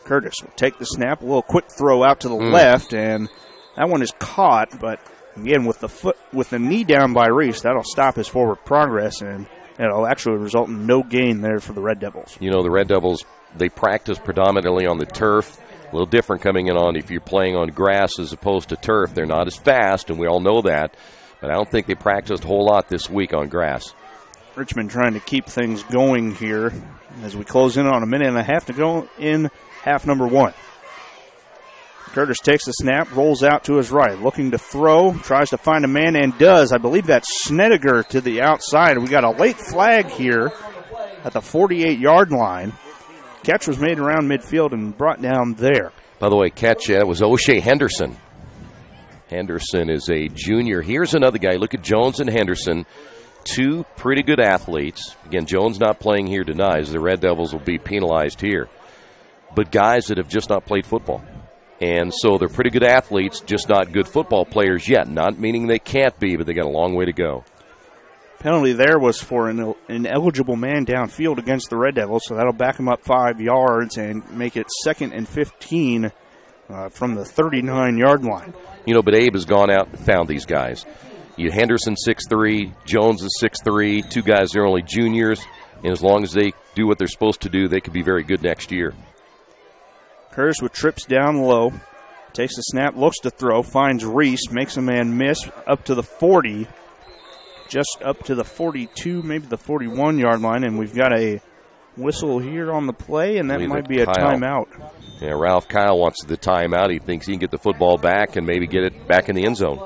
Curtis will take the snap, a little quick throw out to the left, and that one is caught, but again, with the knee down by Reese, that'll stop his forward progress, and it'll actually result in no gain there for the Red Devils. You know, the Red Devils, they practice predominantly on the turf. A little different coming in on if you're playing on grass as opposed to turf. They're not as fast, and we all know that, but I don't think they practiced a whole lot this week on grass. Richmond trying to keep things going here as we close in on a minute and a half to go in half number 1. Curtis takes the snap, rolls out to his right, looking to throw, tries to find a man, and does. I believe that's Snediger to the outside. We got a late flag here at the 48-yard line. Catch was made around midfield and brought down there. By the way, catch, it was O'Shea Henderson. Henderson is a junior. Here's another guy. Look at Jones and Henderson, two pretty good athletes. Again, Jones not playing here tonight, as the Red Devils will be penalized here. But guys that have just not played football. And so they're pretty good athletes, just not good football players yet. Not meaning they can't be, but they got a long way to go. Penalty there was for an ineligible man downfield against the Red Devils, so that'll back him up 5 yards and make it 2nd and 15 from the 39-yard line. You know, but Abe has gone out and found these guys. Henderson 6'3", Jones is 6'3", two guys that are only juniors, and as long as they do what they're supposed to do, they could be very good next year. Curtis with trips down low, takes the snap, looks to throw, finds Reese, makes a man miss up to the 40, just up to the 42, maybe the 41-yard line, and we've got a whistle here on the play, and that might be a timeout. Yeah, Ralph Kyle wants the timeout. He thinks he can get the football back and maybe get it back in the end zone.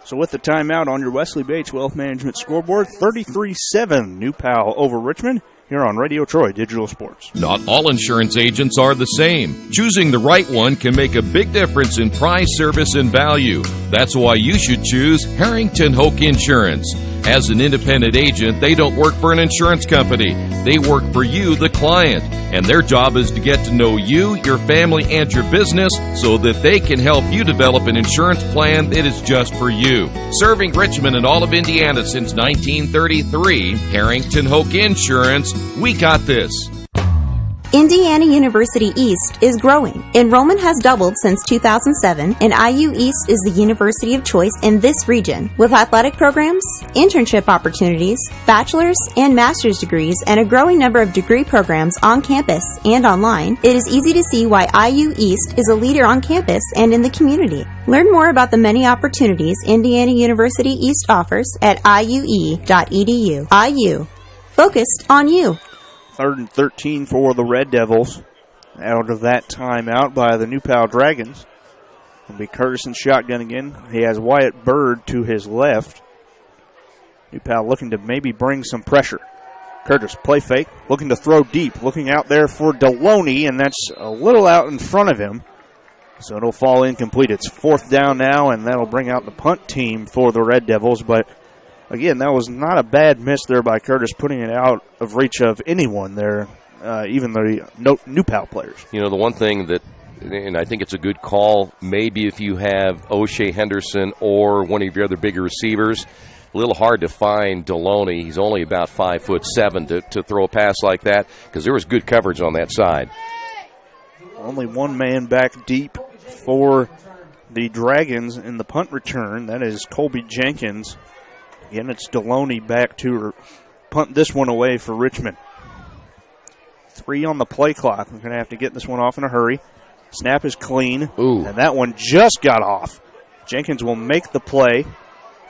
So with the timeout on your Wesley Bates Wealth Management scoreboard, 33-7, New Pal over Richmond, here on Radio Troy Digital Sports. Not all insurance agents are the same. Choosing the right one can make a big difference in price, service, and value. That's why you should choose Harrington Hoke Insurance. As an independent agent, they don't work for an insurance company. They work for you, the client. And their job is to get to know you, your family, and your business so that they can help you develop an insurance plan that is just for you. Serving Richmond and all of Indiana since 1933, Harrington Hoke Insurance, we got this. Indiana University East is growing. Enrollment has doubled since 2007, and IU East is the university of choice in this region. With athletic programs, internship opportunities, bachelor's and master's degrees, and a growing number of degree programs on campus and online, it is easy to see why IU East is a leader on campus and in the community. Learn more about the many opportunities Indiana University East offers at iue.edu. IU. Focused on you. 3rd and 13 for the Red Devils. Out of that timeout by the New Pal Dragons. It'll be Curtis in shotgun again. He has Wyatt Bird to his left. New Pal looking to maybe bring some pressure. Curtis, play fake, looking to throw deep. Looking out there for Deloney, and that's a little out in front of him. So it'll fall incomplete. It's 4th down now, and that'll bring out the punt team for the Red Devils, but again, that was not a bad miss there by Curtis, putting it out of reach of anyone there, even the New Pal players. You know, the one thing that, and I think it's a good call, maybe if you have O'Shea Henderson or one of your other bigger receivers, a little hard to find Deloney. He's only about 5'7" to throw a pass like that, because there was good coverage on that side. Only one man back deep for the Dragons in the punt return. That is Colby Jenkins. Again, it's Deloney back to punt this one away for Richmond. 3 on the play clock. We're going to have to get this one off in a hurry. Snap is clean. Ooh. And that one just got off. Jenkins will make the play,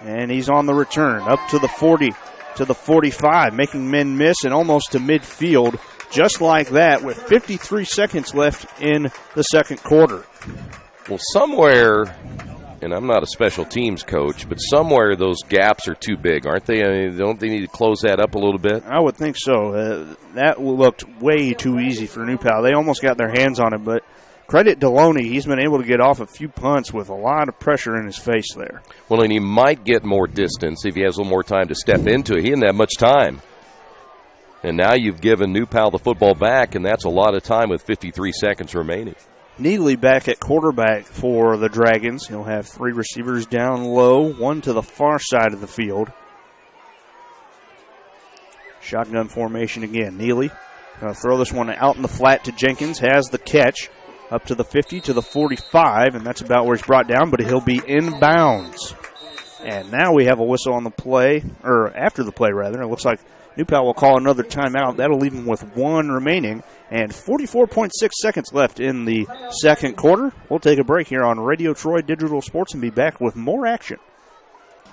and he's on the return up to the 40, to the 45, making men miss and almost to midfield, just like that, with 53 seconds left in the second quarter. Well, somewhere, and I'm not a special teams coach, but somewhere those gaps are too big, aren't they? I mean, don't they need to close that up a little bit? I would think so. That looked way too easy for New Pal. They almost got their hands on it, but credit Deloney. He's been able to get off a few punts with a lot of pressure in his face there. Well, and he might get more distance if he has a little more time to step into it. He didn't have much time. And now you've given New Pal the football back, and that's a lot of time with 53 seconds remaining. Neely back at quarterback for the Dragons. He'll have 3 receivers down low, 1 to the far side of the field. Shotgun formation again. Neely going to throw this one out in the flat to Jenkins. Has the catch up to the 50, to the 45, and that's about where he's brought down, but he'll be inbounds. And now we have a whistle on the play, or after the play, rather. It looks like New Pal will call another timeout. That'll leave him with 1 remaining and 44.6 seconds left in the second quarter. We'll take a break here on Radio Troy Digital Sports and be back with more action.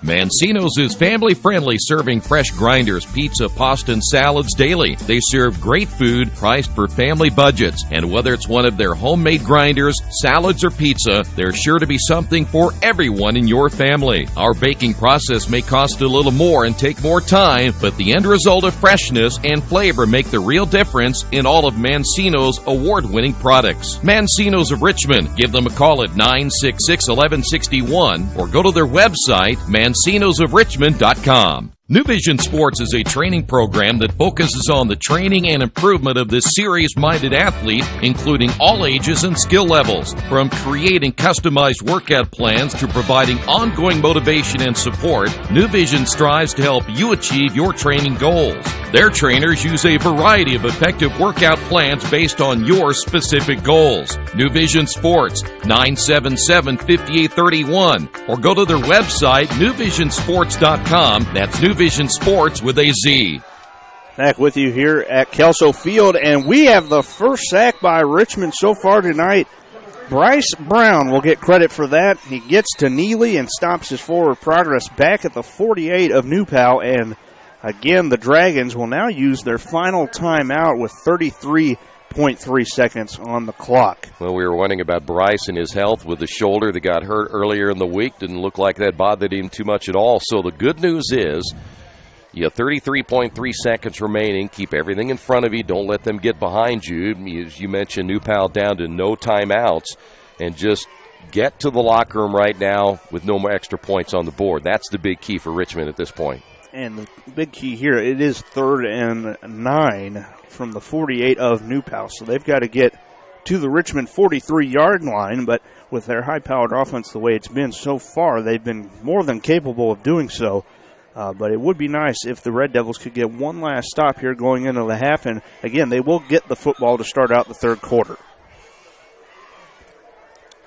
Mancino's is family-friendly, serving fresh grinders, pizza, pasta, and salads daily. They serve great food priced for family budgets. And whether it's one of their homemade grinders, salads, or pizza, there's sure to be something for everyone in your family. Our baking process may cost a little more and take more time, but the end result of freshness and flavor make the real difference in all of Mancino's award-winning products. Mancino's of Richmond. Give them a call at 966-1161 or go to their website, mancinosofrichmond.com. New Vision Sports is a training program that focuses on the training and improvement of this serious-minded athlete, including all ages and skill levels. From creating customized workout plans to providing ongoing motivation and support, New Vision strives to help you achieve your training goals. Their trainers use a variety of effective workout plans based on your specific goals. New Vision Sports, 977-5831, or go to their website, newvisionsports.com. That's New Vision Sports with a Z. Back with you here at Kelso Field, and we have the first sack by Richmond so far tonight. Bryce Brown will get credit for that. He gets to Neely and stops his forward progress back at the 48 of New Pal, and again, the Dragons will now use their final timeout with 33.3 seconds on the clock. Well, we were wondering about Bryce and his health with the shoulder that got hurt earlier in the week. Didn't look like that bothered him too much at all. So the good news is you have 33.3 seconds remaining. Keep everything in front of you. Don't let them get behind you. As you mentioned, New Pal down to no timeouts. And just get to the locker room right now with no more extra points on the board. That's the big key for Richmond at this point. And the big key here, it is 3rd and 9 from the 48 of New Pal. So they've got to get to the Richmond 43-yard line, but with their high-powered offense the way it's been so far, they've been more than capable of doing so. But it would be nice if the Red Devils could get one last stop here going into the half. And, again, they will get the football to start out the third quarter.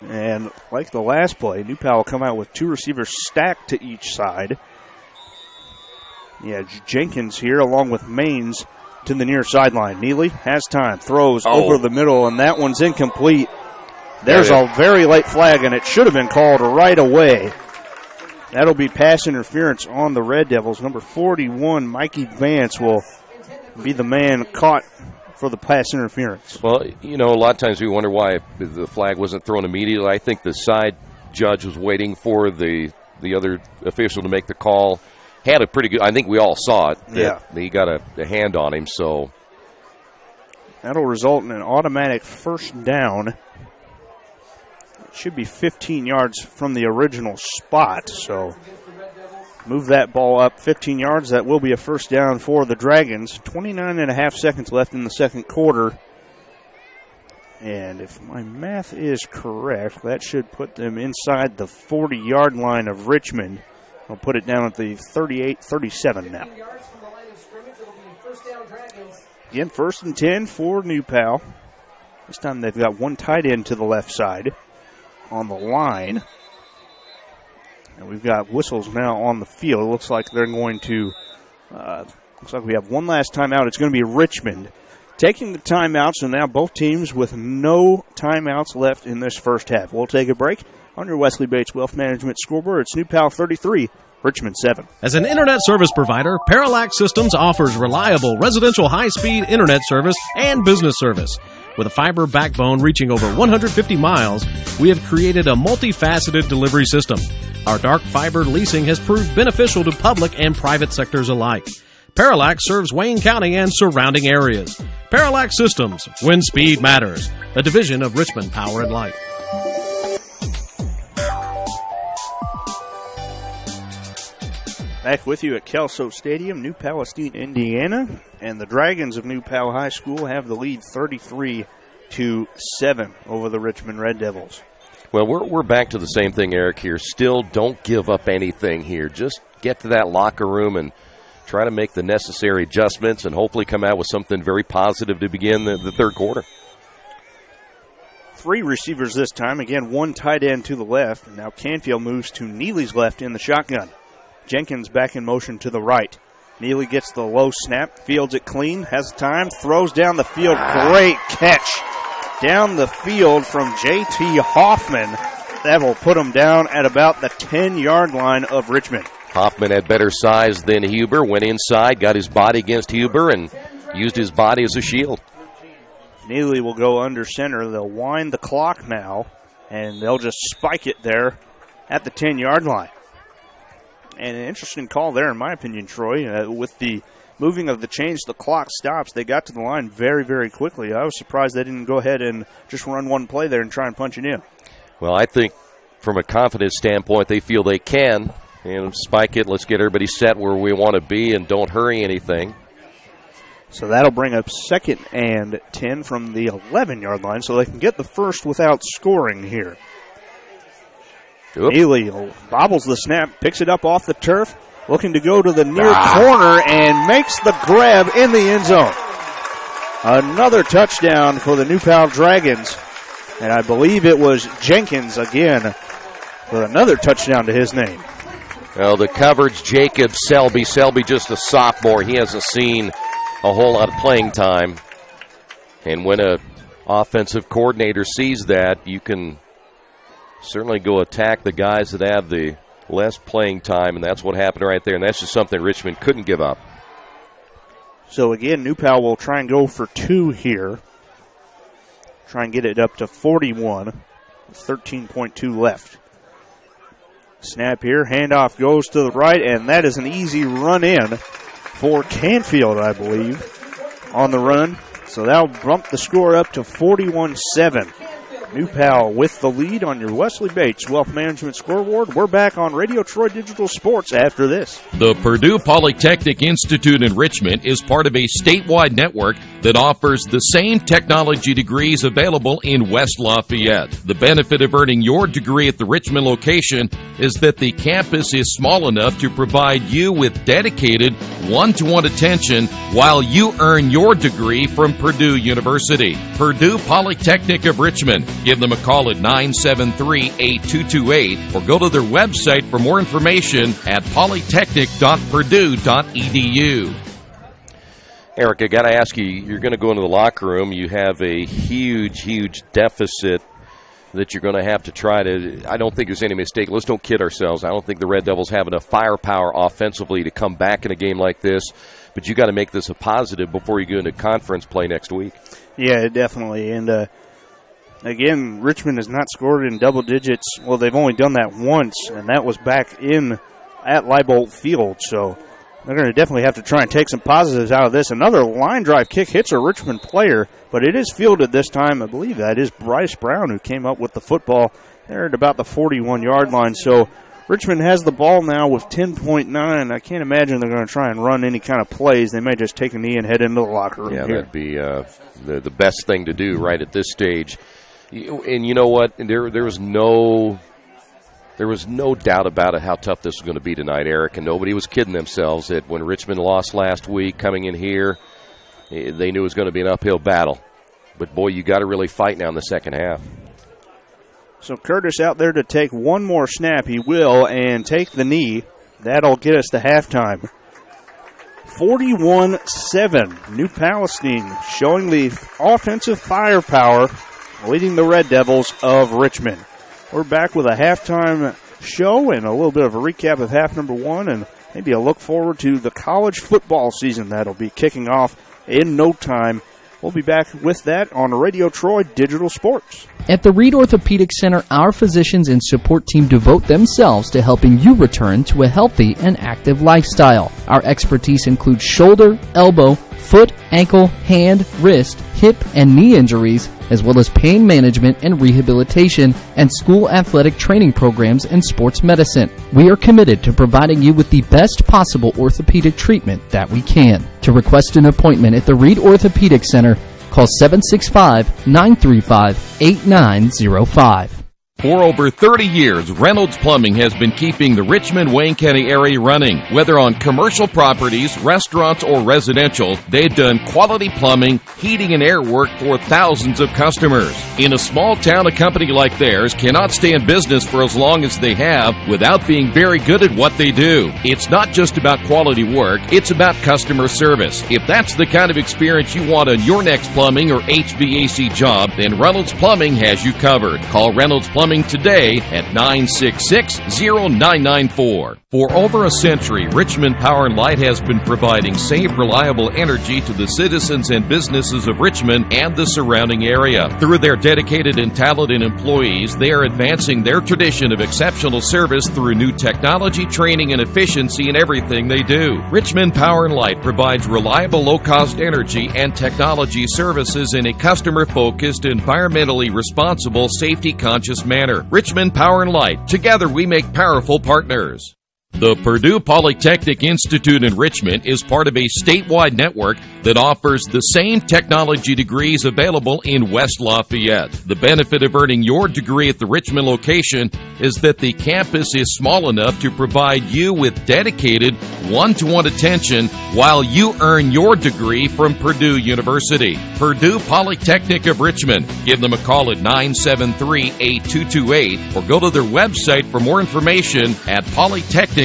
And like the last play, New Pal will come out with 2 receivers stacked to each side. Yeah, Jenkins here along with Maines to the near sideline. Neely has time, throws over the middle, and that one's incomplete. There's a very late flag, and it should have been called right away. That'll be pass interference on the Red Devils. Number 41, Mikey Vance, will be the man caught for the pass interference. Well, you know, a lot of times we wonder why the flag wasn't thrown immediately. I think the side judge was waiting for the other official to make the call. Had a pretty good, I think we all saw it. Yeah. He got a hand on him, so. That'll result in an automatic first down. It should be 15 yards from the original spot, so move that ball up 15 yards. That will be a first down for the Dragons. 29.5 seconds left in the second quarter. And if my math is correct, that should put them inside the 40-yard line of Richmond. I'll put it down at the 38-37 now. Again, 1st and 10 for New Pal. This time they've got one tight end to the left side on the line. And we've got whistles now on the field. It looks like they're going to, looks like we have one last timeout. It's going to be Richmond taking the timeouts, and now both teams with no timeouts left in this first half. We'll take a break. On your Wesley Bates Wealth Management scoreboard, it's New Pal 33, Richmond 7. As an internet service provider, Parallax Systems offers reliable residential high-speed internet service and business service. With a fiber backbone reaching over 150 miles, we have created a multifaceted delivery system. Our dark fiber leasing has proved beneficial to public and private sectors alike. Parallax serves Wayne County and surrounding areas. Parallax Systems, when speed matters. A division of Richmond Power and Light. Back with you at Kelso Stadium, New Palestine, Indiana. And the Dragons of New Pal High School have the lead 33-7 over the Richmond Red Devils. Well, we're back to the same thing, Eric, here. Still don't give up anything here. Just get to that locker room and try to make the necessary adjustments and hopefully come out with something very positive to begin the third quarter. 3 receivers this time. Again, one tight end to the left. And now Canfield moves to Neely's left in the shotgun. Jenkins back in motion to the right. Neely gets the low snap, fields it clean, has time, throws down the field. Great catch down the field from J.T. Hoffman. That will put him down at about the 10-yard line of Richmond. Hoffman had better size than Huber, went inside, got his body against Huber, and used his body as a shield. Neely will go under center. They'll wind the clock now, and they'll just spike it there at the 10-yard line. And an interesting call there, in my opinion, Troy. With the moving of the chains, the clock stops. They got to the line very, very quickly. I was surprised they didn't go ahead and just run one play there and try and punch it in. Well, I think from a confidence standpoint, they feel they can. And spike it, let's get everybody set where we want to be and don't hurry anything. So that'll bring up 2nd and 10 from the 11-yard line, so they can get the first without scoring here. Neely bobbles the snap, picks it up off the turf, looking to go to the near corner and makes the grab in the end zone. Another touchdown for the New Pal Dragons, and I believe it was Jenkins again with another touchdown to his name. Well, the coverage, Jacob Selby. Selby just a sophomore. He hasn't seen a whole lot of playing time. And when an offensive coordinator sees that, you can certainly go attack the guys that have the less playing time, and that's what happened right there. And that's just something Richmond couldn't give up. So, again, New Pal will try and go for 2 here. Try and get it up to 41. 13.2 left. Snap here, handoff goes to the right, and that is an easy run in for Canfield, I believe, on the run. So that'll bump the score up to 41-7. New Pal with the lead on your Wesley Bates Wealth Management Scoreboard. We're back on Radio Troy Digital Sports after this. The Purdue Polytechnic Institute in Richmond is part of a statewide network that offers the same technology degrees available in West Lafayette. The benefit of earning your degree at the Richmond location is that the campus is small enough to provide you with dedicated one-to-one attention while you earn your degree from Purdue University. Purdue Polytechnic of Richmond. Give them a call at 973-8228 or go to their website for more information at polytechnic.purdue.edu. Eric, I got to ask you, you're going to go into the locker room. You have a huge, huge deficit that you're going to have to try to – I don't think there's any mistake. Let's don't kid ourselves. I don't think the Red Devils have enough firepower offensively to come back in a game like this. But you got to make this a positive before you go into conference play next week. Yeah, definitely. And, again, Richmond has not scored in double digits. Well, they've only done that once, and that was back at Leibold Field. So they're going to definitely have to try and take some positives out of this. Another line drive kick hits a Richmond player, but it is fielded this time. I believe that is Bryce Brown who came up with the football there at about the 41-yard line. So Richmond has the ball now with 10.9. I can't imagine they're going to try and run any kind of plays. They may just take a knee and head into the locker room. Yeah, here. that'd be the best thing to do right at this stage. And you know what? There was no doubt about it how tough this was going to be tonight, Eric, and nobody was kidding themselves that when Richmond lost last week coming in here, they knew it was going to be an uphill battle. But, boy, you got to really fight now in the second half. So Curtis out there to take one more snap. He will, and take the knee. That'll get us to halftime. 41-7. New Palestine showing the offensive firepower, leading the Red Devils of Richmond. We're back with a halftime show and a little bit of a recap of half number 1 and maybe a look forward to the college football season that'll be kicking off in no time. We'll be back with that on Radio Troy Digital Sports. At the Reed Orthopedic Center, our physicians and support team devote themselves to helping you return to a healthy and active lifestyle. Our expertise includes shoulder, elbow, foot, ankle, hand, wrist, hip, and knee injuries, as well as pain management and rehabilitation, and school athletic training programs and sports medicine. We are committed to providing you with the best possible orthopedic treatment that we can. To request an appointment at the Reed Orthopedic Center, call 765-935-8905. For over 30 years, Reynolds Plumbing has been keeping the Richmond-Wayne County area running. Whether on commercial properties, restaurants, or residential, they've done quality plumbing, heating, and air work for thousands of customers. In a small town, a company like theirs cannot stay in business for as long as they have without being very good at what they do. It's not just about quality work, it's about customer service. If that's the kind of experience you want on your next plumbing or HVAC job, then Reynolds Plumbing has you covered. Call Reynolds Plumbing today at 966-0994. For over a century, Richmond Power & Light has been providing safe, reliable energy to the citizens and businesses of Richmond and the surrounding area. Through their dedicated and talented employees, they are advancing their tradition of exceptional service through new technology, training, and efficiency in everything they do. Richmond Power & Light provides reliable, low-cost energy and technology services in a customer-focused, environmentally responsible, safety-conscious manner. Richmond Power & Light. Together we make powerful partners. The Purdue Polytechnic Institute in Richmond is part of a statewide network that offers the same technology degrees available in West Lafayette. The benefit of earning your degree at the Richmond location is that the campus is small enough to provide you with dedicated one-to-one attention while you earn your degree from Purdue University. Purdue Polytechnic of Richmond. Give them a call at 973-8228 or go to their website for more information at polytechnic.purdue.edu.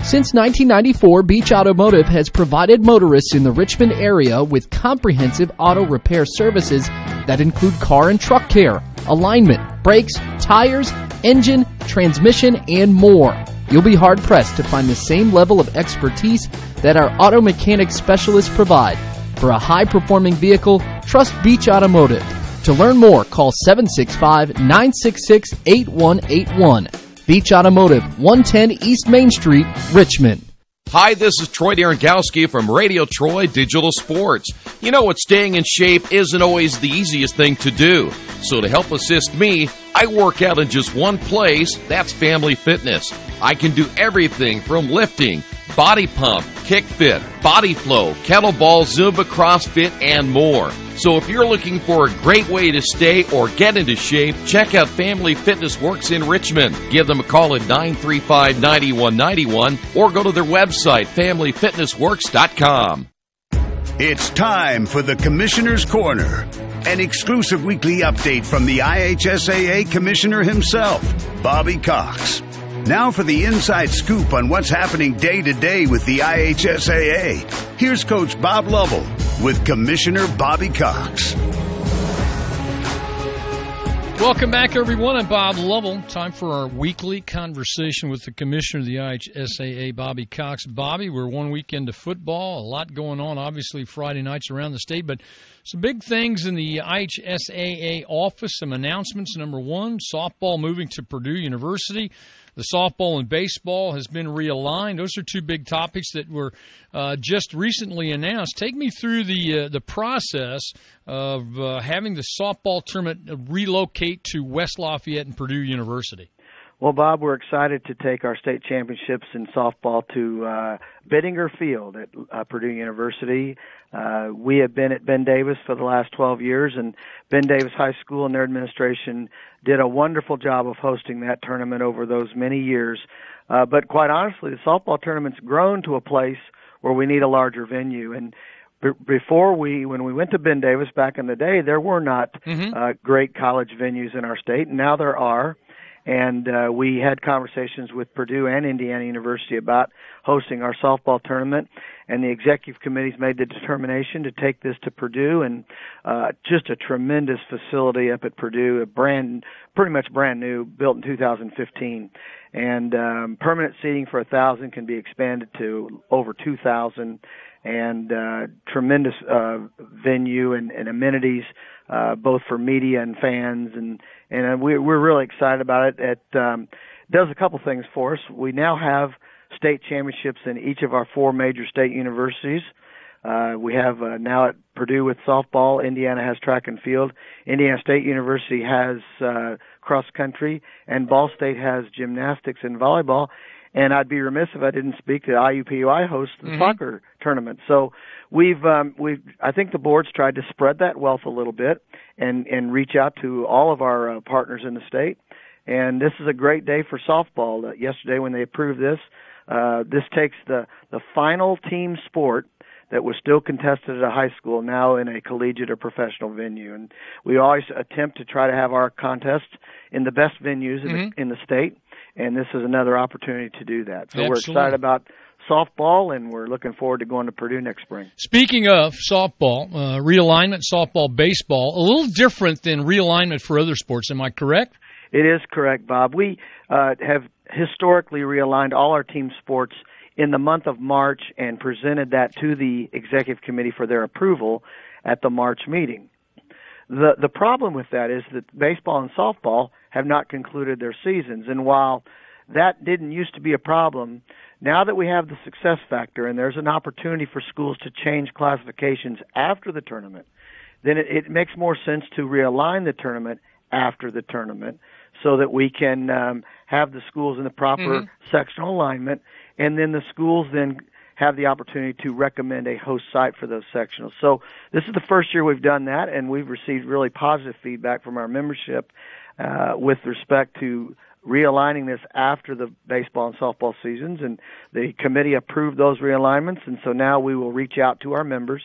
Since 1994, Beach Automotive has provided motorists in the Richmond area with comprehensive auto repair services that include car and truck care, alignment, brakes, tires, engine, transmission, and more. You'll be hard-pressed to find the same level of expertise that our auto mechanic specialists provide. For a high-performing vehicle, trust Beach Automotive. To learn more, call 765-966-8181. Beach Automotive, 110 East Main Street, Richmond. Hi, this is Troy Darengowski from Radio Troy Digital Sports. You know what, staying in shape isn't always the easiest thing to do. So to help assist me, I work out in just one place, that's Family Fitness. I can do everything from lifting, body pump, kick fit, body flow, kettlebell, Zumba, CrossFit, and more. So if you're looking for a great way to stay or get into shape, check out Family Fitness Works in Richmond. Give them a call at 935-9191 or go to their website, familyfitnessworks.com. It's time for the Commissioner's Corner, an exclusive weekly update from the IHSAA Commissioner himself, Bobby Cox. Now for the inside scoop on what's happening day to day with the IHSAA. Here's Coach Bob Lovell with Commissioner Bobby Cox. Welcome back, everyone. I'm Bob Lovell. Time for our weekly conversation with the Commissioner of the IHSAA, Bobby Cox. Bobby, we're one week into football. A lot going on, obviously, Friday nights around the state, but some big things in the IHSAA office, some announcements. Number one, softball moving to Purdue University. The softball and baseball has been realigned. Those are two big topics that were just recently announced. Take me through the process of having the softball tournament relocate to West Lafayette and Purdue University. Well, Bob, we're excited to take our state championships in softball to Bittinger Field at Purdue University. We have been at Ben Davis for the last 12 years, and Ben Davis High School and their administration did a wonderful job of hosting that tournament over those many years. But quite honestly, the softball tournament's grown to a place where we need a larger venue. And before when we went to Ben Davis back in the day, there were not great college venues in our state, and now there are. And we had conversations with Purdue and Indiana University about hosting our softball tournament, and the executive committee's made the determination to take this to Purdue, and just a tremendous facility up at Purdue, pretty much brand new, built in 2015. And permanent seating for 1,000 can be expanded to over 2,000, and tremendous venue and amenities, both for media and fans, and we're really excited about it. It does a couple things for us. We now have state championships in each of our 4 major state universities. We have now at Purdue with softball. Indiana has track and field. Indiana State University has cross country, and Ball State has gymnastics and volleyball. And I'd be remiss if I didn't speak to IUPUI hosts the soccer tournament. So I think the board's tried to spread that wealth a little bit and reach out to all of our partners in the state. And this is a great day for softball. Yesterday when they approved this, this takes the final team sport that was still contested at a high school now in a collegiate or professional venue. And we always attempt to try to have our contests in the best venues in the state. And this is another opportunity to do that. So We're excited about softball, and we're looking forward to going to Purdue next spring. Speaking of softball, realignment, softball, baseball, a little different than realignment for other sports. Am I correct? It is correct, Bob. We have historically realigned all our team sports in the month of March and presented that to the executive committee for their approval at the March meeting. The problem with that is that baseball and softball have not concluded their seasons, and while that didn't used to be a problem, now that we have the success factor and there's an opportunity for schools to change classifications after the tournament, then it makes more sense to realign the tournament after the tournament so that we can have the schools in the proper sectional alignment, and then the schools then have the opportunity to recommend a host site for those sectionals. So this is the first year we've done that, and we've received really positive feedback from our membership with respect to realigning this after the baseball and softball seasons, and the committee approved those realignments, and so now we will reach out to our members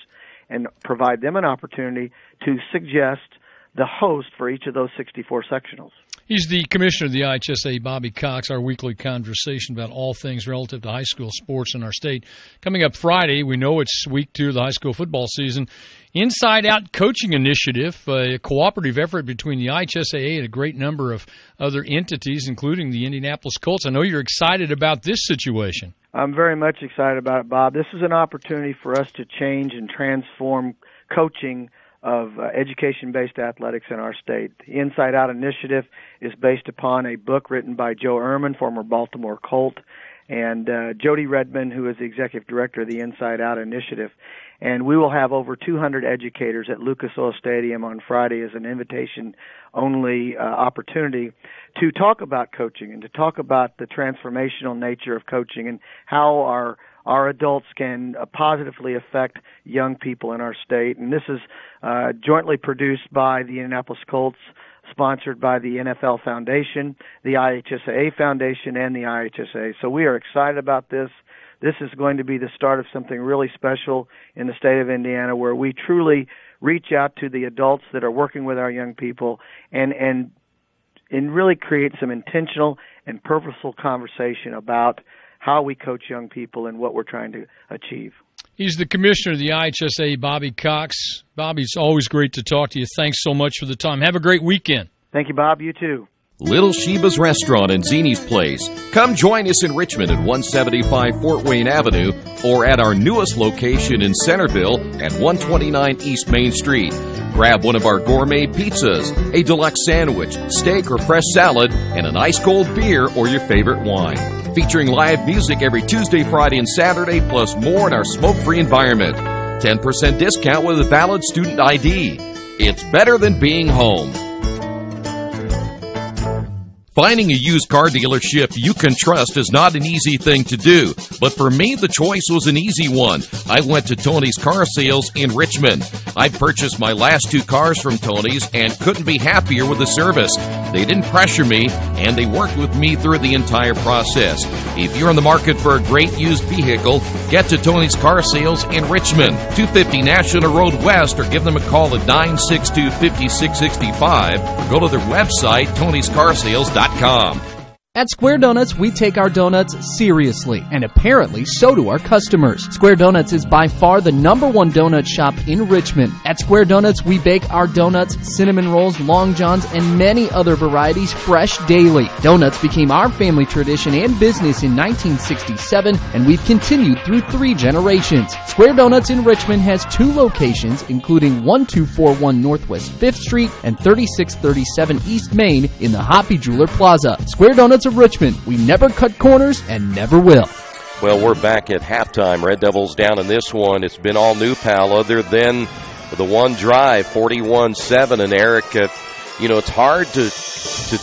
and provide them an opportunity to suggest the host for each of those 64 sectionals. He's the commissioner of the IHSA, Bobby Cox, our weekly conversation about all things relative to high school sports in our state. Coming up Friday, we know it's week 2 of the high school football season. Inside Out Coaching Initiative, a cooperative effort between the IHSAA and a great number of other entities, including the Indianapolis Colts. I know you're excited about this situation. I'm very much excited about it, Bob. This is an opportunity for us to change and transform coaching of education-based athletics in our state. The Inside Out Initiative is based upon a book written by Joe Ehrman, former Baltimore Colt, and Jody Redmond, who is the executive director of the Inside Out Initiative. And we will have over 200 educators at Lucas Oil Stadium on Friday as an invitation-only opportunity to talk about coaching and to talk about the transformational nature of coaching and how our adults can positively affect young people in our state. And this is jointly produced by the Indianapolis Colts, sponsored by the NFL Foundation, the IHSAA Foundation, and the IHSA. So we are excited about this. This is going to be the start of something really special in the state of Indiana, where we truly reach out to the adults that are working with our young people and really create some intentional and purposeful conversation about how we coach young people and what we're trying to achieve. He's the commissioner of the IHSA, Bobby Cox. Bobby, it's always great to talk to you. Thanks so much for the time. Have a great weekend. Thank you, Bob. You too. Little Sheba's Restaurant and Zini's Place. Come join us in Richmond at 175 Fort Wayne Avenue or at our newest location in Centerville at 129 East Main Street. Grab one of our gourmet pizzas, a deluxe sandwich, steak or fresh salad, and an ice-cold beer or your favorite wine. Featuring live music every Tuesday, Friday, and Saturday, plus more in our smoke-free environment. 10% discount with a valid student ID. It's better than being home. Finding a used car dealership you can trust is not an easy thing to do, but for me, the choice was an easy one. I went to Tony's Car Sales in Richmond. I purchased my last 2 cars from Tony's and couldn't be happier with the service. They didn't pressure me, and they worked with me through the entire process. If you're in the market for a great used vehicle, get to Tony's Car Sales in Richmond, 250 National Road West, or give them a call at 962-5665, or go to their website, tonyscarsales.com. At Square Donuts, we take our donuts seriously, and apparently so do our customers. Square Donuts is by far the #1 donut shop in Richmond. At Square Donuts, we bake our donuts, cinnamon rolls, long johns, and many other varieties fresh daily. Donuts became our family tradition and business in 1967, and we've continued through 3 generations. Square Donuts in Richmond has 2 locations, including 1241 Northwest 5th Street and 3637 East Main in the Hoppy Jeweler Plaza. Square Donuts of Richmond. We never cut corners and never will. Well, we're back at halftime. Red Devils down in this one. It's been all new, pal, other than the one drive, 41-7. And Eric, it's hard to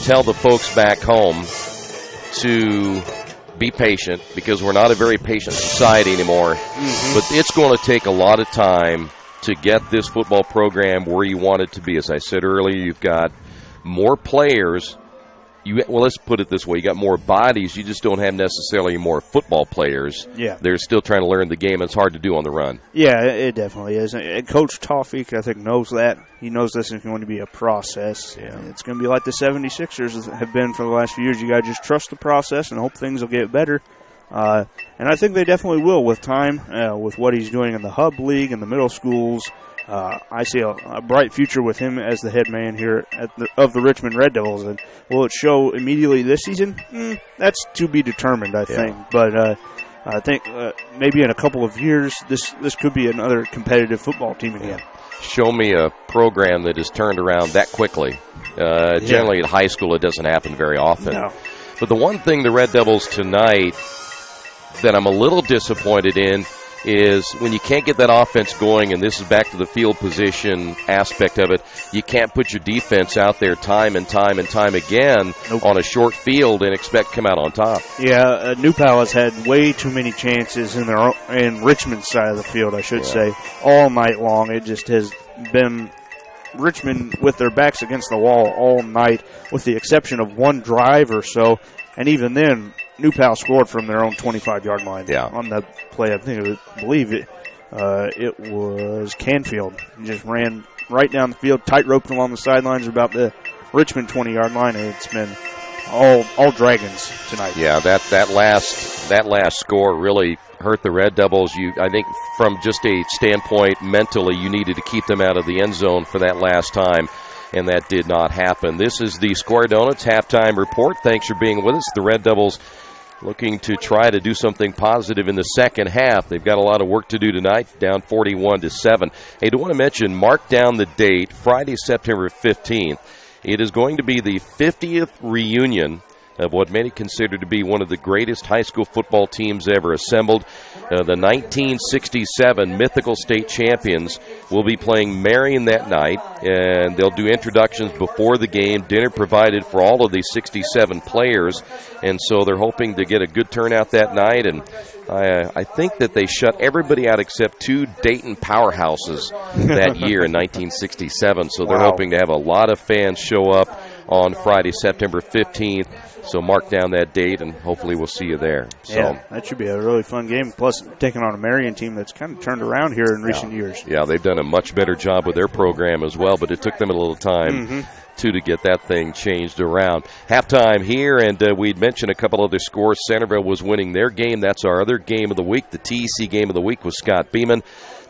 tell the folks back home to be patient because we're not a very patient society anymore. But it's going to take a lot of time to get this football program where you want it to be. As I said earlier, you've got more players. Well, let's put it this way. You got more bodies. You just don't have necessarily more football players. Yeah. They're still trying to learn the game. It's hard to do on the run. Yeah, it definitely is. And Coach Toffik, I think, knows that. He knows this is going to be a process. Yeah. It's going to be like the 76ers have been for the last few years. You got to just trust the process and hope things will get better. And I think they definitely will with time, with what he's doing in the Hub League and the middle schools. I see a bright future with him as the head man here of the Richmond Red Devils. And will it show immediately this season? That's to be determined, I think. But I think maybe in a couple of years, this could be another competitive football team again. Show me a program that is turned around that quickly. Generally at high school, it doesn't happen very often. No. But the one thing the Red Devils tonight that I'm a little disappointed in is when you can't get that offense going, and this is back to the field position aspect of it, you can't put your defense out there time and time again on a short field and expect to come out on top. Yeah, New Pal has had way too many chances in Richmond's side of the field, I should say, all night long. It just has been Richmond with their backs against the wall all night, with the exception of one drive or so, and even then, New Pal scored from their own 25-yard line on that play. I believe it was Canfield. He just ran right down the field, tight-roped along the sidelines about the Richmond 20-yard line, and it's been all Dragons tonight. Yeah, that last score really hurt the Red Devils. I think from just a standpoint mentally, you needed to keep them out of the end zone for that last time, and that did not happen. This is the Square Donuts halftime report. Thanks for being with us. The Red Devils looking to try to do something positive in the second half. They've got a lot of work to do tonight, down 41-7. Hey, do want to mention, mark down the date, Friday, September 15th. It is going to be the 50th reunion of what many consider to be one of the greatest high school football teams ever assembled. The 1967 mythical state champions will be playing Marion that night, and they'll do introductions before the game, dinner provided for all of the 67 players, and so they're hoping to get a good turnout that night. And I think that they shut everybody out except two Dayton powerhouses that year in 1967, so they're hoping to have a lot of fans show up on Friday, September 15th. So mark down that date, and hopefully we'll see you there. So, yeah, that should be a really fun game. Plus, taking on a Marion team that's kind of turned around here in recent years. Yeah, they've done a much better job with their program as well, but it took them a little time to get that thing changed around. Halftime here, and we'd mentioned a couple other scores. Centerville was winning their game. That's our other game of the week. The TEC game of the week was Scott Beeman.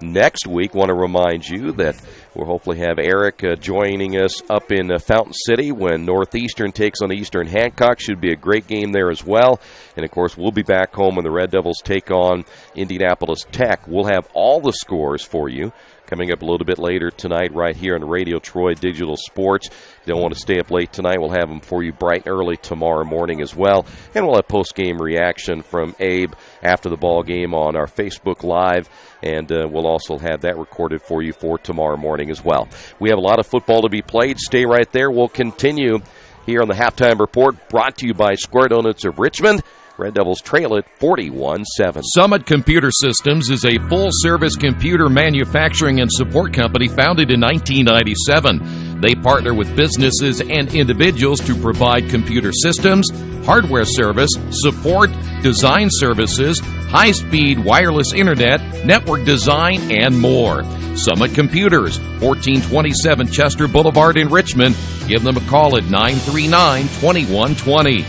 Next week, want to remind you that we'll hopefully have Eric joining us up in Fountain City when Northeastern takes on Eastern Hancock. Should be a great game there as well. And, of course, we'll be back home when the Red Devils take on Indianapolis Tech. We'll have all the scores for you coming up a little bit later tonight right here on Radio Troy Digital Sports. If you don't want to stay up late tonight, we'll have them for you bright and early tomorrow morning as well. And we'll have post-game reaction from Abe after the ball game on our Facebook Live. And we'll also have that recorded for you for tomorrow morning as well. We have a lot of football to be played. Stay right there. We'll continue here on the Halftime Report, brought to you by Square Donuts of Richmond. Red Devils trail it 41-7. Summit Computer Systems is a full-service computer manufacturing and support company founded in 1997. They partner with businesses and individuals to provide computer systems, hardware service, support, design services, high-speed wireless internet, network design, and more. Summit Computers, 1427 Chester Boulevard in Richmond. Give them a call at 939-2120.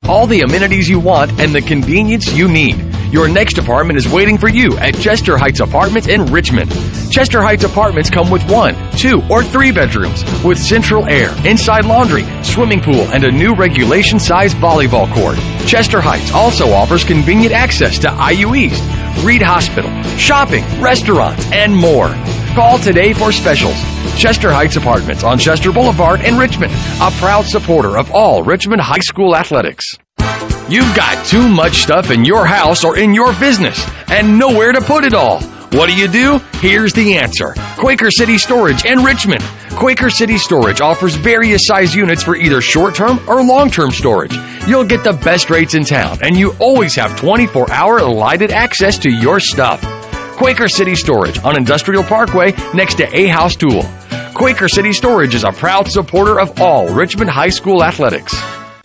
All the amenities you want and the convenience you need. Your next apartment is waiting for you at Chester Heights Apartments in Richmond. Chester Heights Apartments come with 1, 2, or 3 bedrooms with central air, inside laundry, swimming pool, and a new regulation-size volleyball court. Chester Heights also offers convenient access to IU East, Reed Hospital, shopping, restaurants, and more. Call today for specials. Chester Heights Apartments on Chester Boulevard in Richmond, a proud supporter of all Richmond High School athletics. You've got too much stuff in your house or in your business and nowhere to put it all. What do? Here's the answer. Quaker City Storage in Richmond. Quaker City Storage offers various size units for either short-term or long-term storage. You'll get the best rates in town, and you always have 24-hour lighted access to your stuff. Quaker City Storage on Industrial Parkway next to A House Tool. Quaker City Storage is a proud supporter of all Richmond High School athletics.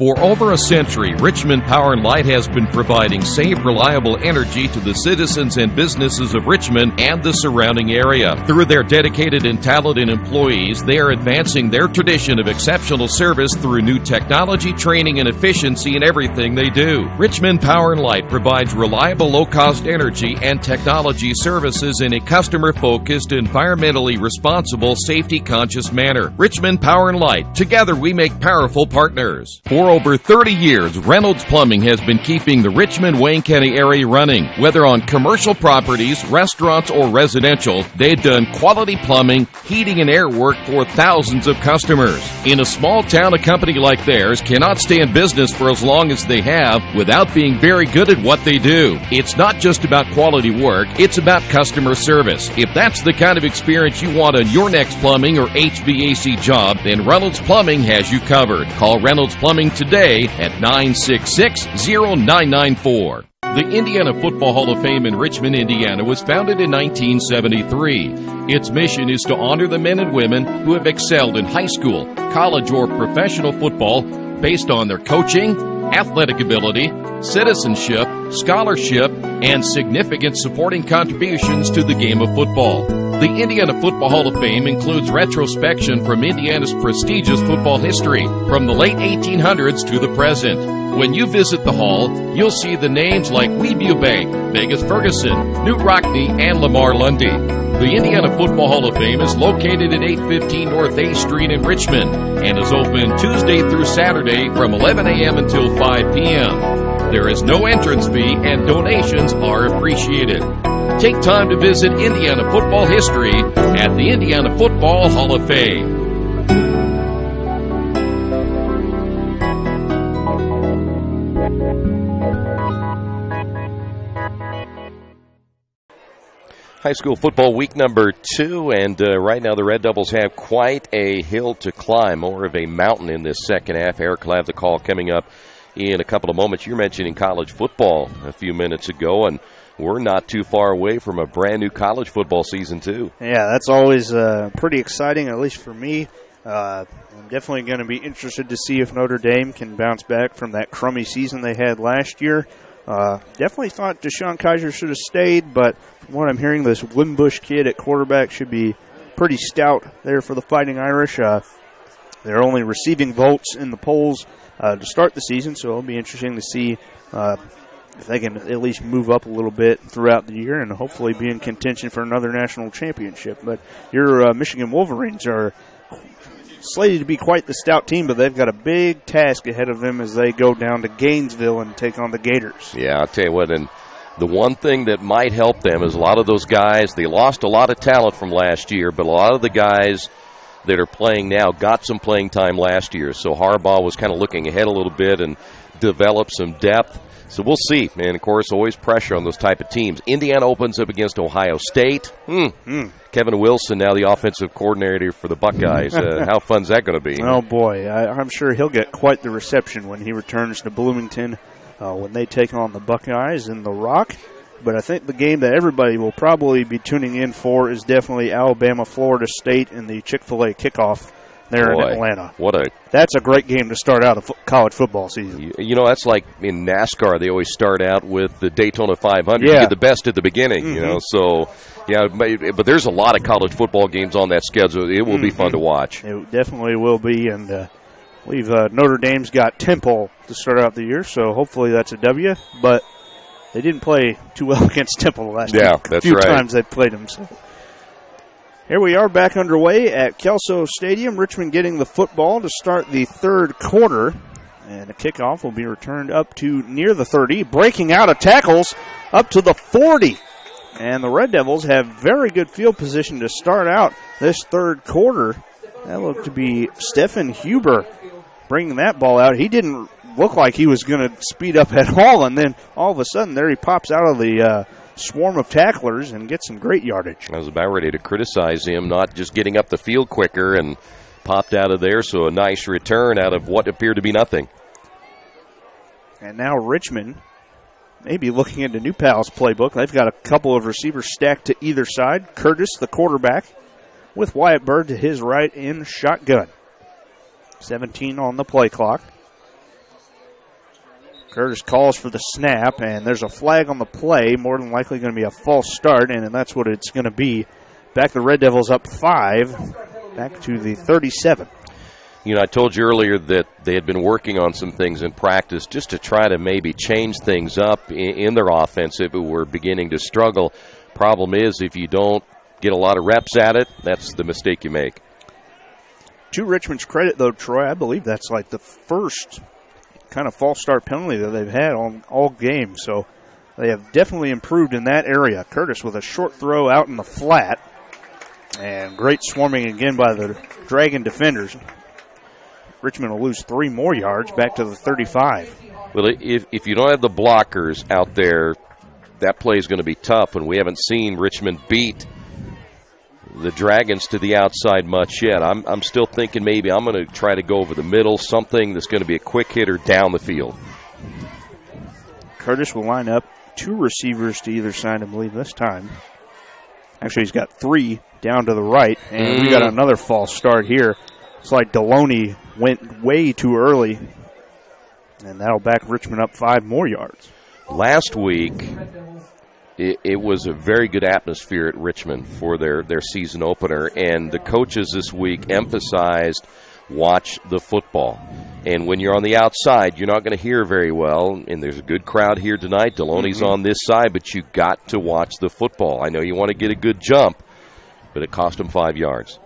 For over a century, Richmond Power & Light has been providing safe, reliable energy to the citizens and businesses of Richmond and the surrounding area. Through their dedicated and talented employees, they are advancing their tradition of exceptional service through new technology, training, and efficiency in everything they do. Richmond Power & Light provides reliable, low-cost energy and technology services in a customer-focused, environmentally responsible, safety-conscious manner. Richmond Power & Light. Together we make powerful partners. For over 30 years, Reynolds Plumbing has been keeping the Richmond-Wayne County area running. Whether on commercial properties, restaurants, or residential, they've done quality plumbing, heating, and air work for thousands of customers. In a small town, a company like theirs cannot stay in business for as long as they have without being very good at what they do. It's not just about quality work, it's about customer service. If that's the kind of experience you want on your next plumbing or HVAC job, then Reynolds Plumbing has you covered. Call Reynolds Plumbing today at 966-0994. The Indiana Football Hall of Fame in Richmond, Indiana was founded in 1973. Its mission is to honor the men and women who have excelled in high school, college, or professional football based on their coaching, athletic ability, citizenship, scholarship, and significant supporting contributions to the game of football. The Indiana Football Hall of Fame includes retrospection from Indiana's prestigious football history from the late 1800s to the present. When you visit the hall, you'll see the names like Weeby Bank, Vegas Ferguson, Newt Rockne, and Lamar Lundy. The Indiana Football Hall of Fame is located at 815 North A Street in Richmond and is open Tuesday through Saturday from 11 a.m. until 5 p.m. There is no entrance fee and donations are appreciated. Take time to visit Indiana football history at the Indiana Football Hall of Fame. High school football week number 2, and right now the Red Devils have quite a hill to climb, more of a mountain in this second half. Eric will have the call coming up in a couple of moments. You're mentioning college football a few minutes ago, and we're not too far away from a brand-new college football season, too. Yeah, that's always pretty exciting, at least for me. I'm definitely going to be interested to see if Notre Dame can bounce back from that crummy season they had last year. Definitely thought Deshaun Kaiser should have stayed, but from what I'm hearing, this Wimbush kid at quarterback should be pretty stout there for the Fighting Irish. They're only receiving votes in the polls to start the season, so it'll be interesting to see if they can at least move up a little bit throughout the year and hopefully be in contention for another national championship. But your Michigan Wolverines are slated to be quite the stout team, but they've got a big task ahead of them as they go down to Gainesville and take on the Gators. Yeah, I'll tell you what, and the one thing that might help them is a lot of those guys, they lost a lot of talent from last year, but a lot of the guys that are playing now got some playing time last year. So Harbaugh was kind of looking ahead a little bit and developed some depth. So we'll see. And, of course, always pressure on those type of teams. Indiana opens up against Ohio State. Kevin Wilson, now the offensive coordinator for the Buckeyes. How fun's that going to be? Oh, boy. I'm sure he'll get quite the reception when he returns to Bloomington when they take on the Buckeyes in the Rock. But I think the game that everybody will probably be tuning in for is definitely Alabama-Florida State in the Chick-fil-A kickoff there in Atlanta. That's a great game to start out a college football season. You know, that's like in NASCAR. They always start out with the Daytona 500. You get the best at the beginning, you know. So, yeah, but there's a lot of college football games on that schedule. It will be fun to watch. It definitely will be, and I believe Notre Dame's got Temple to start out the year, so hopefully that's a W. But they didn't play too well against Temple the last few times they played them. So. Here we are back underway at Kelso Stadium. Richmond getting the football to start the third quarter. And the kickoff will be returned up to near the 30. Breaking out of tackles up to the 40. And the Red Devils have very good field position to start out this third quarter. That looked to be Stephen Huber bringing that ball out. He didn't look like he was going to speed up at all. And then all of a sudden there he pops out of the swarm of tacklers and get some great yardage. I was about ready to criticize him not just getting up the field quicker and popped out of there, so a nice return out of what appeared to be nothing. And now Richmond may be looking into New Pal's playbook. They've got a couple of receivers stacked to either side. Curtis, the quarterback, with Wyatt Bird to his right in shotgun. 17 on the play clock. Curtis calls for the snap, and there's a flag on the play. More than likely going to be a false start, and that's what it's going to be. Back the Red Devils up 5, back to the 37. You know, I told you earlier that they had been working on some things in practice just to try to maybe change things up in their offense if it were beginning to struggle. Problem is, if you don't get a lot of reps at it, that's the mistake you make. To Richmond's credit, though, Troy, I believe that's like the first kind of false start penalty that they've had on all game. So they have definitely improved in that area. Curtis with a short throw out in the flat. And great swarming again by the Dragon defenders. Richmond will lose 3 more yards back to the 35. Well, if you don't have the blockers out there, that play is going to be tough, and we haven't seen Richmond beat the Dragons to the outside much yet. I'm still thinking maybe I'm going to try to go over the middle, something that's going to be a quick hitter down the field. Curtis will line up 2 receivers to either side, I believe, this time. Actually, he's got 3 down to the right, and we got another false start here. It's like Deloney went way too early, and that'll back Richmond up 5 more yards. Last week, it was a very good atmosphere at Richmond for their season opener, and the coaches this week emphasized watch the football. And when you're on the outside, you're not going to hear very well, and there's a good crowd here tonight. Deloney's on this side, but you got to watch the football. I know you want to get a good jump, but it cost them 5 yards.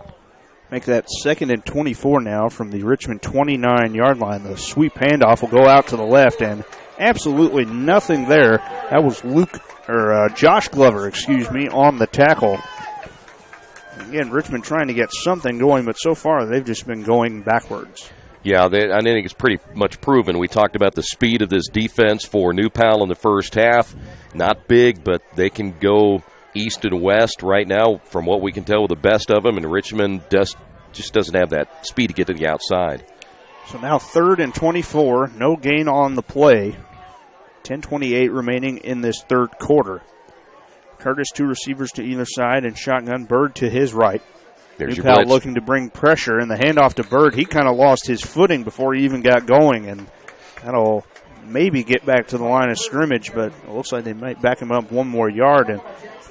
Make that 2nd and 24 now from the Richmond 29-yard line. The sweep handoff will go out to the left, and absolutely nothing there. That was Josh Glover, on the tackle. Again, Richmond trying to get something going, but so far they've just been going backwards. Yeah, I think it's pretty much proven. We talked about the speed of this defense for New Pal in the first half. Not big, but they can go east and west right now, from what we can tell, with the best of them, and Richmond just doesn't have that speed to get to the outside. So now 3rd and 24, no gain on the play. 10:28 remaining in this third quarter. Curtis, 2 receivers to either side, and shotgun Bird to his right. There's New Pal looking to bring pressure, and the handoff to Bird. He kind of lost his footing before he even got going, and that'll maybe get back to the line of scrimmage, but it looks like they might back him up 1 more yard, and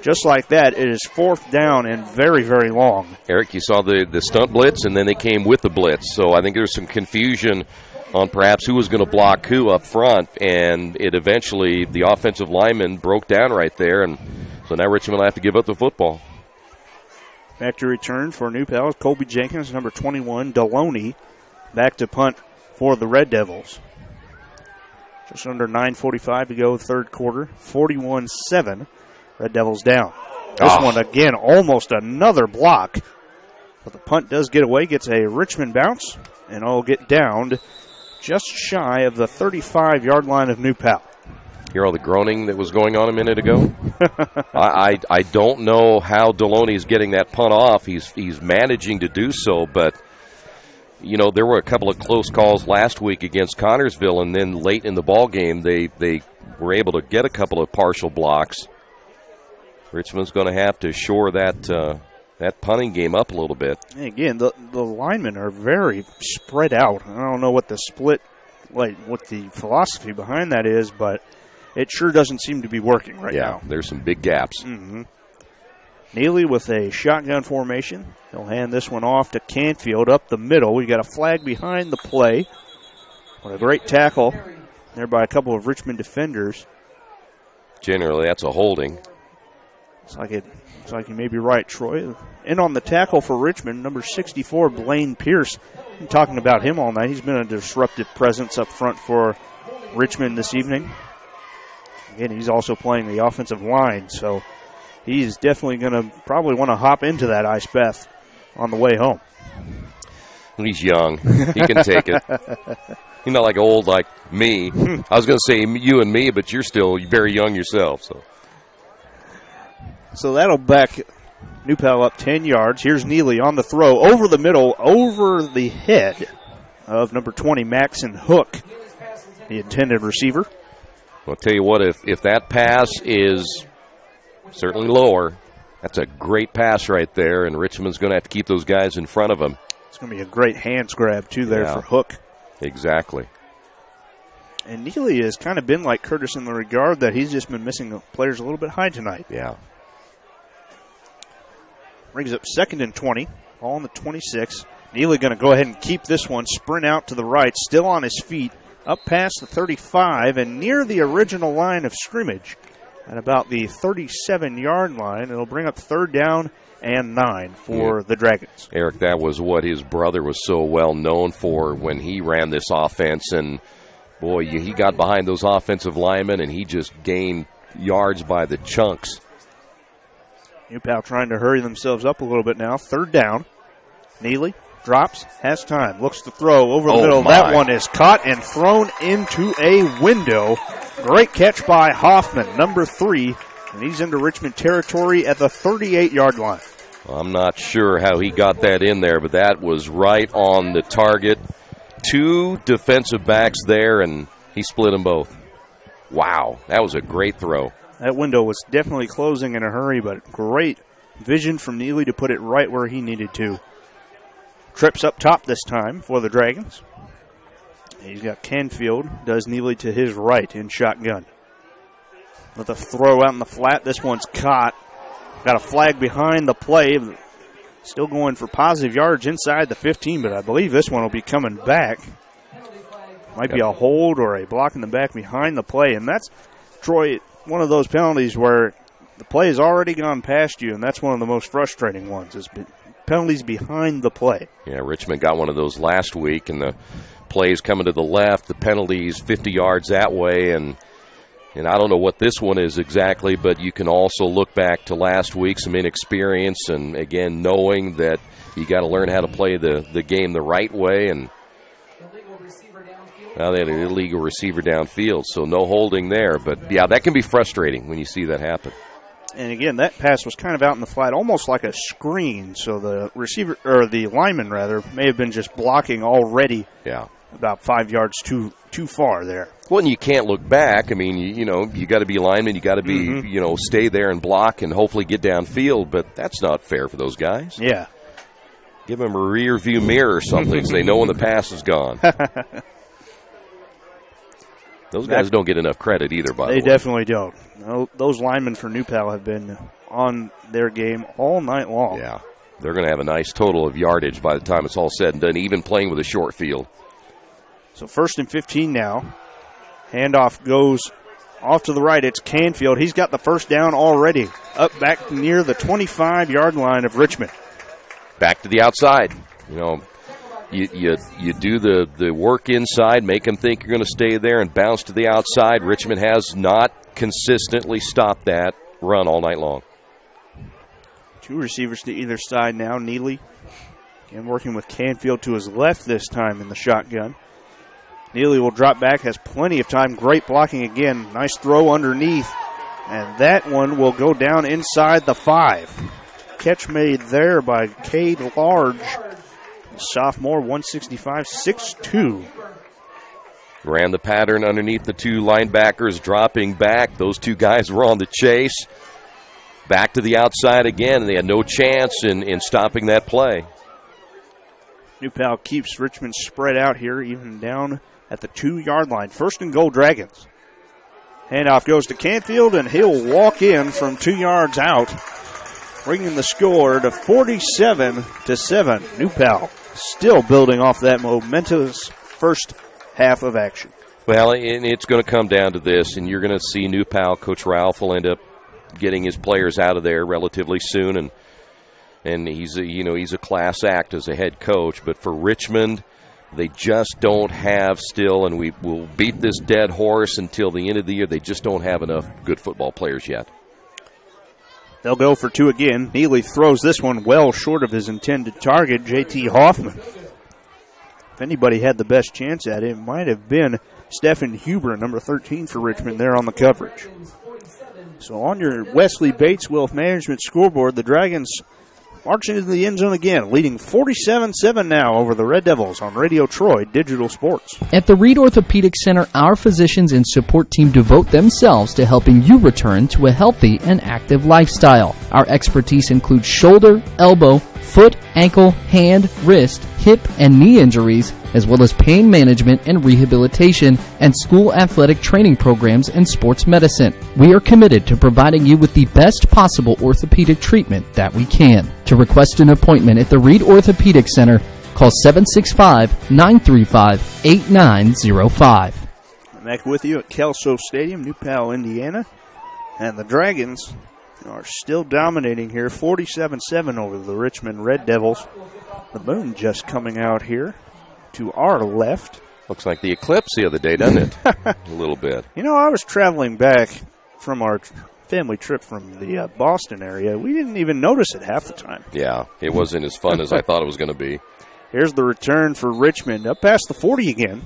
just like that, it is 4th down and very, very long. Eric, you saw the stunt blitz, and then they came with the blitz, so I think there's some confusion on perhaps who was going to block who up front, and it eventually, the offensive lineman broke down right there, and so now Richmond will have to give up the football. Back to return for New Pal, Colby Jenkins, number 21, Deloney, back to punt for the Red Devils. Just under 9:45 to go, third quarter, 41-7, Red Devils down. This one, again, almost another block, but the punt does get away, gets a Richmond bounce, and it'll get downed just shy of the 35-yard line of New Pal. Hear all the groaning that was going on a minute ago? I don't know how Deloney is getting that punt off. He's managing to do so, but, you know, there were a couple of close calls last week against Connorsville, and then late in the ball game they were able to get a couple of partial blocks. Richmond's going to have to shore that punting game up a little bit. Again, the linemen are very spread out. I don't know what the split, what the philosophy behind that is, but it sure doesn't seem to be working right now. Yeah, there's some big gaps. Neely with a shotgun formation. He'll hand this one off to Canfield up the middle. We got a flag behind the play. What a great tackle there by a couple of Richmond defenders. Generally, that's a holding. Looks like you may be right, Troy. In on the tackle for Richmond, number 64, Blaine Pierce. Been talking about him all night. He's been a disruptive presence up front for Richmond this evening. Again, he's also playing the offensive line, so he's definitely going to probably want to hop into that ice bath on the way home. He's young. He can take it. He's not like old like me. I was going to say you and me, but you're still very young yourself. So that'll back New Pal up 10 yards. Here's Neely on the throw, over the middle, over the head of number 20, Maxon Hook, the intended receiver. I'll tell you what, if that pass is certainly lower, that's a great pass right there, and Richmond's going to have to keep those guys in front of him. It's going to be a great hands grab, too, there for Hook. Exactly. And Neely has kind of been like Curtis in the regard that he's just been missing the players a little bit high tonight. Yeah. Brings up 2nd and 20. Ball on the 26. Neely going to go ahead and keep this one. Sprint out to the right. Still on his feet. Up past the 35 and near the original line of scrimmage. At about the 37-yard line. It'll bring up 3rd down and 9 for the Dragons. Eric, that was what his brother was so well known for when he ran this offense. And, boy, he got behind those offensive linemen, and he just gained yards by the chunks. New Pal trying to hurry themselves up a little bit now. 3rd down. Neely drops, has time, looks to throw over the middle. My. That one is caught and thrown into a window. Great catch by Hoffman, number 3. And he's into Richmond territory at the 38-yard line. I'm not sure how he got that in there, but that was right on the target. 2 defensive backs there, and he split them both. Wow, that was a great throw. That window was definitely closing in a hurry, but great vision from Neely to put it right where he needed to. Trips up top this time for the Dragons. He's got Canfield, does Neely to his right in shotgun. With a throw out in the flat, this one's caught. Got a flag behind the play. Still going for positive yards inside the 15, but I believe this one will be coming back. Might be a hold or a block in the back behind the play, and that's, Troy, one of those penalties where the play has already gone past you, and that's one of the most frustrating ones, is penalties behind the play. Yeah, Richmond got one of those last week, and the plays coming to the left, the penalties 50 yards that way, and I don't know what this one is exactly, but you can also look back to last week, some inexperience, and again, knowing that you got to learn how to play the game the right way. And now they had an illegal receiver downfield, so no holding there. But yeah, that can be frustrating when you see that happen. And again, that pass was kind of out in the flat, almost like a screen. So the receiver, or the lineman rather, may have been just blocking already. Yeah. About 5 yards too far there. Well, and you can't look back. I mean, you got to be lineman. You got to be, stay there and block and hopefully get downfield. But that's not fair for those guys. Yeah. Give them a rear view mirror or something so they know when the pass is gone. Those guys don't get enough credit either, by the way. They definitely don't. No, those linemen for New Pal have been on their game all night long. Yeah. They're going to have a nice total of yardage by the time it's all said and done, even playing with a short field. So 1st and 15 now. Handoff goes off to the right. It's Canfield. He's got the first down already. Up back near the 25-yard line of Richmond. Back to the outside. You do the work inside, make them think you're going to stay there and bounce to the outside. Richmond has not consistently stopped that run all night long. 2 receivers to either side now. Neely again working with Canfield to his left this time in the shotgun. Neely will drop back, has plenty of time. Great blocking again. Nice throw underneath. And that one will go down inside the 5. Catch made there by Cade Large. Sophomore, 165, 6'2". Ran the pattern underneath the 2 linebackers, dropping back. Those 2 guys were on the chase. Back to the outside again, and they had no chance in stopping that play. New Pal keeps Richmond spread out here, even down at the 2-yard line. 1st and goal, Dragons. Handoff goes to Canfield, and he'll walk in from 2 yards out, bringing the score to 47-7. New Pal still building off that momentous first half of action. Well, and it's going to come down to this, and you're going to see New Pal, Coach Ralph will end up getting his players out of there relatively soon, and he's a class act as a head coach. But for Richmond, they just don't have still, and we will beat this dead horse until the end of the year. They just don't have enough good football players yet. They'll go for 2 again. Neely throws this one well short of his intended target, J.T. Hoffman. If anybody had the best chance at it, it might have been Stephen Huber, number 13 for Richmond, there on the coverage. So on your Wesley Bates Wealth Management scoreboard, the Dragons marching into the end zone again, leading 47-7 now over the Red Devils on Radio Troy Digital Sports. At the Reed Orthopedic Center, our physicians and support team devote themselves to helping you return to a healthy and active lifestyle. Our expertise includes shoulder, elbow, foot, ankle, hand, wrist, hip, and knee injuries, as well as pain management and rehabilitation, and school athletic training programs and sports medicine. We are committed to providing you with the best possible orthopedic treatment that we can. To request an appointment at the Reed Orthopedic Center, call 765-935-8905. I'm back with you at Kelso Stadium, New Pal, Indiana. And the Dragons are still dominating here, 47-7 over the Richmond Red Devils. The moon just coming out here to our left. Looks like the eclipse the other day, doesn't it? A little bit. You know, I was traveling back from our family trip from the Boston area. We didn't even notice it half the time. Yeah, it wasn't as fun as I thought it was going to be. Here's the return for Richmond, up past the 40 again.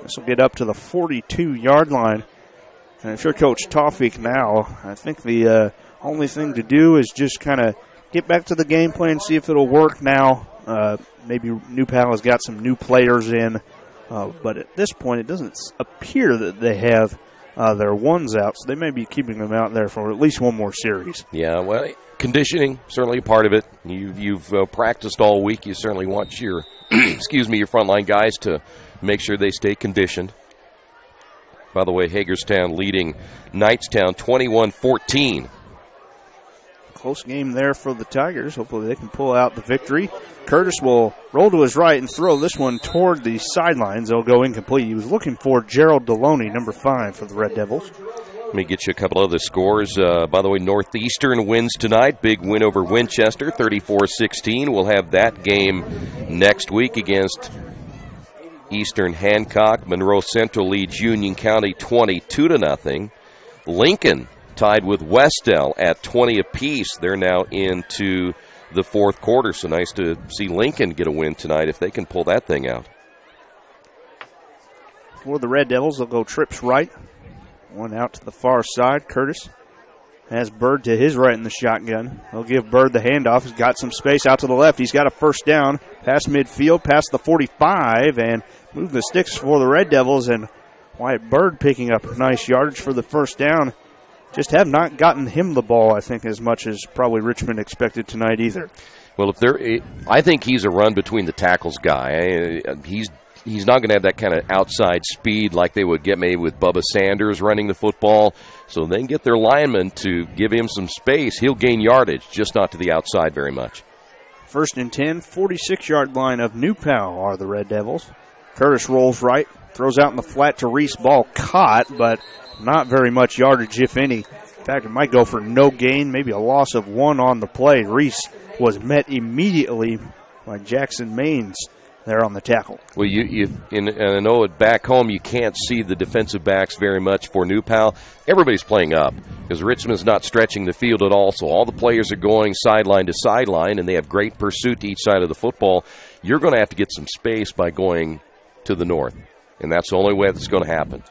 This will get up to the 42-yard line. And if you're Coach Tawfik now, I think the only thing to do is just kind of get back to the game plan, see if it'll work now. Maybe New Pal has got some new players in. But at this point, it doesn't appear that they have their ones out, so they may be keeping them out there for at least one more series. Yeah, well, conditioning, certainly a part of it. You've practiced all week. You certainly want your, your frontline guys to make sure they stay conditioned. By the way, Hagerstown leading Knightstown 21-14. Close game there for the Tigers. Hopefully they can pull out the victory. Curtis will roll to his right and throw this one toward the sidelines. They'll go incomplete. He was looking for Gerald Deloney, number 5 for the Red Devils. Let me get you a couple other scores. By the way, Northeastern wins tonight. Big win over Winchester, 34-16. We'll have that game next week against Eastern Hancock. Monroe Central leads Union County 22-0. Lincoln tied with Westell at 20 apiece. They're now into the fourth quarter, so nice to see Lincoln get a win tonight if they can pull that thing out. For the Red Devils, they'll go trips right. One out to the far side. Curtis has Bird to his right in the shotgun. They'll give Bird the handoff. He's got some space out to the left. He's got a first down past midfield, past the 45, and move the sticks for the Red Devils. And Wyatt Bird picking up nice yardage for the first down. Just have not gotten him the ball, I think, as much as probably Richmond expected tonight either. Well, I think he's a run between the tackles guy. He's not going to have that kind of outside speed like they would get maybe with Bubba Sanders running the football. So they can get their linemen to give him some space. He'll gain yardage, just not to the outside very much. 1st and 10, 46-yard line of New Pal are the Red Devils. Curtis rolls right, throws out in the flat to Reese. Ball caught, but not very much yardage, if any. In fact, it might go for no gain, maybe a loss of 1 on the play. Reese was met immediately by Jackson Maines there on the tackle. Well, and I know it back home you can't see the defensive backs very much for New Pal. Everybody's playing up because Richmond's not stretching the field at all, so all the players are going sideline to sideline, and they have great pursuit to each side of the football. You're going to have to get some space by going to the north, and that's the only way that's going to happen.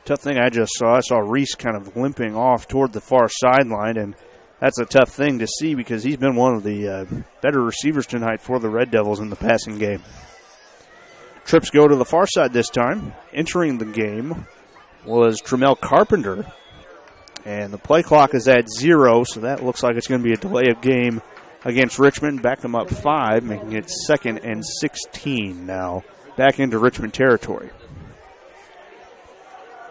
Tough thing I saw Reese kind of limping off toward the far sideline, and that's a tough thing to see because he's been one of the better receivers tonight for the Red Devils in the passing game. Trips go to the far side this time. Entering the game was Tremel Carpenter, and the play clock is at 0, so that looks like it's going to be a delay of game against Richmond. Back them up 5, making it 2nd and 16 now. Back into Richmond territory.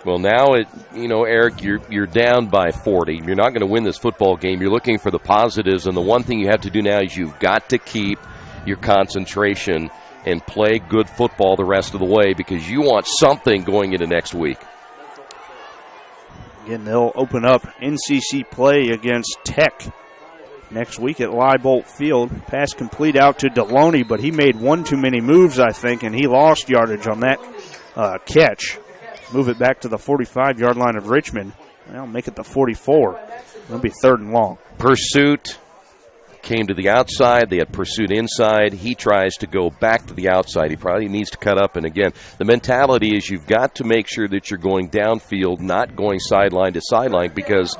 Well, now, Eric, you're down by 40. You're not going to win this football game. You're looking for the positives, and the one thing you have to do now is you've got to keep your concentration and play good football the rest of the way because you want something going into next week. Again, they'll open up NCC play against Tech next week at Leibolt Field. Pass complete out to Deloney, but he made one too many moves, I think, and he lost yardage on that catch. Move it back to the 45-yard line of Richmond. They'll make it the 44. It'll be 3rd and long. Pursuit came to the outside. They had Pursuit inside. He tries to go back to the outside. He probably needs to cut up. And, again, the mentality is you've got to make sure that you're going downfield, not going sideline to sideline, because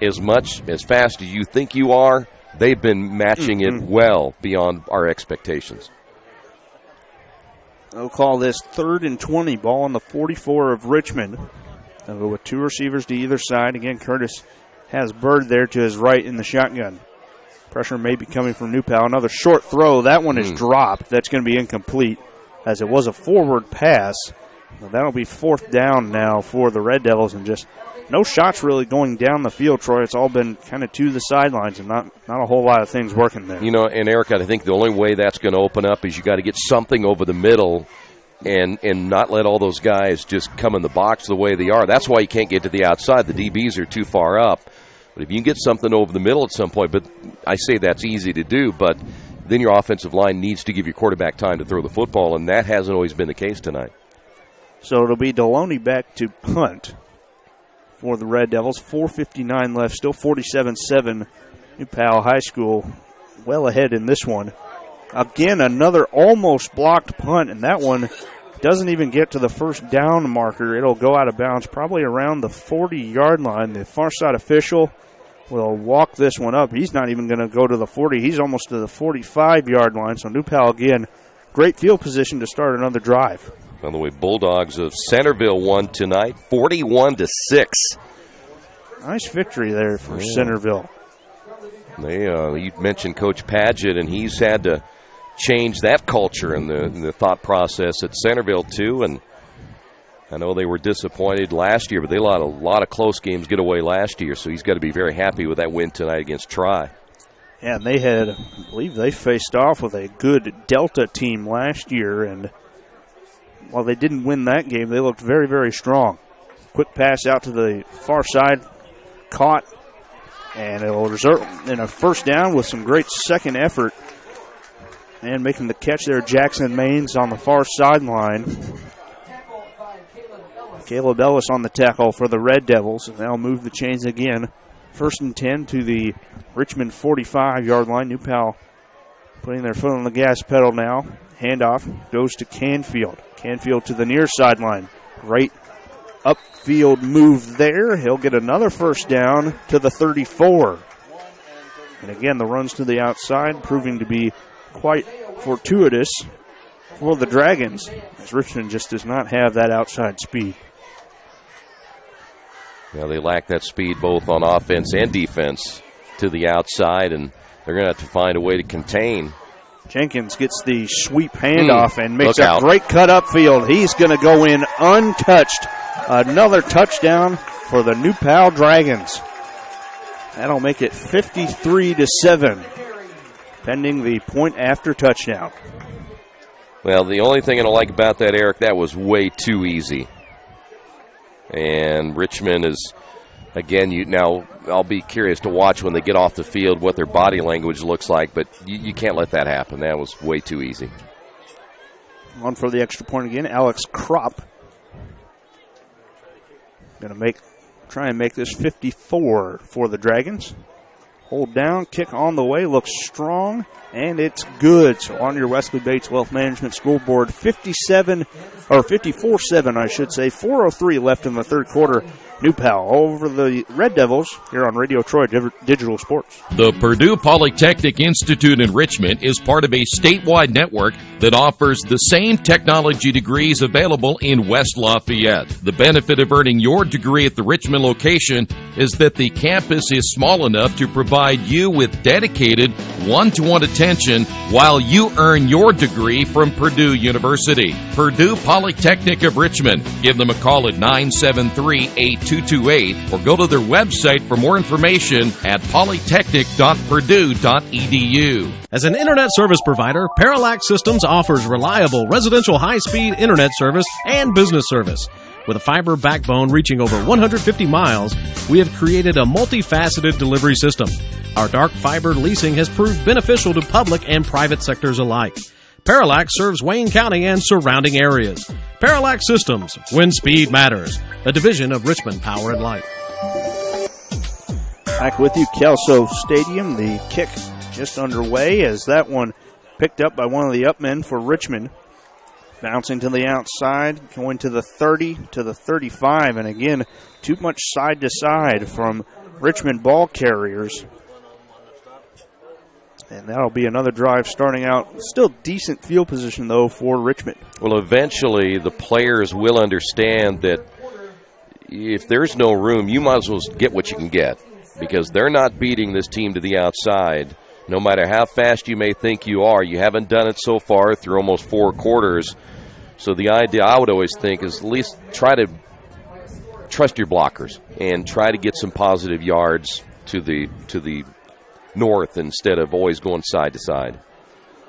as fast as you think you are, they've been matching it well beyond our expectations. They'll call this 3rd and 20, ball on the 44 of Richmond. They'll go with 2 receivers to either side. Again, Curtis has Bird there to his right in the shotgun. Pressure may be coming from New Pal. Another short throw. That one is dropped. That's going to be incomplete as it was a forward pass. Well, that'll be 4th down now for the Red Devils, and just no shots really going down the field, Troy. It's all been kind of to the sidelines and not a whole lot of things working there. You know, and Eric, I think the only way that's going to open up is you got to get something over the middle and not let all those guys just come in the box the way they are. That's why you can't get to the outside. The DBs are too far up. But if you can get something over the middle at some point, but I say that's easy to do, but then your offensive line needs to give your quarterback time to throw the football, and that hasn't always been the case tonight. So it'll be Deloney back to punt for the Red Devils. 4:59 left, still 47-7. New Pal High School well ahead in this one. Again, another almost blocked punt, and that one doesn't even get to the first down marker. It'll go out of bounds probably around the 40-yard line. The far side official will walk this one up. He's not even going to go to the 40. He's almost to the 45-yard line. So New Pal, again, great field position to start another drive. By the way, Bulldogs of Centerville won tonight, 41-6. Nice victory there for Centerville. You mentioned Coach Padgett, and he's had to change that culture and the thought process at Centerville too. And I know they were disappointed last year, but they let a lot of close games get away last year. So he's got to be very happy with that win tonight against Tri. Yeah, and they had, I believe they faced off with a good Delta team last year, and while they didn't win that game, they looked very, very strong. Quick pass out to the far side, caught, and it will result in a first down with some great second effort. And making the catch there, Jackson Maines on the far sideline. Caleb Ellis on the tackle for the Red Devils. And they'll move the chains again. 1st and 10 to the Richmond 45-yard line. New Pal putting their foot on the gas pedal now. Handoff goes to Canfield. Canfield to the near sideline. Great upfield move there. He'll get another first down to the 34. And again, the runs to the outside proving to be quite fortuitous for the Dragons, as Richmond just does not have that outside speed. Yeah, they lack that speed both on offense and defense to the outside, and they're going to have to find a way to contain. Jenkins gets the sweep handoff and makes a great cut upfield. He's going to go in untouched. Another touchdown for the New Pal Dragons. That'll make it 53-7, pending the point after touchdown. Well, the only thing I don't like about that, Eric, that was way too easy. And Richmond is, again, now I'll be curious to watch when they get off the field what their body language looks like, but you can't let that happen. That was way too easy. On for the extra point again, Alex Kropp. Going to try and make this 54 for the Dragons. Hold down, kick on the way, looks strong, and it's good. So on your Wesley Bates Wealth Management scoreboard, 54-7, I should say. 4:03 left in the third quarter. New Pal over the Red Devils here on Radio Troy Digital Sports. The Purdue Polytechnic Institute in Richmond is part of a statewide network that offers the same technology degrees available in West Lafayette. The benefit of earning your degree at the Richmond location is that the campus is small enough to provide you with dedicated one-to-one attention while you earn your degree from Purdue University. Purdue Polytechnic of Richmond. Give them a call at 973-8228 or go to their website for more information at polytechnic.purdue.edu. As an internet service provider, Parallax Systems offers reliable residential high-speed internet service and business service. With a fiber backbone reaching over 150 miles, we have created a multifaceted delivery system. Our dark fiber leasing has proved beneficial to public and private sectors alike. Parallax serves Wayne County and surrounding areas. Parallax Systems, when speed matters, a division of Richmond Power and Light. Back with you, Kelso Stadium. The kick just underway as that one picked up by one of the upmen for Richmond. Bouncing to the outside, going to the 30 to the 35. And again, too much side to side from Richmond ball carriers. And that'll be another drive starting out. Still decent field position, though, for Richmond. Well, eventually the players will understand that if there's no room, you might as well get what you can get, because they're not beating this team to the outside. No matter how fast you may think you are, you haven't done it so far through almost 4 quarters. So the idea I would always think is at least try to trust your blockers and try to get some positive yards to the north instead of always going side to side.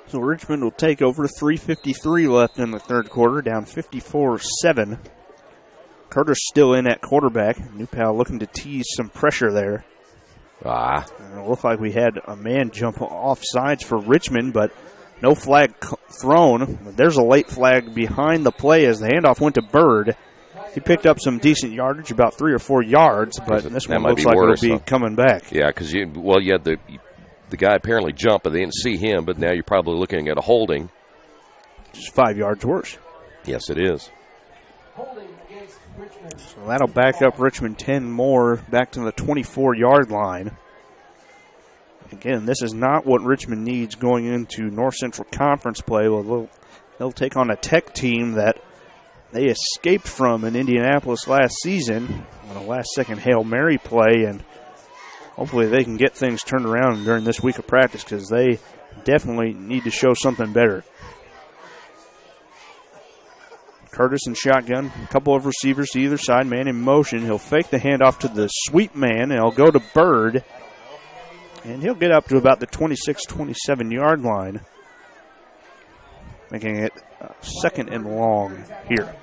So Richmond will take over. 3:53 left in the third quarter, down 54-7. Carter's still in at quarterback. Newpal looking to tease some pressure there. It looked like we had a man jump off sides for Richmond, but no flag thrown. There's a late flag behind the play as the handoff went to Bird. He picked up some decent yardage, about 3 or 4 yards, but this one looks like it'll be coming back. Yeah, because you had the guy apparently jump, but they didn't see him, but now you're probably looking at a holding. Just 5 yards worse. Yes, it is. So that'll back up Richmond 10 more, back to the 24-yard line. Again, this is not what Richmond needs going into North Central Conference play. Well, they'll take on a Tech team that they escaped from in Indianapolis last season on a last-second Hail Mary play, and hopefully they can get things turned around during this week of practice because they definitely need to show something better. Curtis in shotgun, a couple of receivers to either side, man in motion. He'll fake the handoff to the sweep man, and he'll go to Bird. And he'll get up to about the 26, 27-yard line, making it second and long here.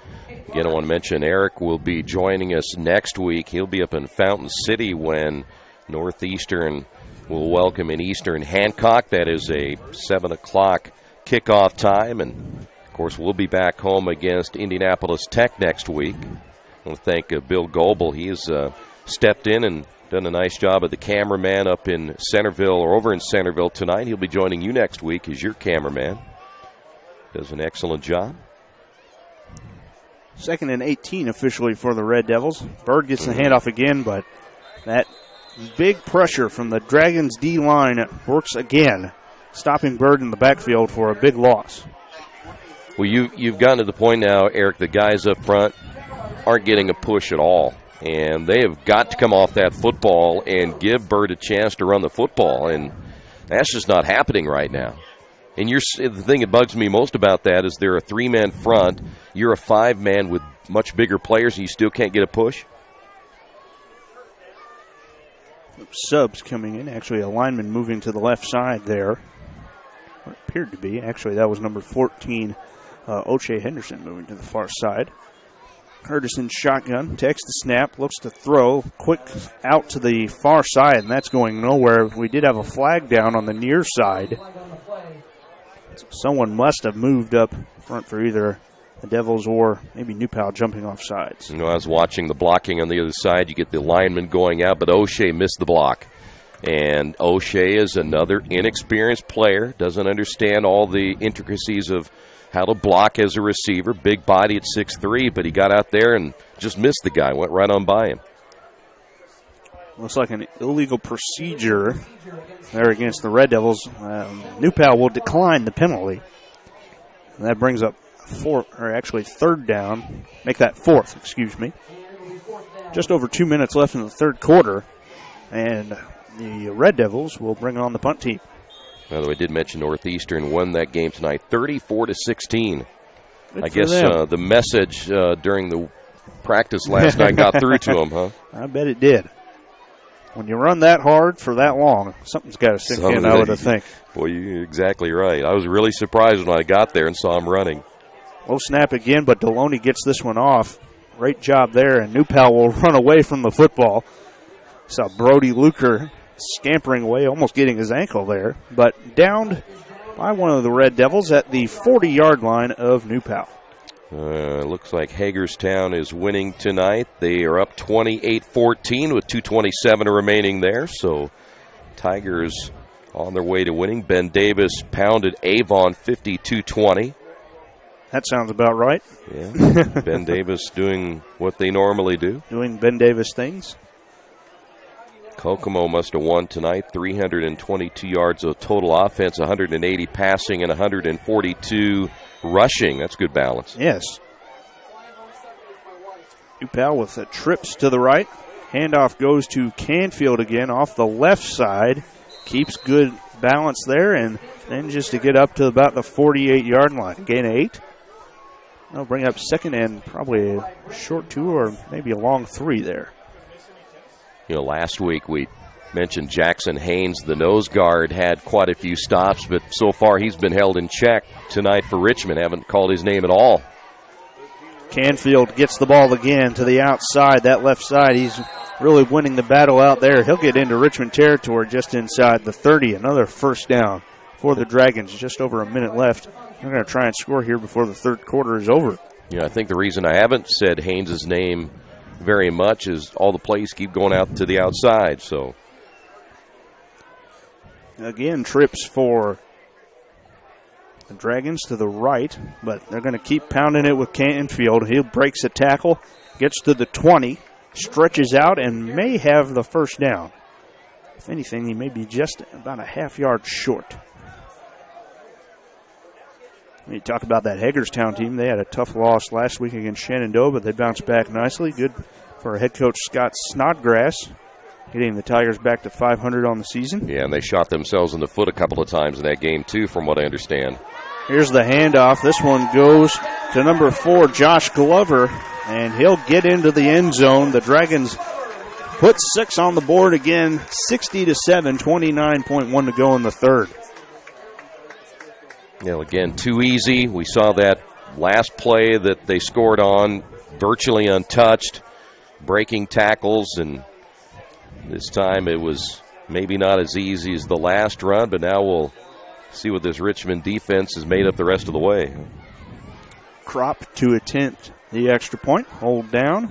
Again, I want to mention Eric will be joining us next week. He'll be up in Fountain City when Northeastern will welcome in Eastern Hancock. That is a 7 o'clock kickoff time, and of course, we'll be back home against Indianapolis Tech next week. I want to thank Bill Goebel. He has stepped in and done a nice job of the cameraman up in Centerville or over in Centerville tonight. He'll be joining you next week as your cameraman. Does an excellent job. 2nd and 18 officially for the Red Devils. Bird gets the handoff again, but that big pressure from the Dragons D-line works again, stopping Bird in the backfield for a big loss. Well, you've gotten to the point now, Eric, the guys up front aren't getting a push at all. And they have got to come off that football and give Bird a chance to run the football. And that's just not happening right now. And the thing that bugs me most about that is they're a 3-man front. You're a 5-man with much bigger players, and you still can't get a push? Subs coming in. Actually, a lineman moving to the left side there. Or it appeared to be. Actually, that was number 14, O'Shea Henderson, moving to the far side. Curtis in shotgun, takes the snap, looks to throw, quick out to the far side, and that's going nowhere. We did have a flag down on the near side. Someone must have moved up front for either the Devils or maybe Newpal jumping off sides. I was watching the blocking on the other side. You get the lineman going out, but O'Shea missed the block. And O'Shea is another inexperienced player, doesn't understand all the intricacies of how to block as a receiver. Big body at 6'3", but he got out there and just missed the guy, went right on by him. Looks like an illegal procedure there against the Red Devils. Newpal will decline the penalty. And that brings up third down. Make that fourth, excuse me. Just over 2 minutes left in the third quarter. And the Red Devils will bring on the punt team. By the way, I did mention Northeastern won that game tonight, 34-16. I guess the message during the practice last night got through to them, huh? I bet it did. When you run that hard for that long, something's got to sink in, I would think. Boy, you're exactly right. I was really surprised when I got there and saw him running. Low snap again, but Deloney gets this one off. Great job there, and Newpal will run away from the football. Saw Brody Luker scampering away, almost getting his ankle there, but downed by one of the Red Devils at the 40-yard line of Newpal. Looks like Hagerstown is winning tonight. They are up 28-14 with 2:27 remaining there, so Tigers on their way to winning. Ben Davis pounded Avon 52-20. That sounds about right. Yeah, Ben Davis doing what they normally do. Doing Ben Davis things. Kokomo must have won tonight, 322 yards of total offense, 180 passing, and 142 rushing. That's good balance. Yes. Newpal with the trips to the right. Handoff goes to Canfield again off the left side. Keeps good balance there, and then just to get up to about the 48-yard line. Gain of 8. They'll bring up second and probably a short 2 or maybe a long 3 there. You know, last week we mentioned Jackson Haynes, the nose guard, had quite a few stops, but so far he's been held in check tonight for Richmond. Haven't called his name at all. Canfield gets the ball again to the outside, that left side. He's really winning the battle out there. He'll get into Richmond territory just inside the 30. Another first down for the Dragons. Just over a minute left. They're going to try and score here before the third quarter is over. Yeah, I think the reason I haven't said Haynes' name very much is all the plays keep going out to the outside. So again, trips for the Dragons to the right, but they're going to keep pounding it with Canfield. He breaks a tackle, gets to the 20, stretches out, and may have the first down. If anything, he may be just about a half-yard short. When you talk about that Hagerstown team, they had a tough loss last week against Shenandoah, but they bounced back nicely. Good for head coach Scott Snodgrass, getting the Tigers back to 500 on the season. Yeah, and they shot themselves in the foot a couple of times in that game, too, from what I understand. Here's the handoff. This one goes to number 4, Josh Glover, and he'll get into the end zone. The Dragons put 6 on the board again, 60-7, 29.1 to go in the third. You know, again, too easy. We saw that last play that they scored on, virtually untouched, breaking tackles, and this time it was maybe not as easy as the last run, but now we'll see what this Richmond defense is made up the rest of the way. Crop to attempt the extra point. Hold down.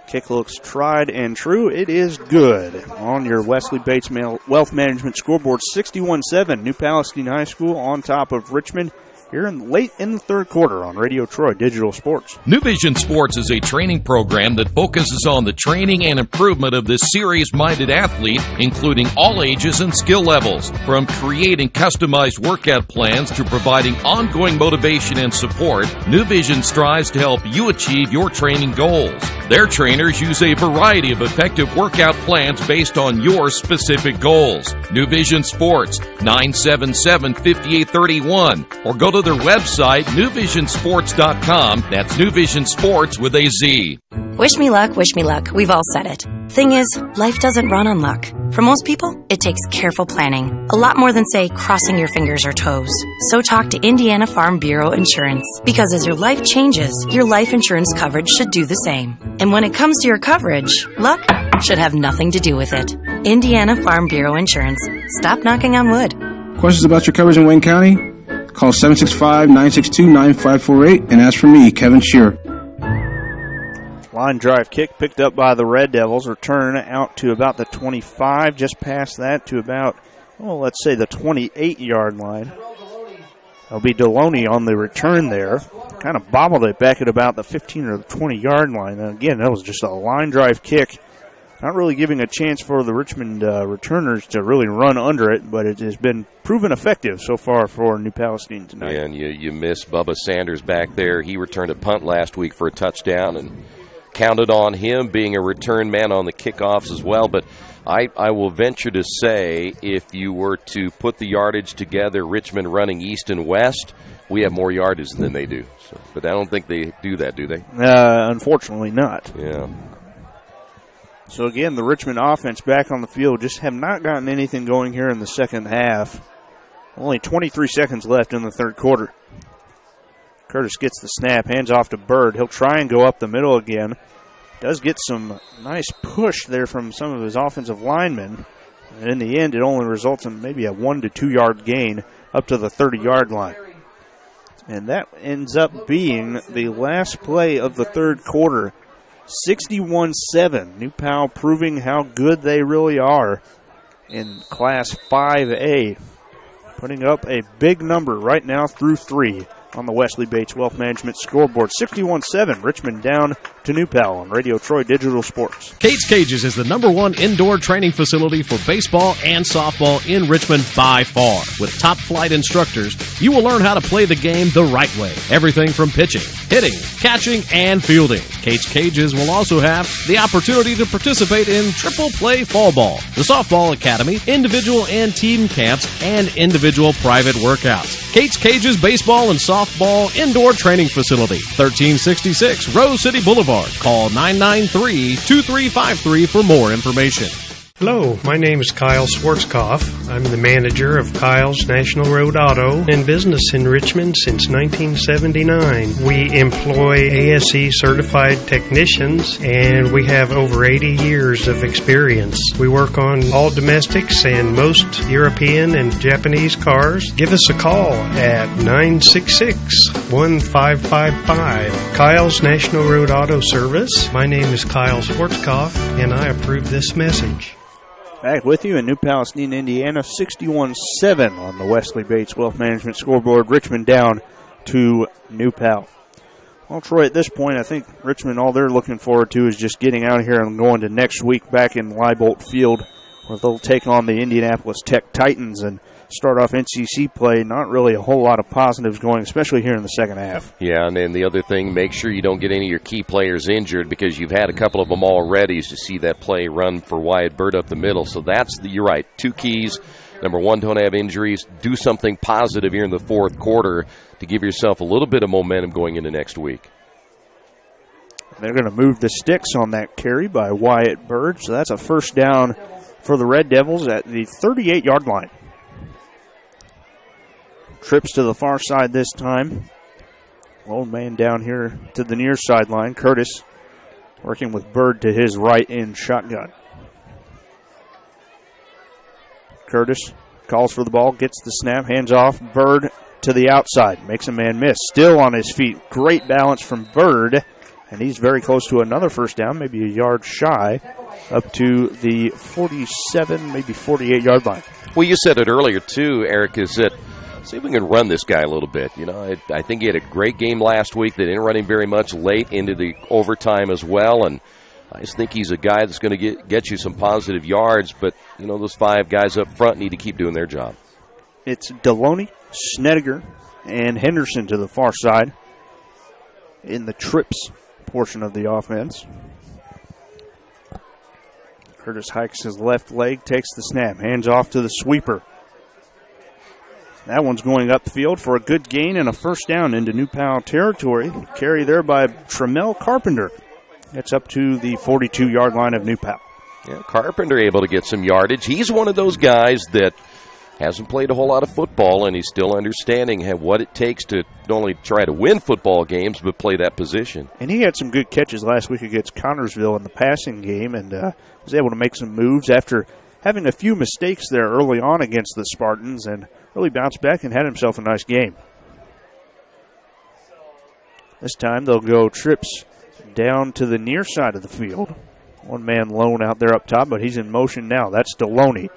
Kick looks tried and true. It is good. On your Wesley Bates Wealth Management scoreboard, 61-7. New Palestine High School on top of Richmond here late in the third quarter on Radio Troy Digital Sports. New Vision Sports is a training program that focuses on the training and improvement of this serious-minded athlete, including all ages and skill levels. From creating customized workout plans to providing ongoing motivation and support, New Vision strives to help you achieve your training goals. Their trainers use a variety of effective workout plans based on your specific goals. New Vision Sports, 977-5831, or go to their website, newvisionsports.com. That's New Vision Sports with a Z. Wish me luck, wish me luck. We've all said it. Thing is, life doesn't run on luck. For most people, it takes careful planning. A lot more than, say, crossing your fingers or toes. So talk to Indiana Farm Bureau Insurance. Because as your life changes, your life insurance coverage should do the same. And when it comes to your coverage, luck should have nothing to do with it. Indiana Farm Bureau Insurance. Stop knocking on wood. Questions about your coverage in Wayne County? Call 765-962-9548 and ask for me, Kevin Shearer. Line drive kick picked up by the Red Devils. Return out to about the 25, just past that to about, well, let's say the 28-yard line. That'll be Deloney on the return there. Kind of bobbled it back at about the 15 or the 20-yard line. And again, that was just a line drive kick. Not really giving a chance for the Richmond returners to really run under it, but it has been proven effective so far for New Palestine tonight. Yeah, and you miss Bubba Sanders back there. He returned a punt last week for a touchdown and counted on him being a return man on the kickoffs as well. But I will venture to say if you were to put the yardage together, Richmond running east and west, we have more yardage than they do. So, but I don't think they do that, do they? Unfortunately not. Yeah. So again, the Richmond offense back on the field just have not gotten anything going here in the second half. Only 23 seconds left in the third quarter. Curtis gets the snap, hands off to Bird. He'll try and go up the middle again. Does get some nice push there from some of his offensive linemen. And in the end, it only results in maybe a 1 to 2 yard gain up to the 30-yard line. And that ends up being the last play of the third quarter. 61-7. New Pal proving how good they really are in Class 5A. Putting up a big number right now through 3 on the Wesley Bates Wealth Management scoreboard. 61-7. Richmond down to New Pal on Radio Troy Digital Sports. Kate's Cages is the #1 indoor training facility for baseball and softball in Richmond by far. With top-flight instructors, you will learn how to play the game the right way. Everything from pitching, hitting, catching, and fielding. Kate's Cages will also have the opportunity to participate in triple play fall ball, the softball academy, individual and team camps, and individual private workouts. Kate's Cages Baseball and Softball Indoor Training Facility, 1366 Rose City Boulevard. Call 993-2353 for more information. Hello, my name is Kyle Schwarzkopf. I'm the manager of Kyle's National Road Auto and business in Richmond since 1979. We employ ASE certified technicians and we have over 80 years of experience. We work on all domestics and most European and Japanese cars. Give us a call at 966-1555. Kyle's National Road Auto Service. My name is Kyle Schwarzkopf and I approve this message. Back with you in New Palestine, Indiana, 61-7 on the Wesley Bates Wealth Management scoreboard. Richmond down to New Pal. Well, Troy, at this point, I think Richmond, all they're looking forward to is just getting out of here and going to next week back in Leibolt Field, where they'll take on the Indianapolis Tech Titans and start off NCC play. Not really a whole lot of positives going, especially here in the second half. Yeah, and then the other thing, make sure you don't get any of your key players injured because you've had a couple of them already to see that play run for Wyatt Bird up the middle. So you're right, 2 keys. Number 1, don't have injuries. Do something positive here in the fourth quarter to give yourself a little bit of momentum going into next week. They're going to move the sticks on that carry by Wyatt Bird. So that's a first down for the Red Devils at the 38-yard line. Trips to the far side this time. Old man down here to the near sideline. Curtis working with Bird to his right in shotgun. Curtis calls for the ball, gets the snap, hands off. Bird to the outside, makes a man miss. Still on his feet. Great balance from Bird, and he's very close to another first down, maybe a yard shy, up to the 47, maybe 48-yard line. Well, you said it earlier, too, Eric, is that see if we can run this guy a little bit. You know, I think he had a great game last week. They didn't run him very much late into the overtime as well, and I just think he's a guy that's going to get you some positive yards, but, you know, those 5 guys up front need to keep doing their job. It's Deloney, Snediger, and Henderson to the far side in the trips portion of the offense. Curtis hikes his left leg, takes the snap, hands off to the sweeper. That one's going upfield for a good gain and a first down into New Pal territory. Carry there by Tremel Carpenter. That's up to the 42-yard line of New Pal. Yeah, Carpenter able to get some yardage. He's one of those guys that hasn't played a whole lot of football, and he's still understanding what it takes to not only try to win football games, but play that position. And he had some good catches last week against Connorsville in the passing game and was able to make some moves after having a few mistakes there early on against the Spartans and really bounced back and had himself a nice game. This time they'll go trips down to the near side of the field. One man lone out there up top, but he's in motion now. That's Deloney.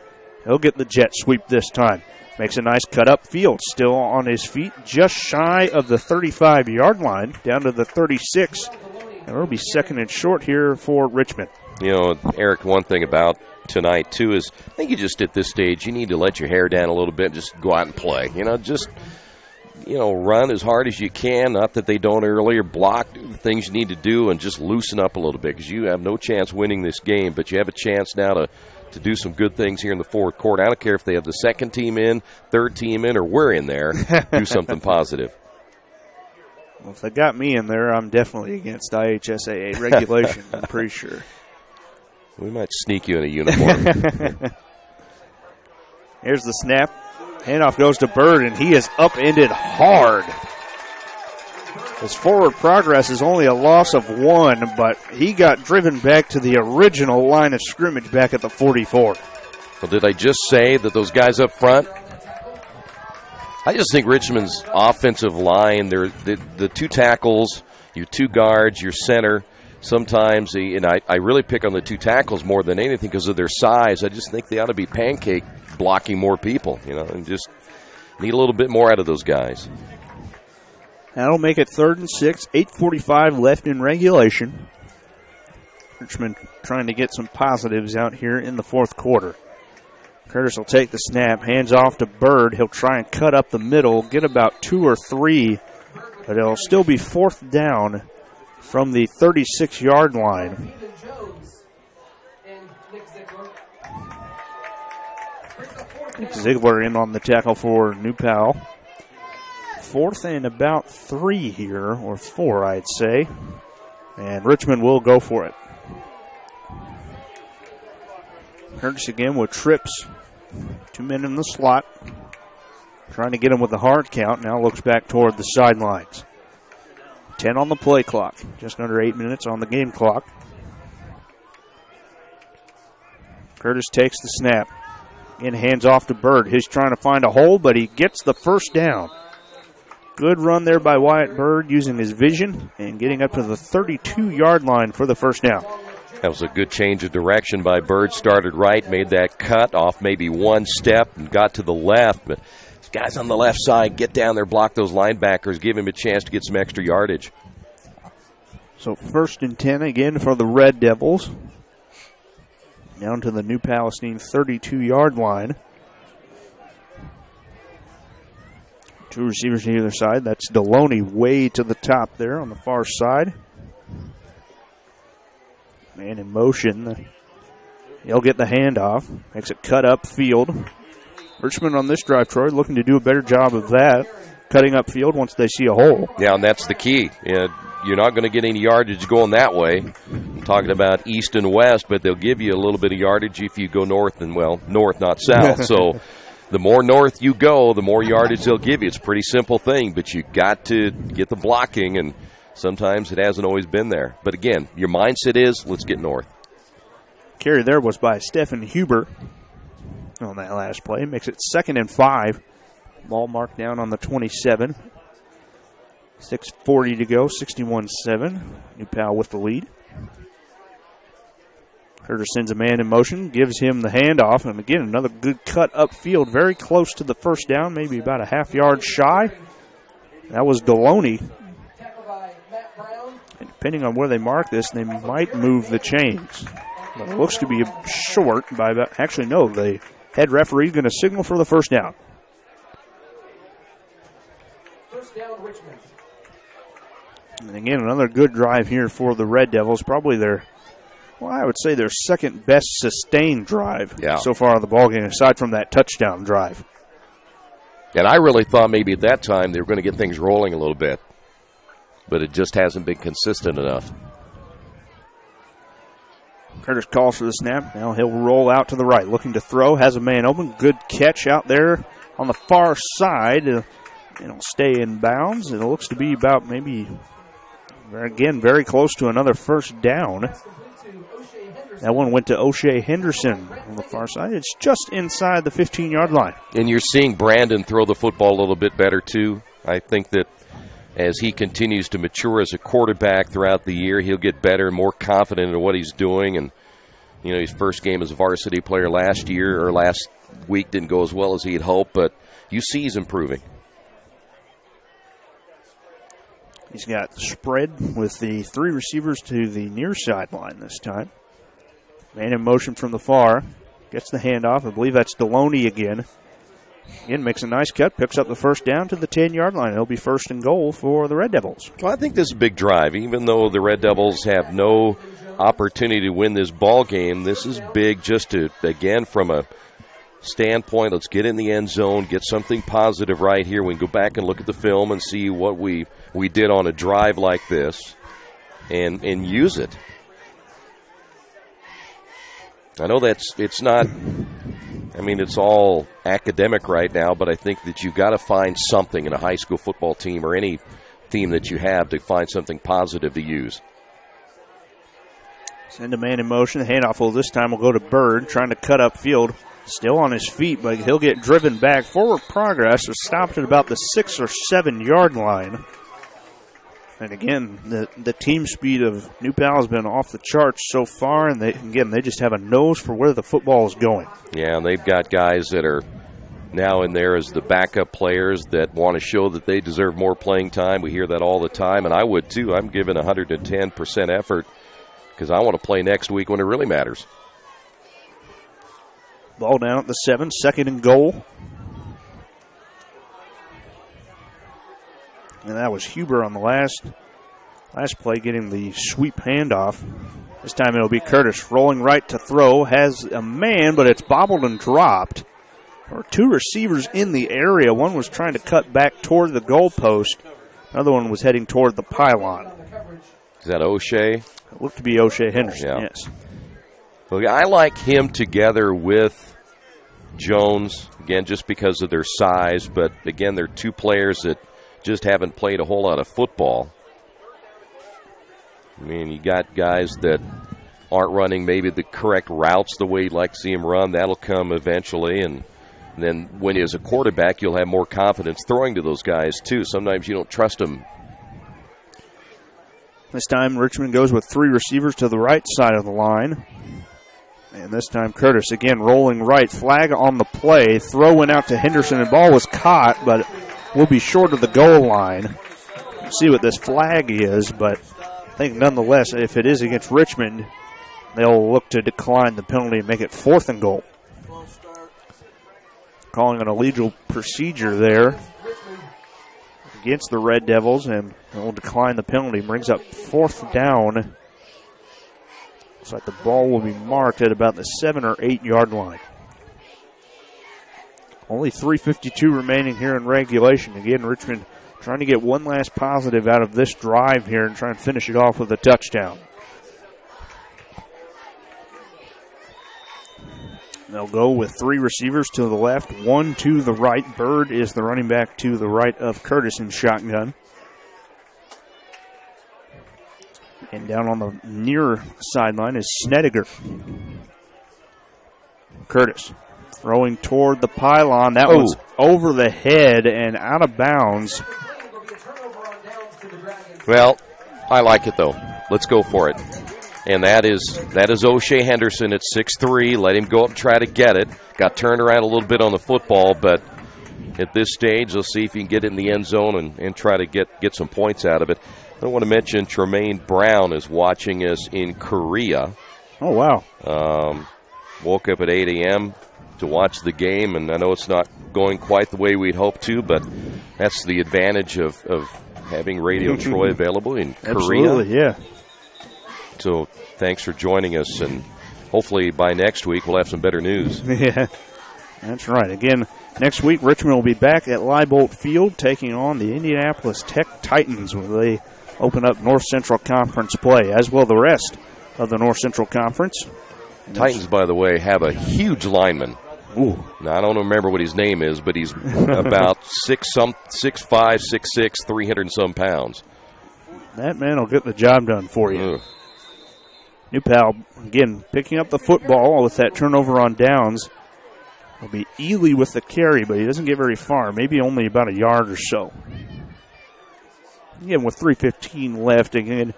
He'll get the jet sweep this time. Makes a nice cut up field. Still on his feet, just shy of the 35-yard line, down to the 36. And it'll be second and short here for Richmond. You know, Eric, one thing about tonight, too, is I think you just at this stage, you need to let your hair down a little bit and just go out and play. You know, just, run as hard as you can. Not that they don't earlier. Block things you need to do and just loosen up a little bit because you have no chance winning this game, but you have a chance now to do some good things here in the fourth quarter. I don't care if they have the second team in, third team in, or we're in there. Do something positive. Well, if they got me in there, I'm definitely against IHSAA regulations, I'm pretty sure. We might sneak you in a uniform. Here's the snap. Handoff goes to Bird, and he is upended hard. His forward progress is only a loss of 1, but he got driven back to the original line of scrimmage back at the 44. Well, did I just say that those guys up front? I just think Richmond's offensive line, the 2 tackles, your 2 guards, your center, sometimes, and I really pick on the 2 tackles more than anything because of their size. I just think they ought to be pancake blocking more people, and just need a little bit more out of those guys. That'll make it 3rd and 6, 8:45 left in regulation. Richmond trying to get some positives out here in the fourth quarter. Curtis will take the snap, hands off to Bird. He'll try and cut up the middle, get about 2 or 3, but it'll still be fourth down from the 36-yard line. Ziegler in on the tackle for New Powell. Fourth and about 3 here, or 4, I'd say. And Richmond will go for it. Curtis again with trips. 2 men in the slot. Trying to get him with the hard count. Now looks back toward the sidelines. 10 on the play clock. Just under 8 minutes on the game clock. Curtis takes the snap. In hands off to Bird. He's trying to find a hole, but he gets the first down. Good run there by Wyatt Bird using his vision and getting up to the 32-yard line for the first down. That was a good change of direction by Bird. Started right, made that cut off maybe one step and got to the left. But these guys on the left side get down there, block those linebackers, give him a chance to get some extra yardage. So 1st and 10 again for the Red Devils. Down to the New Palestine 32-yard line. 2 receivers on either side. That's Deloney way to the top there on the far side. Man in motion. He'll get the handoff. Makes it cut up field. Richmond on this drive, Troy, looking to do a better job of that. Cutting up field once they see a hole. Yeah, and that's the key. You're not going to get any yardage going that way. I'm talking about east and west, but they'll give you a little bit of yardage if you go north and, well, north, not south. So the more north you go, the more yardage they'll give you. It's a pretty simple thing, but you got to get the blocking, and sometimes it hasn't always been there. But again, your mindset is, let's get north. Carry there was by Stephen Huber on that last play. Makes it 2nd and 5. Ball marked down on the 27. 6:40 to go, 61-7. New Pal with the lead. Herter sends a man in motion, gives him the handoff, and again, another good cut upfield, very close to the first down, maybe about a half-yard shy. That was Deloney. And depending on where they mark this, they might move the chains. But it looks to be short by about, actually, no, the head referee is going to signal for the first down. First down, Richmond. And again, another good drive here for the Red Devils. Probably their, well, I would say their second best sustained drive so far in the ballgame, aside from that touchdown drive. And I really thought maybe at that time they were going to get things rolling a little bit. But it just hasn't been consistent enough. Curtis calls for the snap. Now he'll roll out to the right, looking to throw. Has a man open. Good catch out there on the far side. It'll stay in bounds. It looks to be about maybe, again, very close to another first down. That one went to O'Shea Henderson on the far side. It's just inside the 15-yard line. And you're seeing Brandon throw the football a little bit better, too. I think that as he continues to mature as a quarterback throughout the year, he'll get better and more confident in what he's doing. And, you know, his first game as a varsity player last week didn't go as well as he had hoped, but you see he's improving. He's got spread with the 3 receivers to the near sideline this time. Man in motion from the far. Gets the handoff. I believe that's Deloney again. Again, makes a nice cut. Picks up the first down to the 10-yard line. It'll be 1st and goal for the Red Devils. Well, I think this is a big drive. Even though the Red Devils have no opportunity to win this ball game, this is big just to, again, from a standpoint, let's get in the end zone, get something positive right here. We can go back and look at the film and see what we did on a drive like this and use it. I know it's not, I mean, it's all academic right now, but I think that you've got to find something in a high school football team or any team that you have to find something positive to use. Send a man in motion. The handoff will this time will go to Bird, trying to cut up field. Still on his feet, but he'll get driven back. Forward progress was stopped at about the 6 or 7 yard line. And again, the team speed of New Pal has been off the charts so far, and they just have a nose for where the football is going. Yeah, and they've got guys that are now in there as the backup players that want to show that they deserve more playing time. We hear that all the time, and I would too. I'm giving 110% effort because I want to play next week when it really matters. Ball down at the 7, 2nd and goal. And that was Huber on the last play getting the sweep handoff. This time it'll be Curtis rolling right to throw. Has a man, but it's bobbled and dropped. There were 2 receivers in the area. One was trying to cut back toward the goalpost. Another one was heading toward the pylon. Is that O'Shea? It looked to be O'Shea Henderson, yes. Well, I like him together with Jones, again, just because of their size. But, again, they're 2 players that just haven't played a whole lot of football. I mean, you got guys that aren't running maybe the correct routes the way you'd like to see them run. That'll come eventually. And then when as a quarterback, you'll have more confidence throwing to those guys, too. Sometimes you don't trust them. This time Richmond goes with 3 receivers to the right side of the line. And this time Curtis again rolling right. Flag on the play. Throw went out to Henderson and ball was caught, but will be short of the goal line. We'll see what this flag is, but I think nonetheless, if it is against Richmond, they'll look to decline the penalty and make it 4th and goal. Calling an illegal procedure there against the Red Devils, and will decline the penalty. Brings up 4th down. Looks like the ball will be marked at about the 7 or 8 yard line. Only 3:52 remaining here in regulation. Again, Richmond trying to get one last positive out of this drive here and try and finish it off with a touchdown. They'll go with 3 receivers to the left, 1 to the right. Bird is the running back to the right of Curtis in shotgun. And down on the near sideline is Snediger. Curtis throwing toward the pylon. That was over the head and out of bounds. Well, I like it, though. Let's go for it. And that is O'Shea Henderson at 6'3". Let him go up and try to get it. Got turned around a little bit on the football, but at this stage, let's see if he can get it in the end zone and try to get some points out of it. I want to mention Tremaine Brown is watching us in Korea. Oh, wow. Woke up at 8 a.m. to watch the game, and I know it's not going quite the way we'd hoped to, but that's the advantage of having Radio Troy available in Korea. Absolutely, yeah. So thanks for joining us, and hopefully by next week we'll have some better news. Yeah, that's right. Again, next week Richmond will be back at Leibolt Field taking on the Indianapolis Tech Titans when they open up North Central Conference play, as will the rest of the North Central Conference. Titans, by the way, have a huge lineman. Ooh. Now, I don't remember what his name is, but he's about 6'5", 6'6", 300-some pounds. That man will get the job done for you. Ugh. New Pal, again, picking up the football with that turnover on downs. It'll be Ely with the carry, but he doesn't get very far, maybe only about a yard or so. Again, with 3:15 left, again,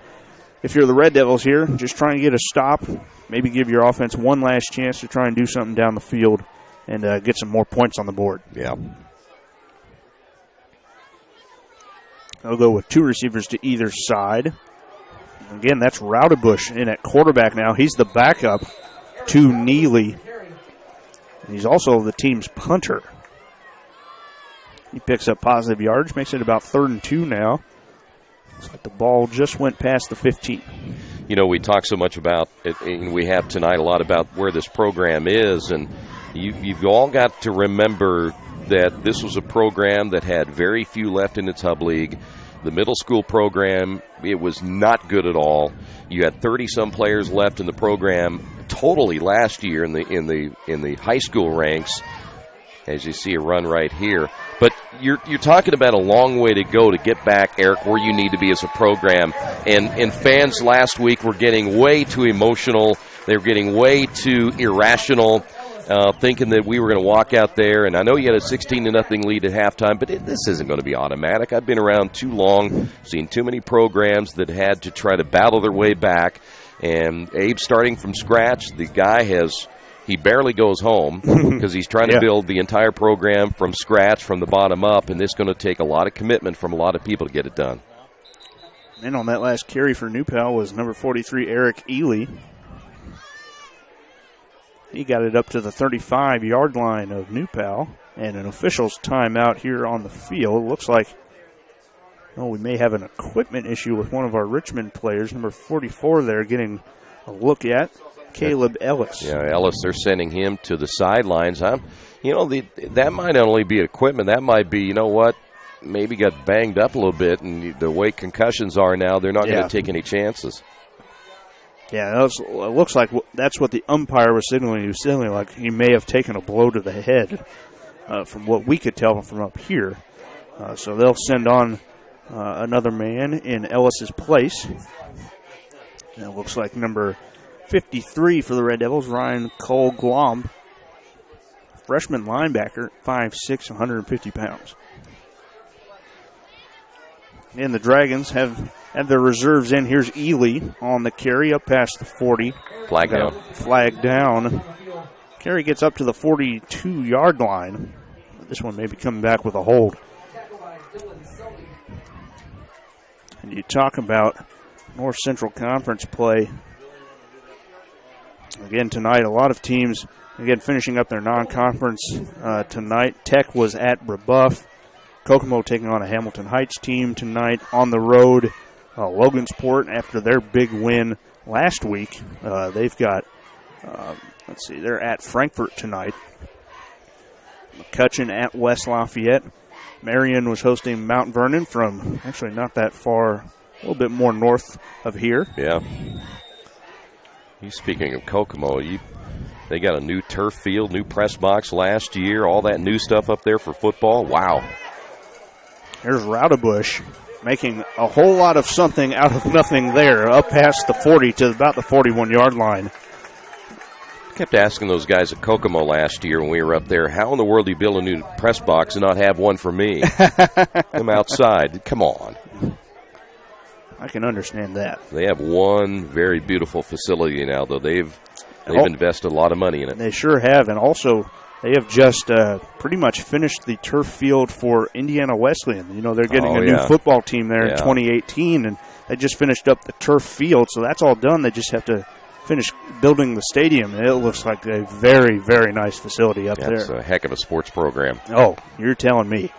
if you're the Red Devils here, just try and get a stop, maybe give your offense one last chance to try and do something down the field and get some more points on the board. Yeah. They'll go with 2 receivers to either side. Again, that's Raudebush in at quarterback now. He's the backup to Neely. And he's also the team's punter. He picks up positive yards, makes it about 3rd and 2 now. Looks like the ball just went past the 15. You know, we talk so much about it, and we have tonight a lot about where this program is, and you've all got to remember that this was a program that had very few left in its hub league. The middle school program, it was not good at all. You had 30-some players left in the program totally last year in the high school ranks, as you see a run right here. But you're talking about a long way to go to get back, Eric, where you need to be as a program. And fans last week were getting way too emotional. They were getting way too irrational, thinking that we were going to walk out there. And I know you had a 16-0 lead at halftime, but this isn't going to be automatic. I've been around too long, seen too many programs that had to try to battle their way back. And Abe starting from scratch, the guy he barely goes home because he's trying to build the entire program from scratch, from the bottom up, and this is going to take a lot of commitment from a lot of people to get it done. And on that last carry for New Pal was number 43, Eric Ely. He got it up to the 35-yard line of New Pal. And an official's timeout here on the field. Looks like we may have an equipment issue with one of our Richmond players. Number 44 there getting a look at Caleb Ellis. Yeah, Ellis, they're sending him to the sidelines. That might not only be equipment. That might be, maybe got banged up a little bit, and the way concussions are now, they're not going to take any chances. Yeah, it looks like that's what the umpire was signaling. He was signaling like he may have taken a blow to the head, from what we could tell from up here. So they'll send on another man in Ellis's place. And it looks like number 53 for the Red Devils, Ryan Cole Glomb, freshman linebacker, 5'6", 150 pounds. And the Dragons have their reserves in. Here's Ely on the carry up past the 40. Flag down. Flag down. Carry gets up to the 42-yard line. This one may be coming back with a hold. And you talk about North Central Conference play. Again, tonight, a lot of teams, finishing up their non-conference tonight. Tech was at Brebeuf. Kokomo taking on a Hamilton Heights team tonight on the road. Logansport, after their big win last week, they've got, they're at Frankfort tonight. McCutcheon at West Lafayette. Marion was hosting Mount Vernon from actually not that far, a little bit more north of here. Yeah. Speaking of Kokomo, they got a new turf field, new press box last year, all that new stuff up there for football. Wow. Here's Raudebusch making a whole lot of something out of nothing there, up past the 40 to about the 41-yard line. Kept asking those guys at Kokomo last year when we were up there, how in the world do you build a new press box and not have one for me? I'm outside. Come on. I can understand that. They have one very beautiful facility now, though. They've invested a lot of money in it. They sure have, and also they have just pretty much finished the turf field for Indiana Wesleyan. They're getting a new football team there in 2018, and they just finished up the turf field, so that's all done. They just have to finish building the stadium, and it looks like a very, very nice facility up there. It's a heck of a sports program. Oh, you're telling me.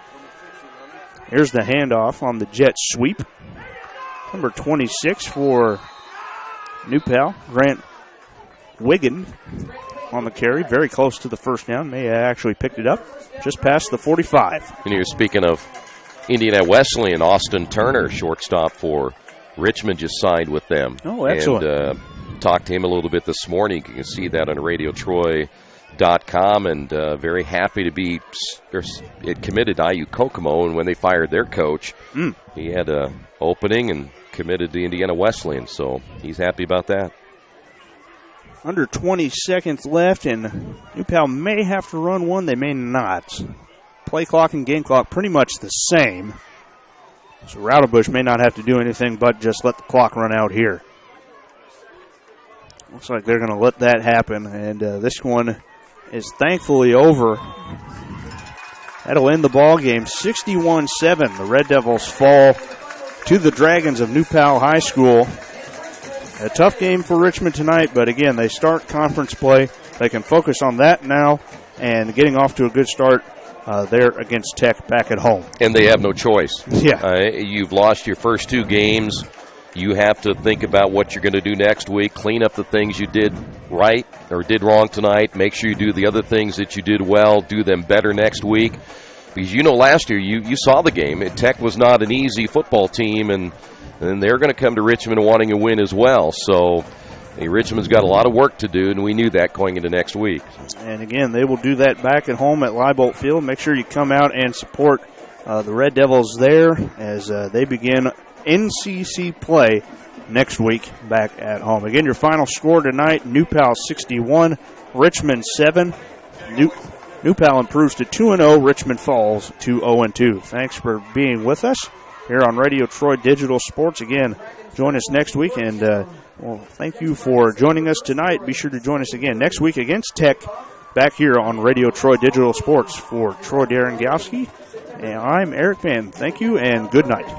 Here's the handoff on the jet sweep. Number 26 for New Pal, Grant Wiggin on the carry, very close to the first down. May have actually picked it up just past the 45. And you're speaking of Indiana Wesleyan, Austin Turner, shortstop for Richmond, just signed with them. Oh, excellent. And talked to him a little bit this morning. You can see that on RadioTroy.com, and very happy to be committed to IU Kokomo, and when they fired their coach, he had an opening and committed to Indiana Wesleyan, so he's happy about that. Under 20 seconds left, and New Pal may have to run one. They may not. Play clock and game clock pretty much the same. So Raudebusch may not have to do anything but just let the clock run out here. Looks like they're going to let that happen, and this one is thankfully over. That'll end the ball game, 61-7. The Red Devils fall to the Dragons of New Pal High School. A tough game for Richmond tonight, but again, they start conference play. They can focus on that now and getting off to a good start there against Tech back at home. And they have no choice. Yeah. You've lost your first two games. You have to think about what you're going to do next week, clean up the things you did right or did wrong tonight, make sure you do the other things that you did well, do them better next week. Because last year you saw the game. Tech was not an easy football team, and they're going to come to Richmond wanting a win as well. So Richmond's got a lot of work to do, and we knew that going into next week. And again, they will do that back at home at Leibolt Field. Make sure you come out and support the Red Devils there as they begin NCC play next week back at home. Again, your final score tonight, New Pal 61, Richmond 7. New Pal improves to 2-0, Richmond falls to 0-2. Thanks for being with us here on Radio Troy Digital Sports. Again, join us next week, and thank you for joining us tonight. Be sure to join us again next week against Tech back here on Radio Troy Digital Sports. For Troy Darengowski, and I'm Eric Van. Thank you, and good night.